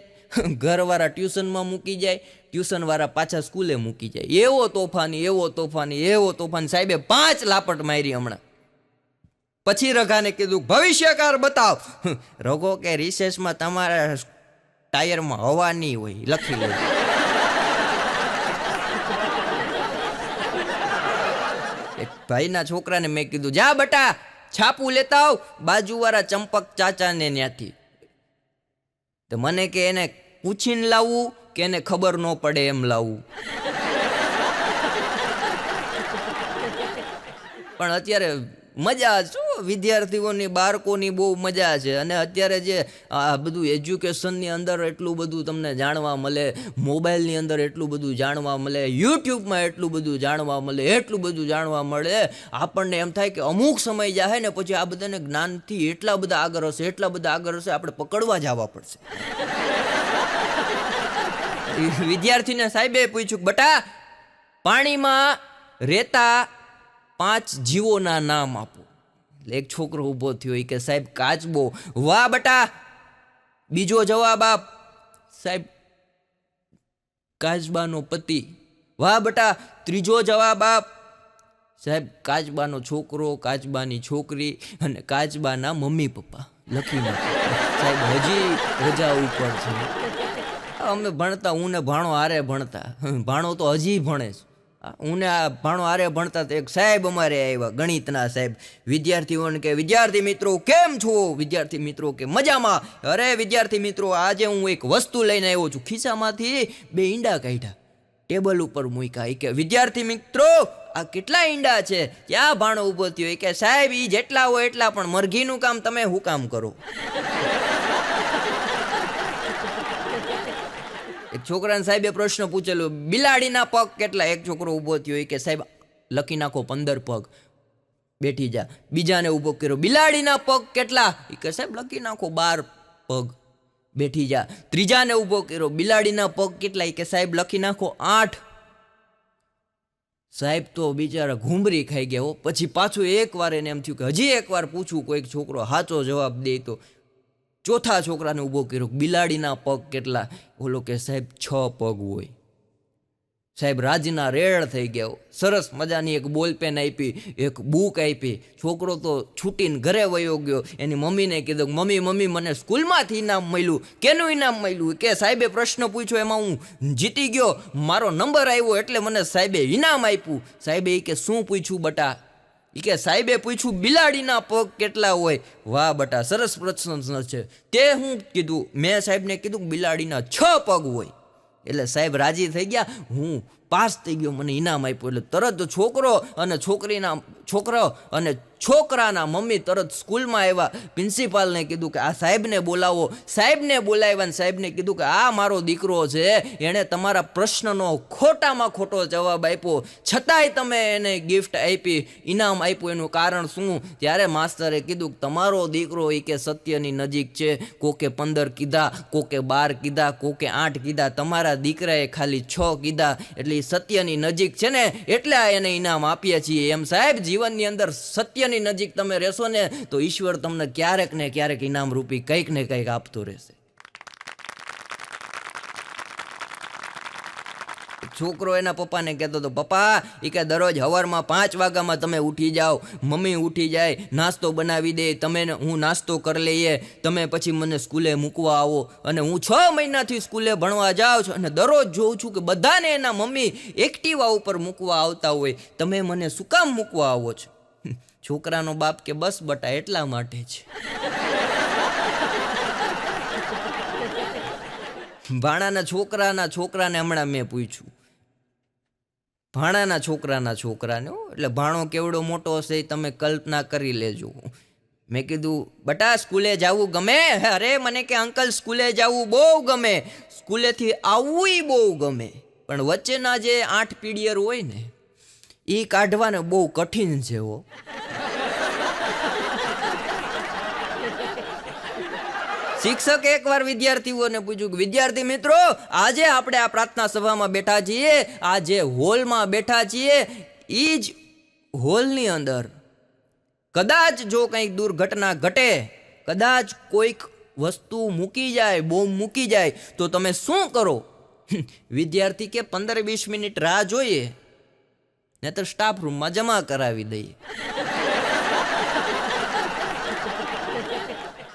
ઘરવાળા ટ્યુશનમાં મૂકી જાય, ટ્યુશનવાળા પાછા સ્કૂલે મૂકી જાય. એવો તોફાની સાહેબે 5 લાપટ મારી હમણાં. પછી રઘાને કીધું ભવિષ્યકાર બતાવ. રઘો કે રિસેસમાં તમારા ટાયરમાં હવા નહીં હોય, લખી લો. એક ભાઈના છોકરાને મેં કીધું જા બટા છાપું લેતા આવ બાજુવાળા ચંપક ચાચાને ત્યાંથી. તો મને કે એને પૂછીને લાવવું કે એને ખબર ન પડે એમ લાવવું. પણ અત્યારે મજા શું, વિદ્યાર્થીઓની બાળકોની બહુ મજા છે. અને અત્યારે જે આ બધું એજ્યુકેશનની અંદર એટલું બધું તમને જાણવા મળે, મોબાઈલની અંદર એટલું બધું જાણવા મળે, યુટ્યુબમાં એટલું બધું જાણવા મળે, આપણને એમ થાય કે અમુક સમય જાય ને પછી આ બધાને જ્ઞાનથી એટલા બધા આગળ હશે, આપણે પકડવા જવા પડશે. વિદ્યાર્થીને સાહેબે પૂછ્યું બટા પાણીમાં રહેતા 5 જીવોના નામ આપો. એટલે એક છોકરો ઊભો થયો, કે સાહેબ કાચબો. વાહ બટા. બીજો જવાબ આપ. સાહેબ કાચબાનો પતિ. વાહ બટા. ત્રીજો જવાબ આપ. સાહેબ કાચબાનો છોકરો, કાચબાની છોકરી અને કાચબાના મમ્મી પપ્પા. લખી નાખો સાહેબ, હજી રજા ઉપર છે. અમે ભણતા, હું ને ભાણો હારે ભણતા, ભાણો તો હજી ભણે છે. હું ને આ ભાણો હારે ભણતા તો એક સાહેબ અમારે આવ્યા, ગણિતના સાહેબ. વિદ્યાર્થીઓને કે વિદ્યાર્થી મિત્રો કેમ છો? વિદ્યાર્થી મિત્રો કે મજામાં. અરે વિદ્યાર્થી મિત્રો, આજે હું એક વસ્તુ લઈને આવ્યો છું. ખિસ્સામાંથી 2 ઈંડા કાઢ્યા, ટેબલ ઉપર મૂક્યા. કે વિદ્યાર્થી મિત્રો આ કેટલા ઈંડા છે? ક્યાં ભાણો ઊભો થયો? કે સાહેબ એ જેટલા હોય એટલા, પણ મરઘીનું કામ તમે શું કામ કરો? એક છોકરાને સાહેબે પ્રશ્ન પૂછેલો બિલાડીના પગ કેટલા? એક છોકરો ઊભો થયો, કે સાહેબ લખી નાખો 15 પગ, બેઠી જા. બીજાને ઊભો કર્યો બિલાડીના પગ કેટલા? કે સાહેબ લખી નાખો 12 પગ, બેઠી જા. ત્રીજાને ઊભો કર્યો બિલાડીના પગ કેટલા? કે સાહેબ લખી નાખો 8. સાહેબ તો બિચારા ઘૂંબરી ખાઈ ગયા. પછી પાછું એકવાર એને એમ થયું કે હજી એકવાર પૂછું, કોઈક છોકરો સાચો જવાબ દે તો. ચોથા છોકરાને ઊભો કર્યો બિલાડીના પગ કેટલા? ઓલો કે સાહેબ 6 પગ હોય. સાહેબ રાજીના રેડ થઈ ગયા. સરસ મજાની એક બોલપેન આપી, એક બુક આપી. છોકરો તો છૂટીને ઘરે વયો ગયો. એની મમ્મીને કીધું મમ્મી મને સ્કૂલમાંથી ઇનામ મળ્યું. કેનું ઇનામ મળ્યું? કે સાહેબે પ્રશ્ન પૂછ્યો એમાં હું જીતી ગયો, મારો નંબર આવ્યો એટલે મને સાહેબે ઇનામ આપ્યું. સાહેબે કે શું પૂછ્યું બટા? કે સાહેબે પૂછ્યું બિલાડીના પગ કેટલા હોય. વાહ બટા, સરસ પ્રશ્ન છે. તે હું કીધું? મેં સાહેબને કીધું છ 6 પગ હોય. એટલે સાહેબ રાજી થઈ ગયા, હું પાસ થઈ ગયો, મને ઇનામ આપ્યું. એટલે તરત છોકરો અને છોકરાના મમ્મી તરત સ્કૂલમાં આવ્યા. પ્રિન્સિપાલને કીધું કે આ સાહેબને બોલાવો. સાહેબને બોલાવ્યા ને સાહેબને કીધું કે આ મારો દીકરો છે, એણે તમારા પ્રશ્નનો ખોટામાં ખોટો જવાબ આપ્યો, છતાંય તમે એને ગિફ્ટ આપી, ઇનામ આપ્યું. એનું કારણ શું? ત્યારે માસ્તરે કીધું કે તમારો દીકરો એ કે સત્યની નજીક છે. કોકે 15 કીધા, કોકે 12 કીધા, કોકે 8 કીધા, તમારા દીકરાએ ખાલી 6 કીધા. એટલે એ સત્યની નજીક છે ને, એટલે આ એને ઇનામ આપીએ છીએ. એમ સાહેબ જીવનની અંદર સત્યની નજીક તમે રહેશો ને તો ઈશ્વર તમને ક્યારેક ને ક્યારેક ઇનામ રૂપી કંઈક ને કંઈક આપતો રહેશે. છોકરો એના પપ્પાને કહેતો હતો પપ્પા એ કે દરરોજ સવારમાં 5 વાગ્યામાં તમે ઉઠી જાઓ, મમ્મી ઉઠી જાય, નાસ્તો બનાવી દે, હું નાસ્તો કરી લઈએ, તમે પછી મને સ્કૂલે મૂકવા આવો. અને હું 6 મહિનાથી સ્કૂલે ભણવા જાઉં છું અને દરરોજ જોઉં છું કે બધાને એના મમ્મી એક્ટિવા ઉપર મૂકવા આવતા હોય, તમે મને શું કામ મૂકવા આવો છો? છોકરાનો બાપ કે બસ બટા એટલા માટે છે. ભાણાના છોકરાને હમણાં મેં પૂછ્યું, ભાણાના છોકરાને એટલે ભાણો કેવડો મોટો હશે એ તમે કલ્પના કરી લેજો. મેં કીધું બટા સ્કૂલે જવું ગમે? અરે મને કે અંકલ સ્કૂલે જવું બહુ ગમે, સ્કૂલેથી આવવું બહુ ગમે. પણ વચ્ચેના જે 8 પીરિયડ હોય ને એ કાઢવાને બહુ કઠિન છે હો. શિક્ષકે એકવાર વિદ્યાર્થીઓને પૂછ્યું કે વિદ્યાર્થી મિત્રો, આજે આપણે આ પ્રાર્થના સભામાં બેઠા છીએ, આ જે હોલમાં બેઠા છીએ એ જ હોલની અંદર કદાચ જો કંઈક દુર્ઘટના ઘટે, કદાચ કોઈક વસ્તુ મૂકી જાય, બોમ્બ મૂકી જાય તો તમે શું કરો? વિદ્યાર્થી કે 15-20 મિનિટ રાહ જોઈએ, નહીતર સ્ટાફ રૂમમાં જમા કરાવી દઈએ.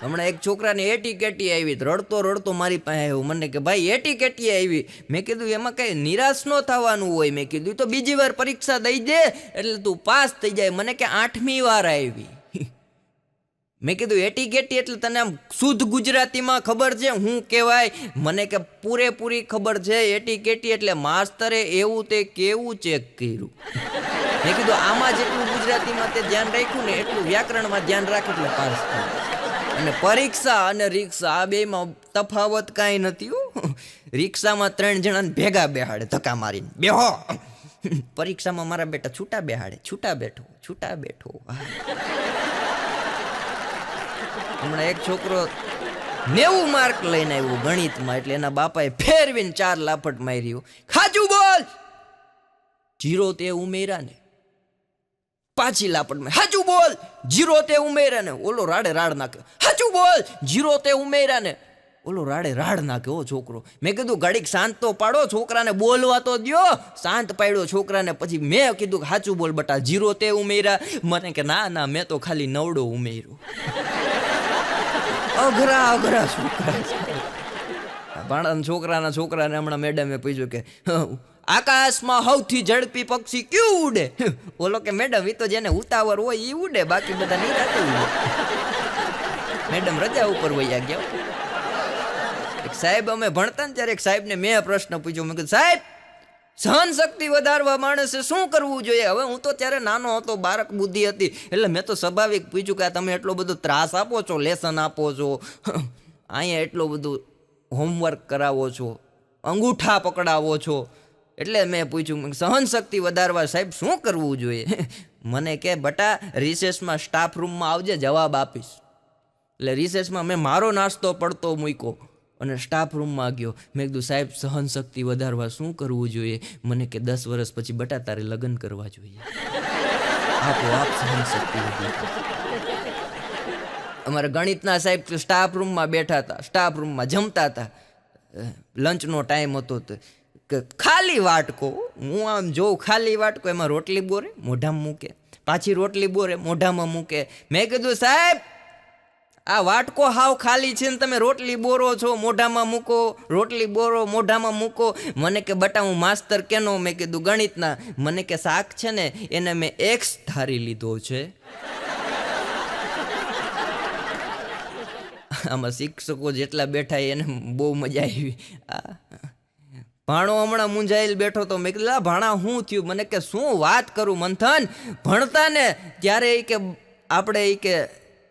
હમણાં એક છોકરાને એટી કેટી આવી, રડતો રડતો મારી પાસે આવ્યો, મને કે ભાઈ એટી કેટી આવી. મેં કીધું એમાં કઈ નિરાશ ન થવાનું હોય. મેં કીધું તો બીજી વાર પરીક્ષા દઈ દે એટલે તું પાસ થઈ જાય. મને કે 8મી વાર આવી. મેં કીધું એટી કેટી એટલે તને આમ શુદ્ધ ગુજરાતીમાં ખબર છે હું કહેવાય? મને કે પૂરેપૂરી ખબર છે. એટી કેટી એટલે માસ્તરે એવું તે કેવું ચેક કર્યું. મેં કીધું આમાં જેટલું ગુજરાતીમાં તે ધ્યાન રાખ્યું ને એટલું વ્યાકરણમાં ધ્યાન રાખ એટલે પાસ થયું. અને પરીક્ષા અને રિક્ષા આ બેમાં તફાવત કાંઈ નથી હો. રિક્ષામાં 3 જણાને ભેગા બેહાડે ધક્કા મારીને, બેહો. પરીક્ષામાં મારા બેટા છૂટા બેહાડે, છૂટા બેઠો, છૂટા બેઠો. હમણાં એક છોકરો 90 માર્ક લઈને આવ્યો ગણિતમાં, એટલે એના બાપાએ ફેરવીને 4 લાફટ માર્યું. ખાચું બોલ. 0 તે ઉમેર્યા ને, પાછી લાપટમાં હાચું બોલ. 0 તે ઉમેર્યા ને, ઓલો રાડે રાડ નાખ્યો. હાચું બોલ. 0 તે ઉમેર્યા ને, ઓલો રાડે રાડ નાખ્યો છોકરો. મેં કીધું ઘડીક શાંત તો પાડો, છોકરાને બોલવા તો દ્યો. શાંત પાડ્યો છોકરાને. પછી મેં કીધું હાચું બોલ બટા, 0 તે ઉમેર્યા? મને કે ના ના, મેં તો ખાલી 9 ઉમેર્યું. અઘરા અઘરા છોકરા છોકરાને હમણાં મેડમે પૂછ્યું કે આકાશમાં સૌથી ઝડપી પક્ષી ક્યું ઉડે? ઓલો કે મેડમ એ તો જેને ઉતાવળ હોય એ ઉડે, બાકી બધા નિરાતે ઉડે. મેડમ રજા ઉપર વયા ગયા. એક સાહેબ અમે ભણતા ને ત્યારે એક સાહેબને મેં પ્રશ્ન પૂછ્યો. મેં કીધું સાહેબ, સહન શક્તિ વધારવા માણસે શું કરવું જોઈએ? હવે હું તો ત્યારે નાનો હતો, બાળક બુદ્ધિ હતી, એટલે મેં તો સ્વાભાવિક પૂછ્યું કે આ તમે એટલો બધો ત્રાસ આપો છો, લેસન આપો છો, અહીંયા એટલું બધું હોમવર્ક કરાવો છો, અંગૂઠા પકડાવો છો, એટલે મેં પૂછ્યું સહન શક્તિ વધારવા સાહેબ શું કરવું જોઈએ? મને કે બટા રિસેસમાં સ્ટાફ રૂમમાં આવજે, જવાબ આપીશ. એટલે રિસેસમાં મેં મારો નાસ્તો પડતો મૂક્યો અને સ્ટાફ રૂમમાં ગયો. મેં કીધું સાહેબ સહન શક્તિ વધારવા શું કરવું જોઈએ? મને કે 10 વર્ષ પછી બટા તારે લગ્ન કરવા જોઈએ. આપોઆપ સહન શક્તિ વધી. અમારા ગણિતના સાહેબ સ્ટાફ રૂમમાં બેઠા હતા, સ્ટાફ રૂમમાં જમતા હતા. લંચનો ટાઈમ હતો તો ખાલી વાટકો, હું આમ જોઉં ખાલી વાટકો, એમાં રોટલી બોરે મોઢામાં મૂકે, પાછી રોટલી બોરે મોઢામાં મૂકે. મેં કીધું સાહેબ આ વાટકો હાવ ખાલી છે ને તમે રોટલી બોરો છો, મોઢામાં મૂકો, રોટલી બોરો મોઢામાં મૂકો. મને કે બટા હું માસ્તર કેનો? મેં કીધું ગણિતના. મને કે શાક છે ને એને મેં એક્સ ધારી લીધો છે. આમાં શિક્ષકો જેટલા બેઠા એને બહુ મજા આવી. ભાણો હમણાં મૂંઝાયેલ બેઠો તો. મેં કીધું ભાણા શું થયું? મને કે શું વાત કરું મંથન, ભણતા ને ત્યારે એ કે આપણે એ કે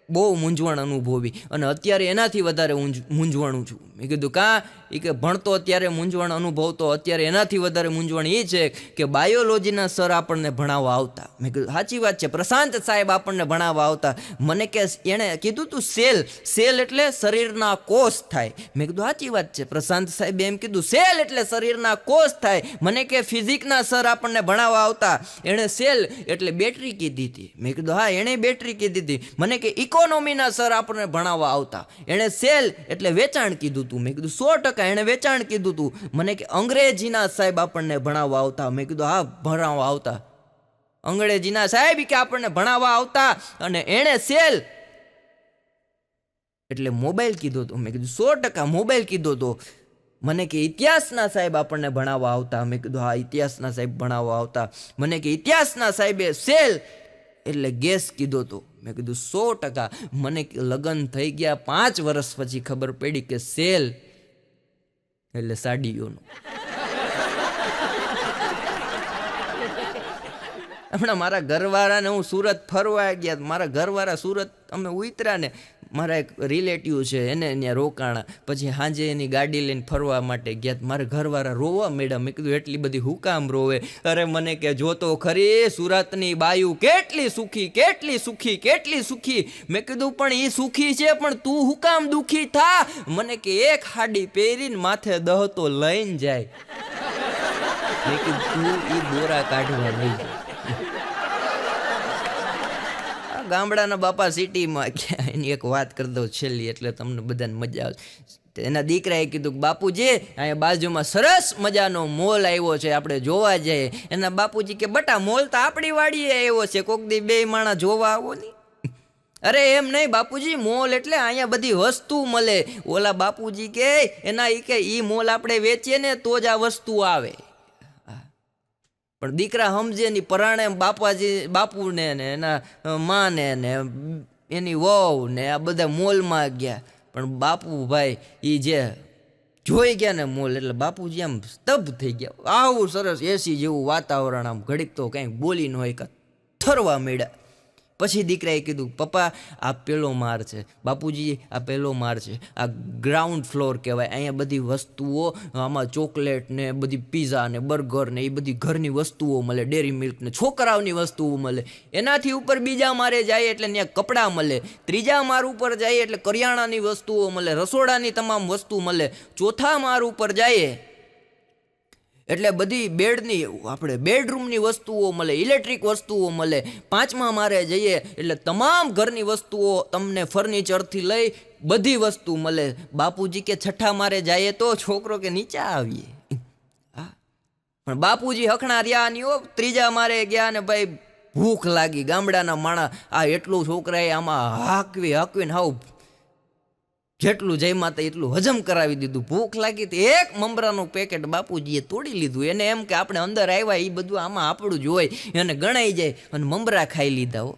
બહુ મૂંઝવણ અનુભવી અને અત્યારે એનાથી વધારે મૂંઝવણું છું. મેં કીધું કાં? એ કે ભણતો અત્યારે મૂંઝવણ અનુભવતો, અત્યારે એનાથી વધારે મૂંઝવણ એ છે કે બાયોલોજીના સર આપણને ભણાવવા આવતા. મેં કીધું સાચી વાત છે, પ્રશાંત સાહેબ આપણને ભણાવવા આવતા. મને કે એણે કીધું તું સેલ, સેલ એટલે શરીરના કોષ થાય. મેં કીધું સાચી વાત છે, પ્રશાંત સાહેબે એમ કીધું સેલ એટલે શરીરના કોષ થાય. મને કે ફિઝિકના સર આપણને ભણાવવા આવતા, એણે સેલ એટલે બેટરી કીધી હતી. મેં કીધું હા એણે બેટરી કીધી હતી. મને કે ઇકોનોમીના સર આપણને ભણાવવા આવતા, એણે સેલ એટલે વેચાણ કીધું હતું. મેં કીધું 100% એણે વેચાણ કીધું હતું. મને કે અંગ્રેજીના સાહેબ આપણને ભણાવવા આવતા. મેં કીધું હા ભણાવવા આવતા, અંગ્રેજીના સાહેબ કે આપણને ભણાવવા આવતા અને એણે સેલ એટલે મોબાઈલ કીધો હતો. મેં કીધું 100% મોબાઈલ કીધો હતો. મને કે ઇતિહાસના સાહેબ આપણને ભણાવવા આવતા. મેં કીધું હા ઇતિહાસના સાહેબ ભણાવવા આવતા. મને કે ઇતિહાસના સાહેબે સેલ એટલે ગેસ કીધો હતો. મેં કીધું 100%. મને લગ્ન થઈ ગયા 5 વર્ષ પછી ખબર પડી કે સેલ એટલે સાડીઓનું. હમણાં મારા ઘરવાળાને હું સુરત ફરવા ગયા, મારા ઘરવાળા સુરત અમે ઉતર્યા ને મારા એક રિલેટિવ છે એને ત્યાં રોકાણા, પછી સાંજે એની ગાડી લઈને ફરવા માટે ગયા. મારા ઘરવાળા રોવા મેડમ. મેં કીધું એટલી બધી હું કામ રોવે? અરે મને કે જોતો ખરી સુરતની બાયુ કેટલી સુખી, કેટલી સુખી, કેટલી સુખી. મેં કીધું પણ એ સુખી છે, પણ તું હું કામ દુખી થા? મને કે એક હાડી પહેરીને માથે દહતો લઈને જાય. મેં કીધું તું એ દોરા કાઢવા લઈ જાય. ગામડાના બાપા સિટીમાં ગયા. એની એક વાત કરી દઉં છેલ્લી, એટલે તમને બધાને મજા આવશે. એના દીકરાએ કીધું કે બાપુજી અહીંયા બાજુમાં સરસ મજાનો મોલ આવ્યો છે, આપણે જોવા જઈએ. એના બાપુજી કે બટા મોલ તો આપણી વાડીએ આવ્યો છે, કોક દી બે માણસ જોવા આવો નહીં. અરે એમ નહીં બાપુજી, મોલ એટલે અહીંયા બધી વસ્તુ મળે. ઓલા બાપુજી કે એના ઈ મોલ આપણે વેચીએ ને તો જ આ વસ્તુ આવે. પણ દીકરા સમજે ની, પરાણે બાપુને ને એના માને ને એની વહુ ને આ બધા મોલમાં ગયા. પણ બાપુ ભાઈ એ જે જોઈ ગયા ને મોલ, એટલે બાપુજી આમ સ્તબ્ધ થઈ ગયા. આવું સરસ એસી જેવું વાતાવરણ, આમ ઘડીક તો કંઈક બોલી ન હોય કે થરવા માંડ્યા. પછી દીકરાએ કીધું પપ્પા આ પહેલો માળ છે. બાપુજી આ પહેલો માળ છે, આ ગ્રાઉન્ડ ફ્લોર કહેવાય. અહીંયા બધી વસ્તુઓ, આમાં ચોકલેટ ને બધી પીઝા ને બર્ગર ને એ બધી ઘરની વસ્તુઓ મળે, ડેરી મિલ્ક ને છોકરાઓની વસ્તુઓ મળે. એનાથી ઉપર બીજા માળે જાય એટલે ત્યાં કપડાં મળે. ત્રીજા માળ ઉપર જાય એટલે કરિયાણાની વસ્તુઓ મળે, રસોડાની તમામ વસ્તુ મળે. ચોથા માળ ઉપર જાય એટલે બધી બેડની, આપણે બેડરૂમની વસ્તુઓ મળે, ઇલેક્ટ્રિક વસ્તુઓ મળે. પાંચમા માળે જઈએ એટલે તમામ ઘરની વસ્તુઓ, તમને ફર્નિચરથી લઈ બધી વસ્તુ મળે. બાપુજી કે છઠ્ઠા માળે જઈએ તો? છોકરો કે નીચે આવીએ. હા, પણ બાપુજી હખણા રહ્યા નહીં. ત્રીજા માળે ગયા ને ભાઈ ભૂખ લાગી. ગામડાના માણા આ એટલું છોકરાએ આમાં હાકવીને હાવ જેટલું જમ્યા હતા એટલું હજમ કરાવી દીધું. ભૂખ લાગી તો એક મમરાનું પેકેટ બાપુજીએ તોડી લીધું. એને એમ કે આપણે અંદર આવ્યા એ બધું આમાં આપણું જ હોય, એને ગણાઈ જાય. અને મમરા ખાઈ લીધા હો.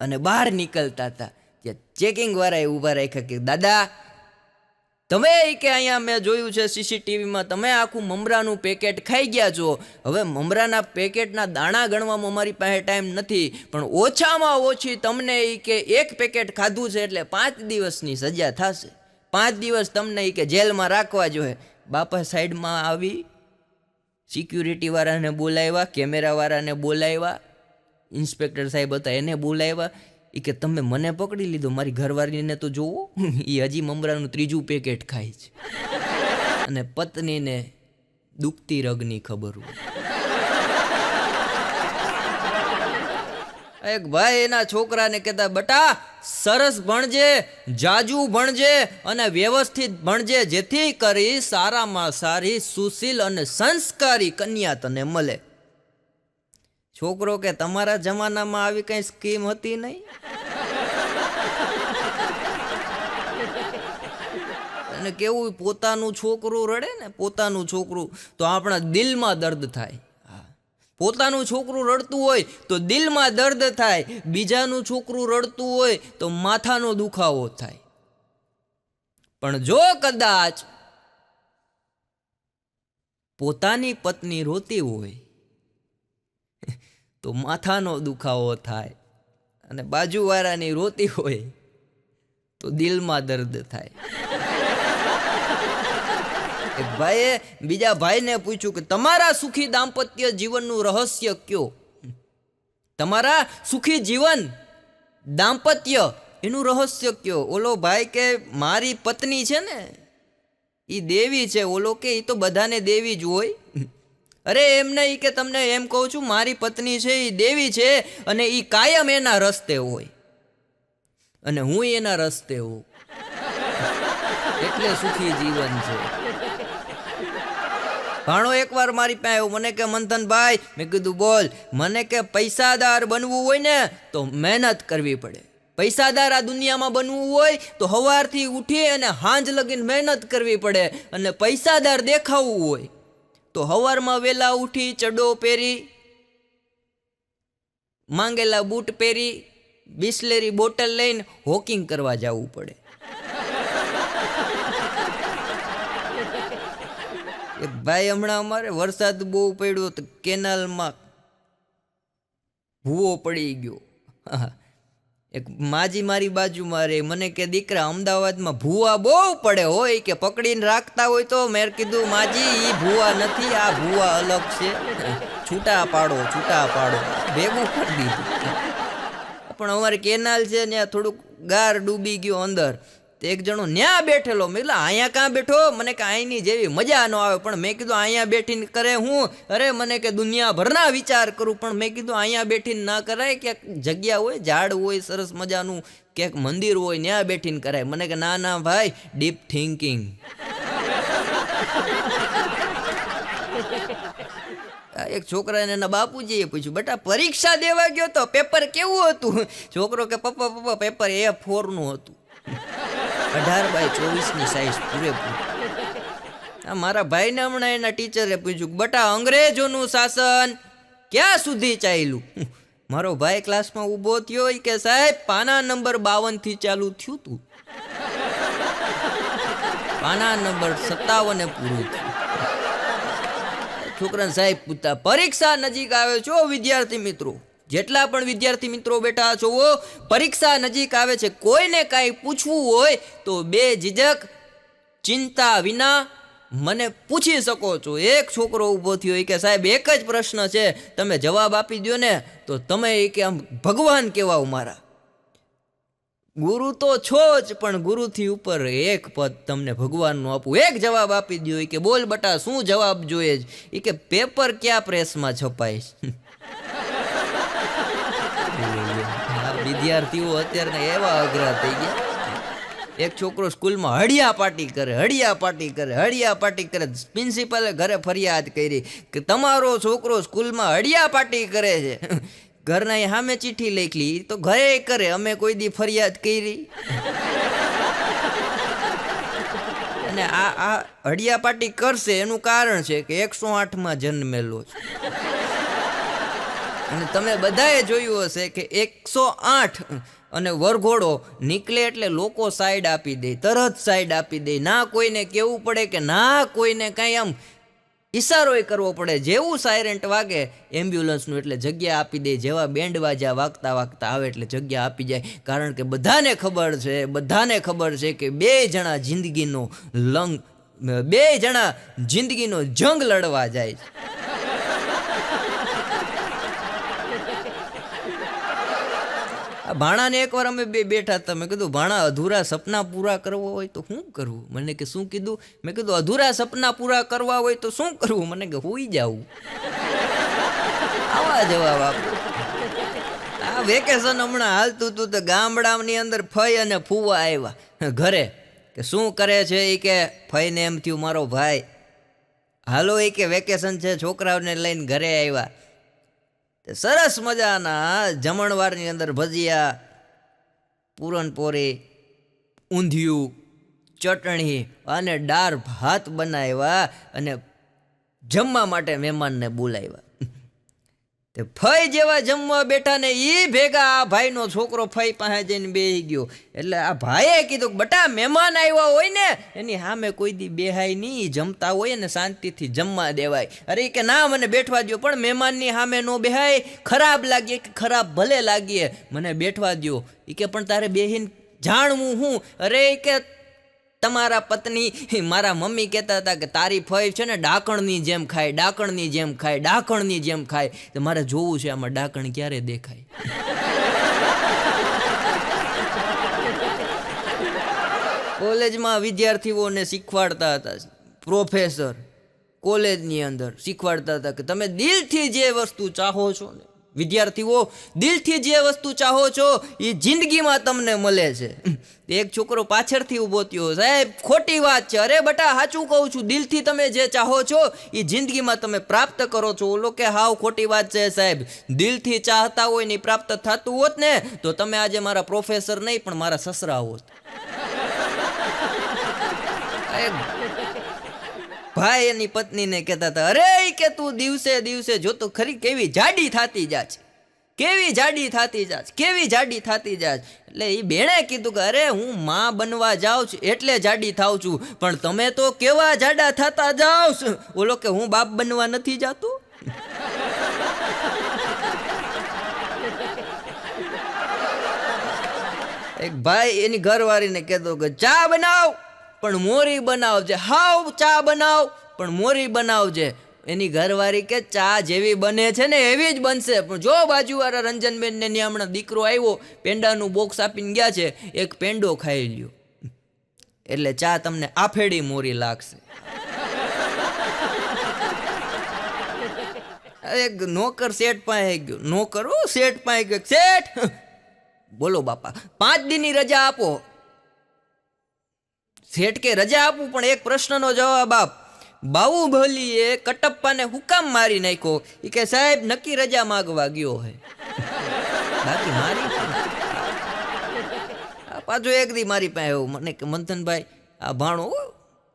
અને બહાર નીકળતા હતા ત્યાં ચેકિંગ વાળાએ ઊભા રાખ્યા કે દાદા તમે કે અહીંયા મેં જોયું છે સીસીટીવીમાં તમે આખું મમરાનું પેકેટ ખાઈ ગયા છો. હવે મમરાના પેકેટના દાણા ગણવામાં અમારી પાસે ટાઈમ નથી, પણ ઓછામાં ઓછી તમને કે એક પેકેટ ખાધું છે એટલે 5 દિવસની સજા થશે. 5 દિવસ તમને કે જેલમાં રાખવા જોઈએ. બાપા સાઈડમાં આવી સિક્યુરિટી વાળાને બોલાવ્યા, કેમેરા વાળાને બોલાવ્યા, ઇન્સ્પેક્ટર સાહેબ હતા એને બોલાવ્યા. એ કે તમે મને પકડી લીધો, મારી ઘરવાળીને તો જોવો, એ હજી મમરાનું 3જું પેકેટ ખાય છે. અને પત્નીને દુખતી રગની ખબર હોય. એક ભાઈ એના છોકરાને કહેતા બટા સરસ ભણજે, જાજુ ભણજે અને વ્યવસ્થિત ભણજે, જેથી કરી સારામાં સારી સુશીલ અને સંસ્કારી કન્યા તને મળે. છોકરો કે તમારા જમાનામાં આવી કઈ સ્કીમ હતી નહીં? અને કેવું પોતાનું છોકરું રડે ને, પોતાનું છોકરું તો આપણા દિલમાં દર્દ થાય. પોતાનું છોકરું રડતું હોય તો દિલમાં દર્દ થાય, બીજાનું છોકરું રડતું હોય તો માથાનો દુખાવો થાય. પણ જો કદાચ પોતાની પત્ની રોતી હોય તો માથાનો દુખાવો થાય, અને બાજુવાળાની રોતી હોય તો દિલમાં દર્દ થાય. એક ભાઈએ બીજા ભાઈને પૂછ્યું કે તમારા સુખી દાંપત્ય જીવનનું રહસ્ય કયો? તમારા સુખી જીવન દાંપત્ય એનું રહસ્ય કયો? ઓલો ભાઈ કે મારી પત્ની છે ને એ દેવી છે. ઓલો કે એ તો બધાને દેવી જ હોય. અરે એમ નહીં કે તમને એમ કહું છું, મારી પત્ની છે એ દેવી છે અને એ કાયમ એના રસ્તે હોય અને હું એના રસ્તે હોઉં, એટલે સુખી જીવન છે. ભાણો એકવાર મારી પાસે આવ્યો, મને કે મંથનભાઈ, મેં કીધું બોલ. મને કે પૈસાદાર બનવું હોય ને તો મહેનત કરવી પડે. પૈસાદાર આ દુનિયામાં બનવું હોય તો સવારથી ઉઠી અને સાંજ લગીને મહેનત કરવી પડે, અને પૈસાદાર દેખાવું હોય તો સવારમાં વહેલા ઉઠી ચડ્ડો પહેરી, માંગેલા બૂટ પહેરી, બિસ્લેરી બોટલ લઈને વોકિંગ કરવા જવું પડે. ભાઈ હમણાં અમારે વરસાદ બહુ પડ્યો તો કેનાલમાં ભૂવો પડી ગયો. એક માજી મારી બાજુમાં રહે, મને કે દીકરા અમદાવાદમાં ભૂવા બહુ પડે હોય કે પકડીને રાખતા હોય તો મેં કીધું માજી એ ભૂવા નથી, આ ભૂવા અલગ છે, છૂટા પાડો ભેગું કરી દીધું. પણ અમારે કેનાલ છે ત્યાં થોડુંક ગાર ડૂબી ગયો અંદર, તો એક જણો ન્યા બેઠેલો. મેં કીધું અહીંયા ક્યાં બેઠો? મને કે અહીંની જેવી મજા ન આવે. પણ મેં કીધું અહીંયા બેઠીને કરે હું? અરે મને કે દુનિયાભરના વિચાર કરું. પણ મેં કીધું અહીંયા બેઠીને ના કરાય, ક્યાંક જગ્યા હોય, ઝાડ હોય સરસ મજાનું, ક્યાંક મંદિર હોય ત્યાં બેઠીને કરાય. મને કે ના ના ભાઈ, ડીપ થિંકિંગ. એક છોકરાને એના બાપુજીએ પૂછ્યું, બેટા પરીક્ષા દેવા ગયો તો પેપર કેવું હતું? છોકરો કે પપ્પા પેપર A4 નું હતું, 18x24 સાઈઝ પૂરેપૂરી. મારા ભાઈને હમણાં એના ટીચરે પૂછ્યું, બેટા અંગ્રેજોનું શાસન ક્યાં સુધી ચાલ્યું? મારો ભાઈ ક્લાસમાં ઊભો થયો કે સાહેબ પાના નંબર 52 થી ચાલુ થયું હતું, પાના નંબર 57 પૂરું થયું. છોકરાને સાહેબ પૂછતા, પરીક્ષા નજીક આવે છો વિદ્યાર્થી મિત્રો, જેટલા પણ વિદ્યાર્થી મિત્રો બેઠા છો, પરીક્ષા નજીક આવે છે, કોઈને કાંઈ પૂછવું હોય તો બે ઝીઝક ચિંતા વિના મને પૂછી શકો છો. એક છોકરો ઊભો થયો કે સાહેબ એક જ પ્રશ્ન છે, તમે જવાબ આપી દો ને તો તમે કે આમ ભગવાન કહેવાઓ મારા. ગુરુ તો છો જ, પણ ગુરુથી ઉપર એક પદ તમને ભગવાનનું આપું, એક જવાબ આપી દો. કે બોલ બટા શું જવાબ જોઈએ જ? એ કે પેપર ક્યાં પ્રેસમાં છપાય? વિદ્યાર્થીઓ અત્યારના એવા અઘરા થઈ ગયા. એક છોકરો સ્કૂલમાં હળિયા પાર્ટી કરે. પ્રિન્સિપાલે ઘરે ફરિયાદ કરી કે તમારો છોકરો સ્કૂલમાં હળિયા પાર્ટી કરે છે. ઘરના સામે ચિઠ્ઠી લખી તો ઘરે કરે, અમે કોઈ દી ફરિયાદ કરી? અને આ હળિયા પાર્ટી કરશે એનું કારણ છે કે 108માં જન્મેલો છે. અને તમે બધાએ જોયું હશે કે 108 અને વરઘોડો નીકળે એટલે લોકો સાઈડ આપી દે, તરત સાઈડ આપી દે. ના કોઈને કહેવું પડે કે ના કોઈને કાંઈ આમ ઈશારોય કરવો પડે. જેવું સાયરન્ટ વાગે એમ્બ્યુલન્સનું એટલે જગ્યા આપી દે. જેવા બેન્ડ વાજા વાગતા આવે એટલે જગ્યા આપી જાય. કારણ કે બધાને ખબર છે કે બે જણા જિંદગીનો જંગ લડવા જાય છે. ભાણાને એકવાર અમે બે બેઠા હતા, મેં કીધું ભાણા અધૂરા સપના પૂરા કરવા હોય તો શું કરવું? મને કે શું કીધું? મેં કીધું અધૂરા સપના પૂરા કરવા હોય તો શું કરવું? મને કે હુઈ જાવું. આવા જવાબ આપો. આ વેકેશન હમણાં હાલતું હતું તો ગામડાની અંદર ફઈ અને ફૂવા આવ્યા ઘરે. કે શું કરે છે? એ કે ફઈને એમ થયું મારો ભાઈ હાલો, એ કે વેકેશન છે, છોકરાઓને લઈને ઘરે આવ્યા. સરસ મજાના જમણવારની અંદર ભજીયા, પૂરણપોરી, ઊંધિયું, ચટણી અને દાળ ભાત બનાવ્યા અને જમવા માટે મહેમાનને બોલાવ્યા. તે ફઈ જેવા જમવા બેઠા ને એ ભેગા આ ભાઈનો છોકરો ફઈ પાસે જઈને બેસી ગયો. એટલે આ ભાઈએ કીધું કે બટા મહેમાન આવ્યા હોય ને એની સામે કોઈ દી બેહાય નહીં, જમતા હોય ને શાંતિથી જમવા દેવાય. અરે કે ના મને બેઠવા દો. પણ મહેમાનની સામે નો બેહાય, ખરાબ લાગીએ કે ખરાબ ભલે લાગીએ, મને બેઠવા દો. એ કે પણ તારે બેહીને જાણવું હું? અરે કે તમારા પત્ની મારા મમ્મી કહેતા હતા કે તારી ફઈ છે ને ડાકણની જેમ ખાય. તો મારે જોવું છે આમાં ડાકણ ક્યારે દેખાય. કોલેજમાં વિદ્યાર્થીઓને શીખવાડતા હતા પ્રોફેસર, કોલેજની અંદર શીખવાડતા હતા કે તમે દિલથી જે વસ્તુ ચાહો છો ને, વિદ્યાર્થીઓ દિલથી જે વસ્તુ ચાહો છો એ જિંદગીમાં તમને મળે છે. એક છોકરો પાછળથી ઊભો થયો, સાહેબ ખોટી વાત છે. અરે બટા સાચું કહું છું, દિલથી તમે જે ચાહો છો એ જિંદગીમાં તમે પ્રાપ્ત કરો છો. ઓલો કે હાવ ખોટી વાત છે સાહેબ, દિલથી ચાહતા હોય ને પ્રાપ્ત થતું હોત ને તો તમે આજે મારા પ્રોફેસર નહીં પણ મારા સસરા હોત. ભાઈ એની પત્નીને કહેતા હતા, અરે કે તું દિવસે દિવસે જોતો ખરી કેવી જાડી થતી જાચ. એટલે એ બેણે કીધું કે અરે હું માં બનવા જાઉં છું એટલે જાડી થાઉં છું, પણ તમે તો કેવા જાડા થતા જાઓ છો. ઓલો કે હું બાપ બનવા નથી જાતો. એક ભાઈ એની ઘરવાળીને કહેતો કે ચા બનાવ પણ મોરી બનાવજે, હાવ ચા બનાવ પણ મોરી બનાવજે. એની ઘરવાળી કે ચા જેવી બને છે ને એવી જ બનશે, પણ જો બાજુવાળા રંજનબેન ને હમણાં દીકરો આવ્યો, પેંડાનું બોક્સ આપીને ગયા છે, એક પેંડો ખાઈ લ્યો એટલે ચા તમને આફેડી મોરી લાગશે. એક નોકર શેઠ પાસે ગયો, નોકર શેઠ પાસે ગયો, શેઠ બોલો બાપા 5 દીની રજા આપો. શેઠ કે રજા આપું પણ એક પ્રશ્નનો જવાબ આપ. બાહુબલીએ કટપ્પાને હુકામ મારી નાખ્યો? એ કે સાહેબ નક્કી રજા માગવા ગયો હે, બાકી મારી. પાછો એક દી મારી પાસે આવ્યો, મને કે મંથનભાઈ આ ભાણો,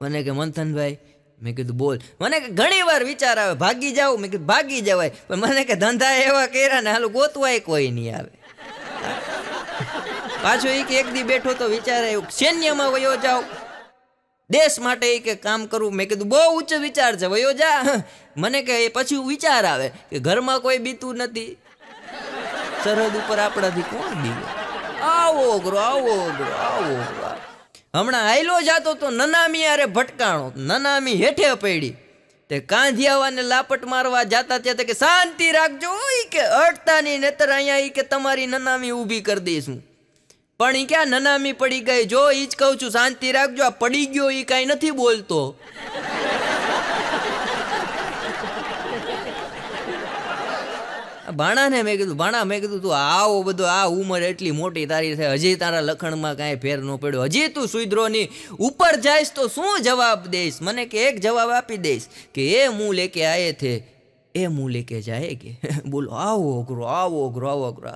મને કે મંથનભાઈ, મેં કીધું બોલ. મને કે ઘણી વાર વિચાર આવે ભાગી જાવ, મેં કીધું ભાગી જવાય, પણ મને કે ધંધા એવા કર્યા ને હાલું ગોતવાય કોઈ નહીં આવે. પાછો એ કે એક દી બેઠો તો વિચાર આવ્યો સૈન્યમાં વયો જાવ, દેશ માટે એ કે કામ કરવું. મેં કીધું બહુ ઉચ્ચ વિચાર છે, વયો જા. મને કે પછી વિચાર આવે કે ઘરમાં કોઈ બીતું નથી, સરહદ ઉપર આપણાથી કોણ બીવે? આવો અઘરો, આવો અઘરો, આવો અઘરો. હમણાં આયલો જાતો તો નનામી યારે ભટકાણો, નનામી હેઠે પડી તે કાંધિયાવાને લાપટ મારવા જાતા ત્યાં કે શાંતિ રાખજો, કે અડતા નહીં નતર અહીંયા કે તમારી નનામી ઊભી કરી દઈશું. પણ એ ક્યાં નનામી પડી ગઈ, જો ઈ જ કહું છું શાંતિ રાખજો. આ પડી ગયો એ કાંઈ નથી બોલતો. ભાણાને મેં કીધું ભાણા, મેં કીધું તું આવો બધો આ ઉંમર એટલી મોટી તારી છે, હજી તારા લખણમાં કાંઈ ફેર ન પડ્યો, હજી તું સુધરોની ઉપર જઈશ તો શું જવાબ દઈશ? મને કે એક જવાબ આપી દઈશ કે એ મું લેકે આયે થે એ મું લેકે જાયગે. બોલો આવો અઘરો, આવો અઘરો, આવો અઘરો.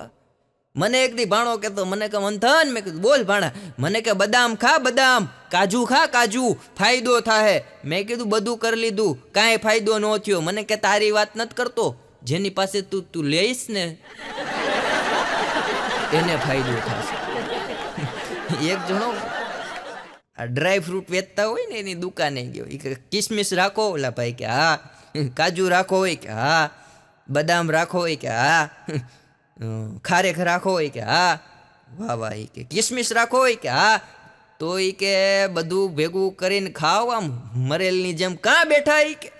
મને એક દી ભાણો કહેતો, મને કે મંથન, મેં કીધું બોલ ભાણા. મને કે બદામ ખા બદામ, કાજુ ખા કાજુ, ફાયદો થાય. મેં કીધું બધું કરી લીધું, કાંઈ ફાયદો ન થયો. મને કે તારી વાત નથી કરતો, જેની પાસે તું લઈશ ને એને ફાયદો થશે. એક જણો આ ડ્રાય ફ્રૂટ વેચતા હોય ને એની દુકાને ગયો, એ કિસમિસ રાખો? ઓલા ભાઈ કે હા. કાજુ રાખો હોય કે હા. બદામ રાખો હોય કે હા. ખારેક રાખો હોય કે હા. વાહ વાહ. એ કે કિસમિસ રાખો હોય કે હા. તો એ કે બધું ભેગું કરીને ખાવ આમ મરેલની જેમ કાં બેઠા? એ કે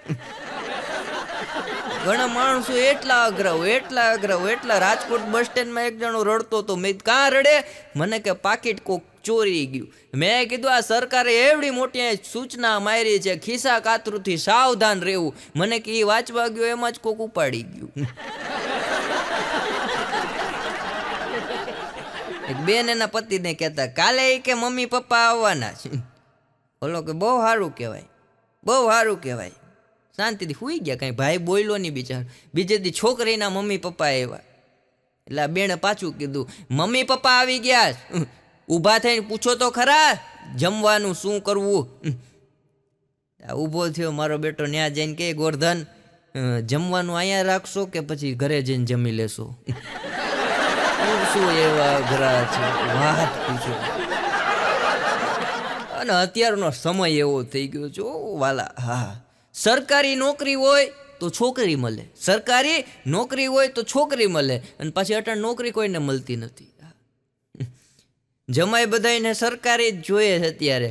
ઘણા માણસો એટલા અઘરાવ, એટલા અઘરાવ, એટલા. રાજકોટ બસ સ્ટેન્ડમાં એક જણો રડતો હતો. મેં કાં રડે? મને કે પાકીટ કોક ચોરી ગયું. મેં કીધું આ સરકારે એવડી મોટી સૂચના મારી છે, ખિસ્સા કાતરુથી સાવધાન રહેવું. મને કે એ વાંચવા ગયો એમાં જ કોક ઉપાડી ગયું. એક બેન એના પતિને કહેતા કાલે એ કે મમ્મી પપ્પા આવવાના છે. બોલો કે બહુ સારું કહેવાય, બહુ સારું કહેવાય. શાંતિથી સુઈ ગયા, કાંઈ ભાઈ બોલ્યો નહીં બિચાર. બીજે દી છોકરીના મમ્મી પપ્પા આવ્યા એટલે આ બેને પાછું કીધું મમ્મી પપ્પા આવી ગયા, ઊભા થઈને પૂછો તો ખરા જમવાનું શું કરવું. ઊભો થયો મારો બેટો, ન્યા જઈને કે ગોરધન જમવાનું અહીંયા રાખશો કે પછી ઘરે જઈને જમી લેશો? શું એવા અઘરા છે, વાત પૂછો. અને અત્યારનો સમય એવો થઈ ગયો છો વાલા. હા, સરકારી નોકરી હોય તો છોકરી મળે, સરકારી નોકરી હોય તો છોકરી મળે, અને પાછી અટાણ નોકરી કોઈને મળતી નથી. જમાઈ બધાને સરકારી જ જોઈએ છે અત્યારે,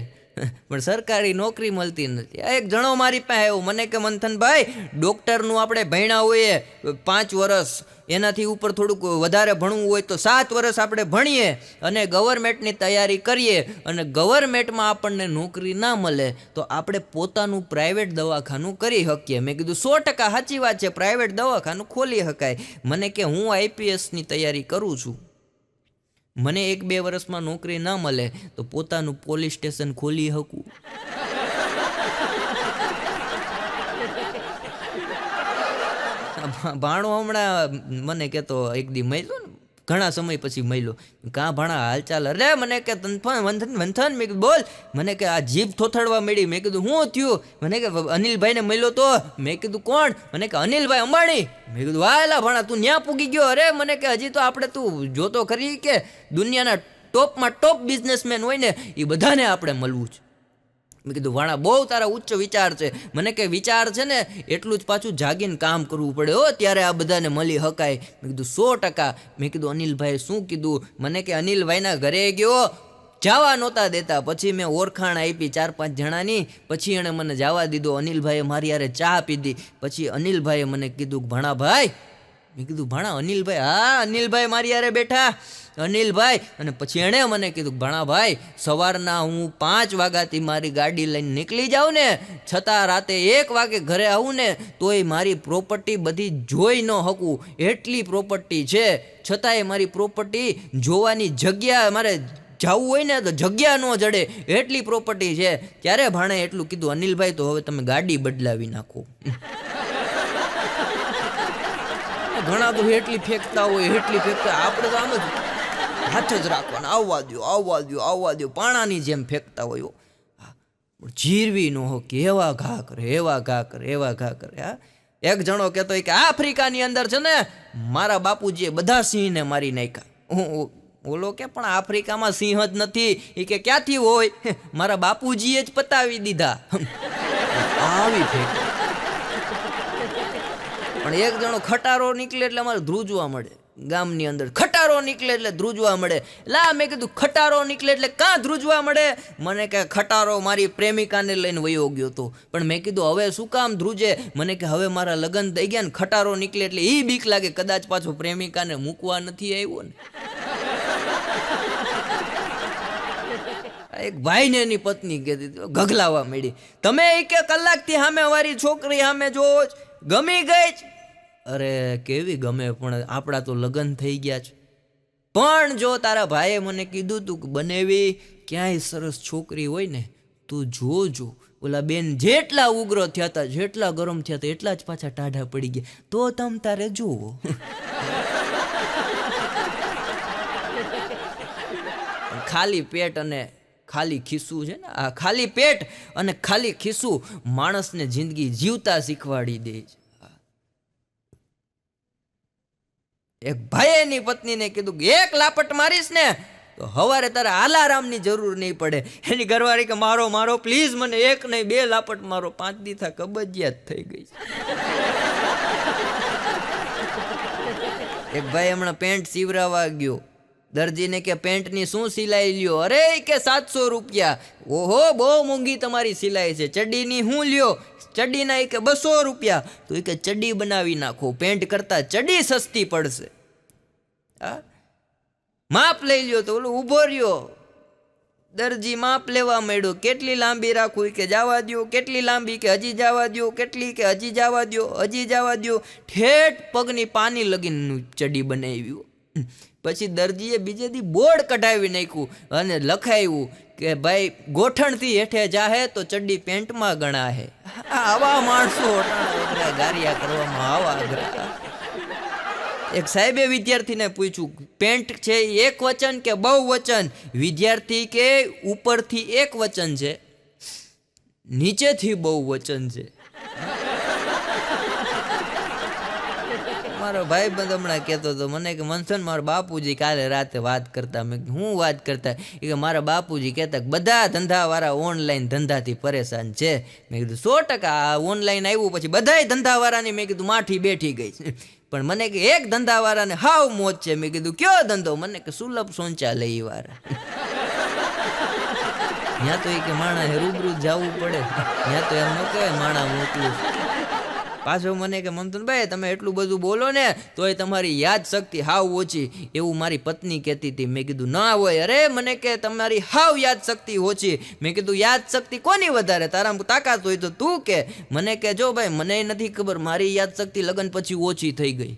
પણ સરકારી નોકરી મળતી નથી. આ એક જણો મારી પાસે આવ્યો, મને કે મંથનભાઈ ડૉક્ટરનું આપણે ભણ્યા હોઈએ 5 વર્ષ, એનાથી ઉપર થોડુંક વધારે ભણવું હોય તો 7 વર્ષ આપણે ભણીએ અને ગવર્મેન્ટની તૈયારી કરીએ, અને ગવર્મેન્ટમાં આપણને નોકરી ના મળે તો આપણે પોતાનું પ્રાઇવેટ દવાખાનું કરી શકીએ. મેં કીધું 100% સાચી વાત છે, પ્રાઇવેટ દવાખાનું ખોલી શકાય. મને કે હું આઈપીએસની તૈયારી કરું છું, મને 1-2 વર્ષમાં નોકરી ના મળે તો પોતાનું પોલીસ સ્ટેશન ખોલી શકું. ભાણો હમણાં મને કહેતો, એક દી મળ્યો ને, ઘણા સમય પછી મળ્યો. કાં ભાણા હાલચાલ? અરે મને કે મંથન, મેં કીધું બોલ. મને કે આ જીભ થોથડવા મળી. મેં કીધું શું થયું? મને કે અનિલભાઈને મળ્યો તો. મેં કીધું કોણ? મને કે અનિલભાઈ અંબાણી. મેં કીધું વાલા ભાણા તું ન્યા પૂગી ગયો? અરે મને કે હજી તો આપણે તું જોતો ખરી કે દુનિયાના ટોપમાં ટોપ બિઝનેસમેન હોય ને એ બધાને આપણે મળવું છે. મેં કીધું ભાણા બહુ તારા ઉચ્ચ વિચાર છે. મને કે વિચાર છે ને એટલું જ પાછું જાગીને કામ કરવું પડે હો, ત્યારે આ બધાને મળી હકાય. મેં કીધું 100%. મેં કીધું અનિલભાઈ શું કીધું? મને કે અનિલભાઈના ઘરે ગયો, જવા નહોતા દેતા. પછી મેં ઓળખાણ આપી 4-5 જણાની, પછી એણે મને જવા દીધો. અનિલભાઈએ મારી યારે ચા પીધી. પછી અનિલભાઈએ મને કીધું ભાણાભાઈ. મેં કીધું ભાણા અનિલભાઈ? હા અનિલભાઈ મારી યારે બેઠા, અનિલભાઈ. અને પછી એણે મને કીધું ભાણાભાઈ, સવારના હું 5 વાગ્યાથી મારી ગાડી લઈને નીકળી જાઉં ને, છતાં રાતે 1 વાગે ઘરે આવું ને તોય મારી પ્રોપર્ટી બધી જોઈ ન શકું, એટલી પ્રોપર્ટી છે. છતાંય મારી પ્રોપર્ટી જોવાની જગ્યા, મારે જવું હોય ને તો જગ્યા ન જડે, એટલી પ્રોપર્ટી છે. ત્યારે ભાણે એટલું કીધું અનિલભાઈ તો હવે તમે ગાડી બદલાવી નાખો. ઘણા તો એટલી ફેંકતા હોય, એટલી ફેંકતા, આપણે તો આમ જ હાથ જ રાખવાના, આવવા દો આવવા દો આવવા દો, પાણાની જેમ ફેંકતા હોય. જીરવી ન હો કે એવા ઘા કરે, એવા ઘા કરે, એવા ઘા કરે. હા, એક જણો કહેતો કે આફ્રિકાની અંદર છે ને મારા બાપુજીએ બધા સિંહને મારી નાખ્યા. ઓલો કે પણ આફ્રિકામાં સિંહ જ નથી. એ કે ક્યાંથી હોય? મારા બાપુજીએ જ પતાવી દીધા. આવી ફેંક. પણ એક જણો ખટારો નીકળે એટલે અમારે ધ્રુજવા મળે. ગામની અંદર ખટારો નીકળે એટલે ધ્રુજવા મળે. લા મેં કીધું ખટારો નીકળે એટલે કાં ધ્રુજવા મળે? મને કે ખટારો મારી પ્રેમિકાને લઈને વયો ગયો હતો. પણ મેં કીધું હવે શું કામ ધ્રુજે? મને કે હવે મારા લગ્ન થઈ ગયા ને ખટારો નીકળે એટલે એ બીક લાગે કદાચ પાછો પ્રેમિકાને મૂકવા નથી આવ્યો ને. એક ભાઈને એની પત્ની કહેતી ગગલાવા માંડી, તમે એ કે કલાકથી સામે અમારી છોકરી સામે જોવો જ, ગમી ગઈ જ. અરે કેવી ગમે, પણ આપણા તો લગ્ન થઈ ગયા છે. પણ જો તારા ભાઈએ મને કીધું તું કે બનેવી ક્યાંય સરસ છોકરી હોય ને તું જોજો. ઓલા બેન જેટલા ઉગ્ર થયા હતા, જેટલા ગરમ થયા હતા, એટલા જ પાછા ટાઢા પડી ગયા. તો તમ તારે જુઓ. ખાલી પેટ અને ખાલી ખિસ્સું છે ને, આ ખાલી પેટ અને ખાલી ખિસ્સું માણસને જિંદગી જીવતા શીખવાડી દે છે. એક ભાઈએ એની પત્નીને કીધું કે 1 લાપટ મારીશ ને તો હવારે તારે આલારામની જરૂર નહીં પડે. એની ઘરવાળી કે મારો મારો પ્લીઝ, મને 1 નહીં 2 લાપટ મારો. 5 દી થા કબજિયાત થઈ ગઈ. એક ભાઈ હમણાં પેન્ટ સીવરાવા ગયો. દરજીને કે પેન્ટની શું સિલાઈ લ્યો? અરે કે 700 રૂપિયા. ઓહો બહુ મોંઘી તમારી સિલાઈ છે. ચડ્ડીની શું લ્યો? ચડ્ડીના કે 200 રૂપિયા. તો કે ચડ્ડી બનાવી નાખો, પેન્ટ કરતાં ચડ્ડી સસ્તી પડશે. હા, માપ લઈ લ્યો. તો ઓલો ઊભો રહ્યો. દરજી માપ લેવા માંડ્યો. કેટલી લાંબી રાખું? કે જવા દો. કેટલી લાંબી? કે હજી જવા દો. કેટલી? કે હજી જવા દો, હજી જવા દો. ઠેઠ પગની પાની લગીને ચડ્ડી બનાવ્યું. પછી દરજીએ બીજે દી બોર્ડ કઢાવી નાખ્યું અને લખાયું કે ભાઈ ગોઠણથી હેઠે જાહે તો ચડ્ડી પેન્ટમાં ગણાહે. આવા માણસો ગારિયા કરવામાં આવા અઘરા. એક સાહેબે વિદ્યાર્થીને પૂછ્યું પેન્ટ છે એક વચન કે બહુવચન? વિદ્યાર્થી કે ઉપરથી એક વચન છે, નીચેથી બહુવચન છે. મારો ભાઈ બંધ હમણાં કહેતો હતો મને કે મંથન મારા બાપુજી કાલે રાતે વાત કરતા. મેં હું વાત કરતા? એ કે મારા બાપુજી કહેતા બધા ધંધાવાળા ઓનલાઈન ધંધાથી પરેશાન છે. મેં કીધું 100%. આ ઓનલાઈન આવ્યું પછી બધાય ધંધાવાળાની મેં કીધું માઠી બેઠી ગઈ. પણ મને કે એક ધંધાવાળાને હાવ મોજ છે. મેં કીધું કયો ધંધો? મને કે સુલભ શૌચાલય વાળા. ત્યાં તો એ કે માણસ રૂબરૂ જવું પડે, ત્યાં તો એમ ન કહેવાય માણા મોકલું. પાછો મને કે મંથનભાઈ તમે એટલું બધું બોલો ને તોય તમારી યાદ શક્તિ હાવ ઓછી, એવું મારી પત્ની કહેતી હતી. મેં કીધું ના હોય. અરે મને કે તમારી હાવ યાદ શક્તિ ઓછી. મેં કીધું યાદ શક્તિ કોની વધારે? તારા તાકાત હોય તો તું કે. મને કે જો ભાઈ મને નથી ખબર, મારી યાદ શક્તિ લગ્ન પછી ઓછી થઈ ગઈ.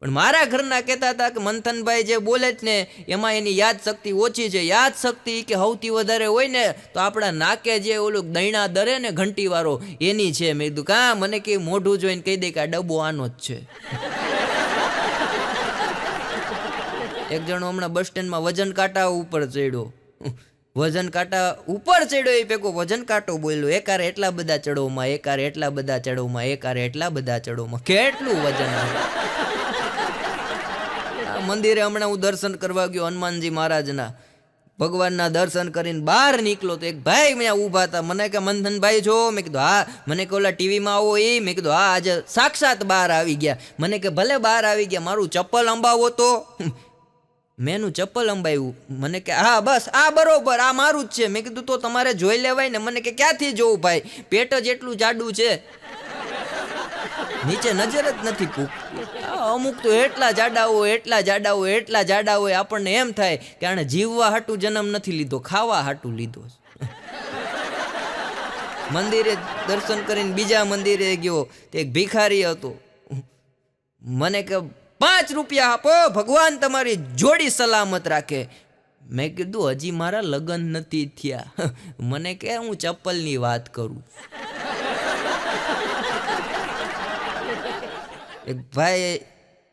પણ મારા ઘરના કહેતા હતા કે મંથનભાઈ જે બોલે જ ને એમાં એની યાદ શક્તિ ઓછી છે. યાદ શક્તિ કે સૌથી વધારે હોય ને તો આપણા નાકે જે ઓલું દૈણા દરે ને ઘંટી વાળો એની છે. મેં કીધું કા? મને કે મોઢું જોઈને કહી દે કે આ ડબ્બો આનો જ છે. એક જણો હમણાં બસ સ્ટેન્ડમાં વજન કાંટા ઉપર ચડ્યો. વજન કાંટા ઉપર ચડ્યો એ પેકો વજન કાંટો બોલ્યો. એકારે એટલા બધા ચડોમાં, એકારે એટલા બધા ચડોમાં, એકારે એટલા બધા ચડોમાં. કેટલું વજન? મંદિરે હમણાં હું દર્શન કરવા ગયો હનુમાનજી મહારાજના. ભગવાનના દર્શન કરીને બહાર નીકળો તો એક ભાઈ ત્યાં ઊભા હતા. મને કે મંથનભાઈ છો? મેં કીધું હા. મને કે ઓલા ટીવીમાં આવો એ? મેં કીધું હા, આજે સાક્ષાત બહાર આવી ગયા. મને કે ભલે બહાર આવી ગયા, મારું ચપ્પલ અંબાવો તો. મેં એનું ચપ્પલ અંબાવ્યું. મને કે હા બસ આ બરોબર, આ મારું જ છે. મેં કીધું તો તમારે જોઈ લેવાય ને. મને કે ક્યાંથી જોવું ભાઈ, પેટ જ એટલું જાડું છે, નીચે નજર જ નથી પૂગતી. અમુક તો એટલા જાડા હોય, એટલા જાડા હોય, એટલા જાડા હોય, આપણને એમ થાય કે આણે જીવવા હાટું જન્મ નથી લીધો, ખાવા હાટું લીધો. મંદિરે દર્શન કરીને બીજા મંદિરે ગયો, તે એક ભિખારી હતો. મને કે 5 રૂપિયા આપો, ભગવાન તમારી જોડી સલામત રાખે. મેં કીધું હજી મારા લગ્ન નથી થયા. મને કે હું ચપ્પલની વાત કરું. એક ભાઈ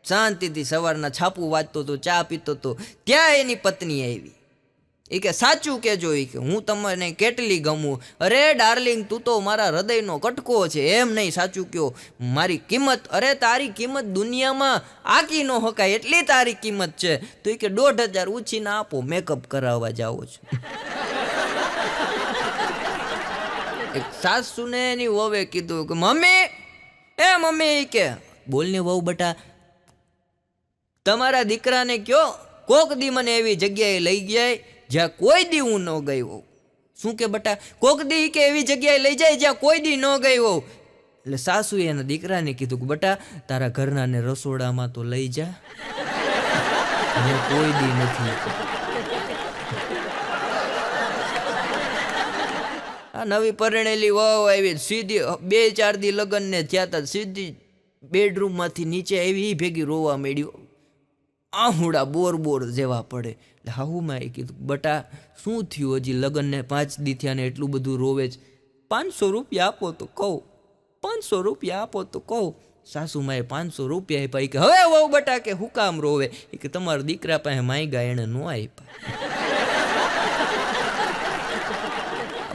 શાંતિથી સવારના છાપું વાંચતો હતો, ચા પીતો હતો. ત્યાં એની પત્ની આવી. એ કે સાચું કહેજો, એ કે હું તમને કેટલી ગમું. અરે ડાર્લિંગ, તું તો મારા હૃદયનો કટકો છે. એમ નહીં, સાચું કહો. મારી કિંમત, અરે તારી કિંમત દુનિયામાં આકી ન હકાય એટલી તારી કિંમત છે. તો એ કે 1,500 ઉછીના આપો, મેકઅપ કરાવવા જાઓ છો. એક સાસુને એની વહુએ કીધું કે મમ્મી એ કે બોલને વહુ બટા, તમારા દીકરાને કયો કોક દી મને એવી જગ્યાએ લઈ જાય જ્યાં કોઈ દી હું ન ગઈ હોઉં. શું કે બટા? કોક દી કે એવી જગ્યાએ લઈ જાય જ્યાં કોઈ દી ન ગઈ હોઉં. એટલે સાસુએ એના દીકરાને કીધું કે બટા, તારા ઘરનાને રસોડામાં તો લઈ જા, કોઈ દી નથી. આ નવી પરણેલી વહુ આવી, સીધી 2-4 દી લગ્ન ને થયા હતા, સીધી બેડરૂમમાંથી નીચે આવી, એ ભેગી રોવા માંડ્યો. આહુડા બોર જેવા પડે. એટલે હાહુમાં એ કીધું બટા શું થયું, હજી લગ્નને 5 દી થયા ને એટલું બધું રોવે છે? 500 રૂપિયા આપો તો કહું, 500 રૂપિયા આપો તો કહું. સાસુમાએ 500 રૂપિયા આપ્યા. કે હવે વહુ બટા કે હું કામ રોવે? એ કે તમારા દીકરા પાસે માંગ્યા, એને ન આપ્યા.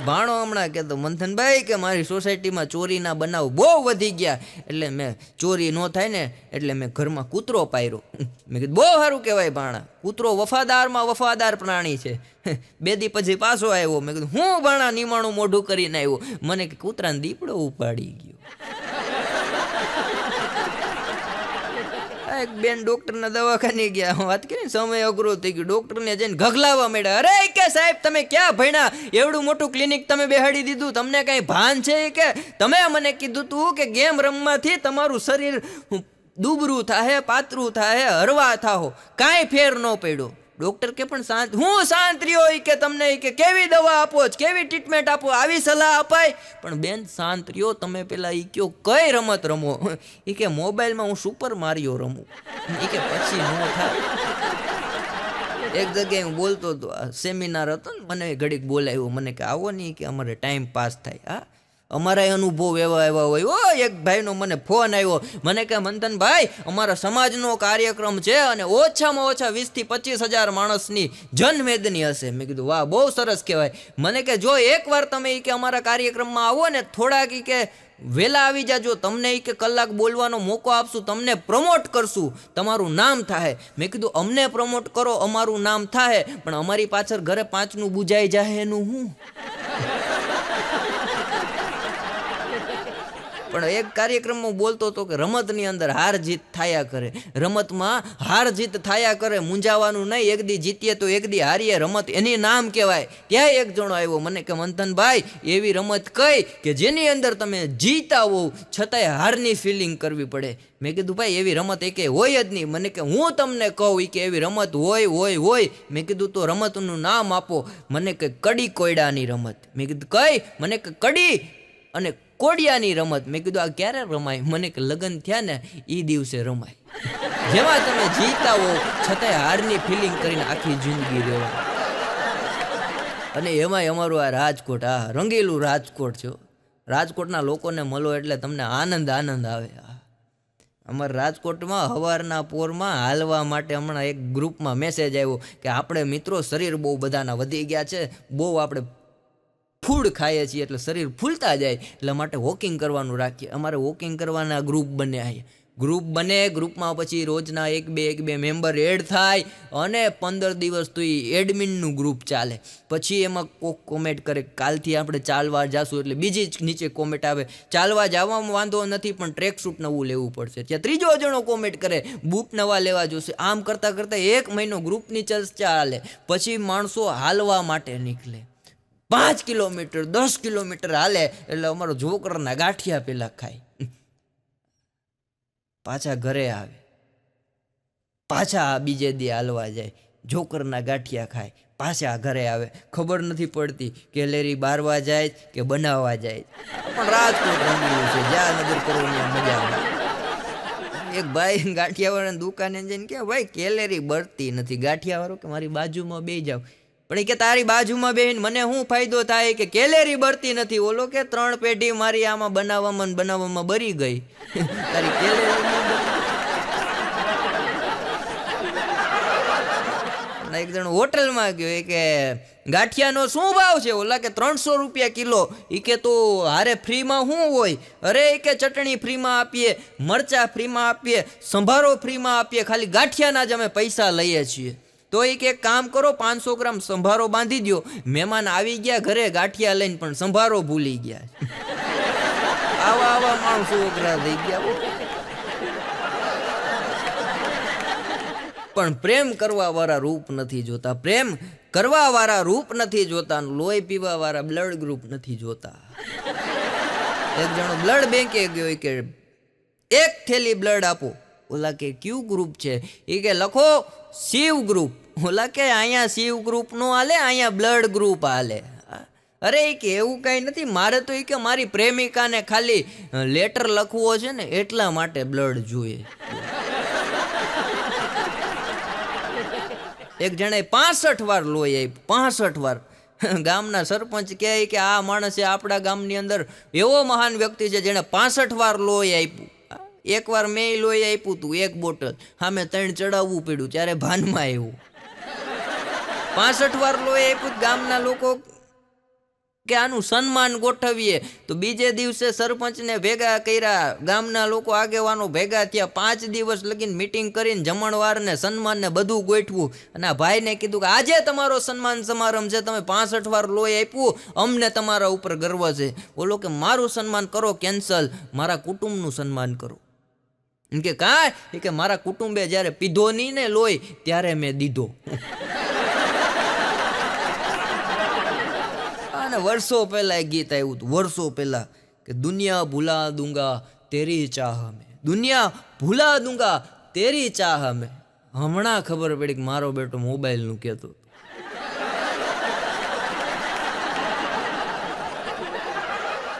ભાણો હમણાં કહેતો, મંથનભાઈ કે મારી સોસાયટીમાં ચોરીના બનાવ બહુ વધી ગયા, એટલે મેં ચોરી ન થાય ને એટલે મેં ઘરમાં કૂતરો પાયરો. મેં કીધું બહુ સારું કહેવાય ભાણા, કૂતરો વફાદારમાં વફાદાર પ્રાણી છે. 2 દી પછી પાછો આવ્યો. મેં કીધું હું ભાણા નિમાણું મોઢું કરીને આવ્યો? મને કે કૂતરાને દીપડો ઉપાડી ગયો. એક બેન ડોક્ટરના દવાખાને ગયા, વાત કરીને સમય અઘરો થઈ ગયો. ડોક્ટરને જઈને ઘગલાવા માંડ્યા. અરે કે સાહેબ તમે ક્યાં ભણ્યા? એવડું મોટું ક્લિનિક તમે બેહાડી દીધું, તમને કઈ ભાન છે? કે તમે મને કીધું તું કે ગેમ રમવાથી તમારું શરીર દુબરું થાય, પાતળું થાય, હરવા થાઓ, કાંઈ ફેર ન પડ્યો. ડોક્ટર કે પણ શાંત, હું શાંત રહ્યો કે તમને કે કેવી દવા આપો, કેવી ટ્રીટમેન્ટ આપો, આવી સલાહ અપાય? પણ બેન શાંત રહ્યો, તમે પેલા એ કયો કઈ રમત રમો? એ કે મોબાઈલમાં હું સુપર મારિયો રમું. એ કે પછી ન થાય. એક જગ્યાએ હું બોલતો હતો, સેમિનાર હતો ને, મને ઘડીક બોલાવ્યો. મને કે આવો નહીં કે અમારે ટાઈમ પાસ થાય. હા, અમારા અનુભવ એવા હોય. ઓ એક ભાઈનો મને ફોન આવ્યો. મને કે મંથનભાઈ, અમારા સમાજનો કાર્યક્રમ છે અને ઓછામાં ઓછા 20 થી 25 હજાર માણસની જનમેદની હશે. મેં કીધું વાહ, બહુ સરસ કહેવાય. મને કે જો એકવાર તમે કે અમારા કાર્યક્રમમાં આવો ને, થોડાક કે વહેલા આવી જાજો, તમને કે કલાક બોલવાનો મોકો આપશું, તમને પ્રમોટ કરશું, તમારું નામ થાય. મેં કીધું અમને પ્રમોટ કરો, અમારું નામ થાય, પણ અમારી પાછળ ઘરે 5નું બુજાઈ જાય એનું હું? પણ એક કાર્યક્રમમાં બોલતો હતો કે રમતની અંદર હાર જીત થયા કરે, રમતમાં હાર જીત થયા કરે, મૂંઝાવાનું નહીં. એક દી જીતીએ તો એક દી હારીએ, રમત એની નામ કહેવાય. ત્યાં એક જણો આવ્યો. મને કે મંથનભાઈ, એવી રમત કઈ કે જેની અંદર તમે જીતા હોવ છતાંય હારની ફિલિંગ કરવી પડે? મેં કીધું ભાઈ એવી રમત એકે હોય જ નહીં. મને કે હું તમને કહું કે એવી રમત હોય. મેં કીધું તો રમતનું નામ આપો. મને કે કડી કોયડાની રમત. મેં કીધું કઈ? મને કે કડી અને કોડિયાની રમત. મેં કીધું આ ક્યારે રમાય? મને કે લગ્ન થયા ને એ દિવસે રમાય, જેમાં તમે જીતા હો છતાંય હારની ફિલિંગ કરીને આખી જિંદગી રહેવા. અને એમાંય અમારું આ રાજકોટ, આ રંગીલું રાજકોટ છે. રાજકોટના લોકોને મળો એટલે તમને આનંદ આવે. અમારા રાજકોટમાં સવારના પોરમાં હાલવા માટે હમણાં એક ગ્રુપમાં મેસેજ આવ્યો કે આપણે મિત્રો શરીર બહુ બધાના વધી ગયા છે, બહુ આપણે ફૂડ ખાઈએ છીએ એટલે શરીર ફૂલતા જાય, એટલા માટે વોકિંગ કરવાનું રાખીએ. અમારે વોકિંગ કરવાના ગ્રુપ બન્યા છે. ગ્રુપ બને, ગ્રુપમાં પછી રોજના એક બે મેમ્બર એડ થાય અને 15 દિવસ તો એ એડમિનનું ગ્રુપ ચાલે. પછી એમાં કોક કોમેન્ટ કરે કાલથી આપણે ચાલવા જાશું, એટલે બીજી જ નીચે કોમેન્ટ આવે ચાલવા જવામાં વાંધો નથી પણ ટ્રેક સૂટ નવું લેવું પડશે. ત્યાં ત્રીજો જણો કોમેન્ટ કરે બૂટ નવા લેવા જોશે. આમ કરતાં કરતાં 1 મહિનો ગ્રુપની ચર્ચા હાલે. પછી માણસો હાલવા માટે નીકળે. 5 કિલોમીટર 10 કિલોમીટર હાલે એટલે અમારો જોકરના ગાંઠિયા પેલા ખાય, પાછા ઘરે આવે, પાછા બીજે દી હાલવા જાય, જોકરના ગાંઠિયા ખાય, પાછા ઘરે આવે. ખબર નથી પડતી કેલેરી બારવા જાય કે બનાવવા જાય. પણ રાજકોટ રંગીલું છે, જ્યાં નજર કરો ત્યાં મજા આવે. એક ભાઈ ગાંઠિયાવાળાની દુકાને જઈને કે ભાઈ કેલેરી બળતી નથી. ગાંઠિયાવાળો કે મારી બાજુમાં બેસી જાવ. પણ એ કે તારી બાજુમાં બેહીને મને શું ફાયદો થાય કે કેલેરી બળતી નથી. ઓલો કે 3 પેઢી મારી આમાં બનાવવામાં બરી ગઈ, તારી કેલેરી. એક જણ હોટલમાં ગયો, એ કે ગાંઠિયાનો શું ભાવ છે? ઓલા કે 300 રૂપિયા કિલો. એ કે તો હારે ફ્રીમાં શું હોય? અરે એ કે ચટણી ફ્રીમાં આપીએ, મરચા ફ્રીમાં આપીએ, સંભારો ફ્રીમાં આપીએ, ખાલી ગાંઠિયાના જ અમે પૈસા લઈએ છીએ. તો એ કે કામ કરો 500 ગ્રામ સંભારો બાંધી દો. મહેમાન આવી ગયા ઘરે ગાંઠિયા લઈને પણ સંભારો ભૂલી ગયા. આવા માણસો ઓગરા થઈ ગયા. પણ પ્રેમ કરવા વાળા રૂપ નથી જોતા, પ્રેમ કરવા વાળા રૂપ નથી જોતા, લોહી પીવા વાળા બ્લડ ગ્રુપ નથી જોતા. એક જણો બ્લડ બેંકે ગયો કે 1 થેલી બ્લડ આપો. ઓલા કે ક્યુ ગ્રુપ છે? એ કે લખો શિવ ગ્રુપ. ઓલા કે અહીંયા શિવ ગ્રુપ નો હાલે, અહીંયા બ્લડ ગ્રુપ હાલે. અરે એ કે એવું કઈ નથી, મારે તો એ કે મારી પ્રેમિકાને ખાલી લેટર લખવો છે ને એટલા માટે બ્લડ જોઈએ. એક જણાએ 65 વાર લોહી આપ્યું, 65 વાર. ગામના સરપંચ કહે કે આ માણસે આપણા ગામની અંદર એવો મહાન વ્યક્તિ છે જેણે 65 વાર લોહી આપ્યું. એકવાર મેં લોહી આપ્યું હતું 1 બોટલ, સામે 3 ચડાવવું પડ્યું ત્યારે ભાનમાં આવ્યું. 65 વાર લોહી આપ્યું. ગામના લોકો કે આનું સન્માન ગોઠવીએ. તો બીજે દિવસે સરપંચને ભેગા કર્યા, ગામના લોકો આગેવાનો ભેગા થયા. 5 દિવસ લગીને મીટિંગ કરીને જમણવાર ને સન્માન ને બધું ગોઠવું. અને આ ભાઈને કીધું કે આજે તમારો સન્માન સમારંભ છે, તમે 65 વાર લોહી આપ્યું, અમને તમારા ઉપર ગર્વ છે. બોલો કે મારું સન્માન કરો કેન્સલ, મારા કુટુંબનું સન્માન કરો. એમ કે કાંઈ કે મારા કુટુંબે જ્યારે પીધો નહીં ને લોહી ત્યારે મેં દીધો. અને વર્ષો પહેલા એક ગીત આવ્યું હતું, વર્ષો પહેલા, કે દુનિયા ભૂલા દૂંગા તેરી ચાહ મેં, દુનિયા ભૂલા દૂંગા તેરી ચાહ મેં. હમણાં ખબર પડી કે મારો બેટો મોબાઈલનું કહેતો.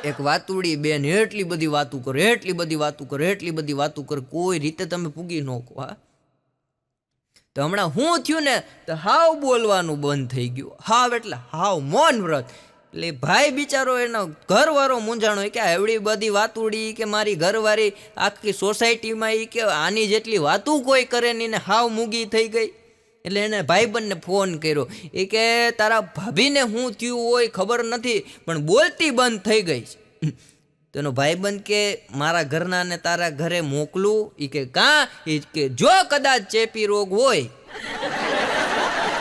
એક વાતુડી બેન એટલી બધી વાતું કરે, એટલી બધી વાતું કરે, કોઈ રીતે તમે પૂગી ન કહો. હા, તો હમણાં હું થયું ને તો હાવ બોલવાનું બંધ થઈ ગયું. હાવ એટલે હાવ મૌન વ્રત. એટલે ભાઈ બિચારો એનો ઘરવાળો મૂંઝાણો કે એવડી બધી વાતુડી કે મારી ઘરવાળી આખી સોસાયટીમાં એ કે આની જેટલી વાતું કોઈ કરે નહીં ને હાવ મૂગી થઈ ગઈ. એટલે એને ભાઈબંધને ફોન કર્યો. એ કે તારા ભાભીને હું થયું હોય ખબર નથી પણ બોલતી બંધ થઈ ગઈ છે. તેનો ભાઈબંધ કે મારા ઘરનાને તારા ઘરે મોકલું? એ કે કાં? એ કે જો કદાચ ચેપી રોગ હોય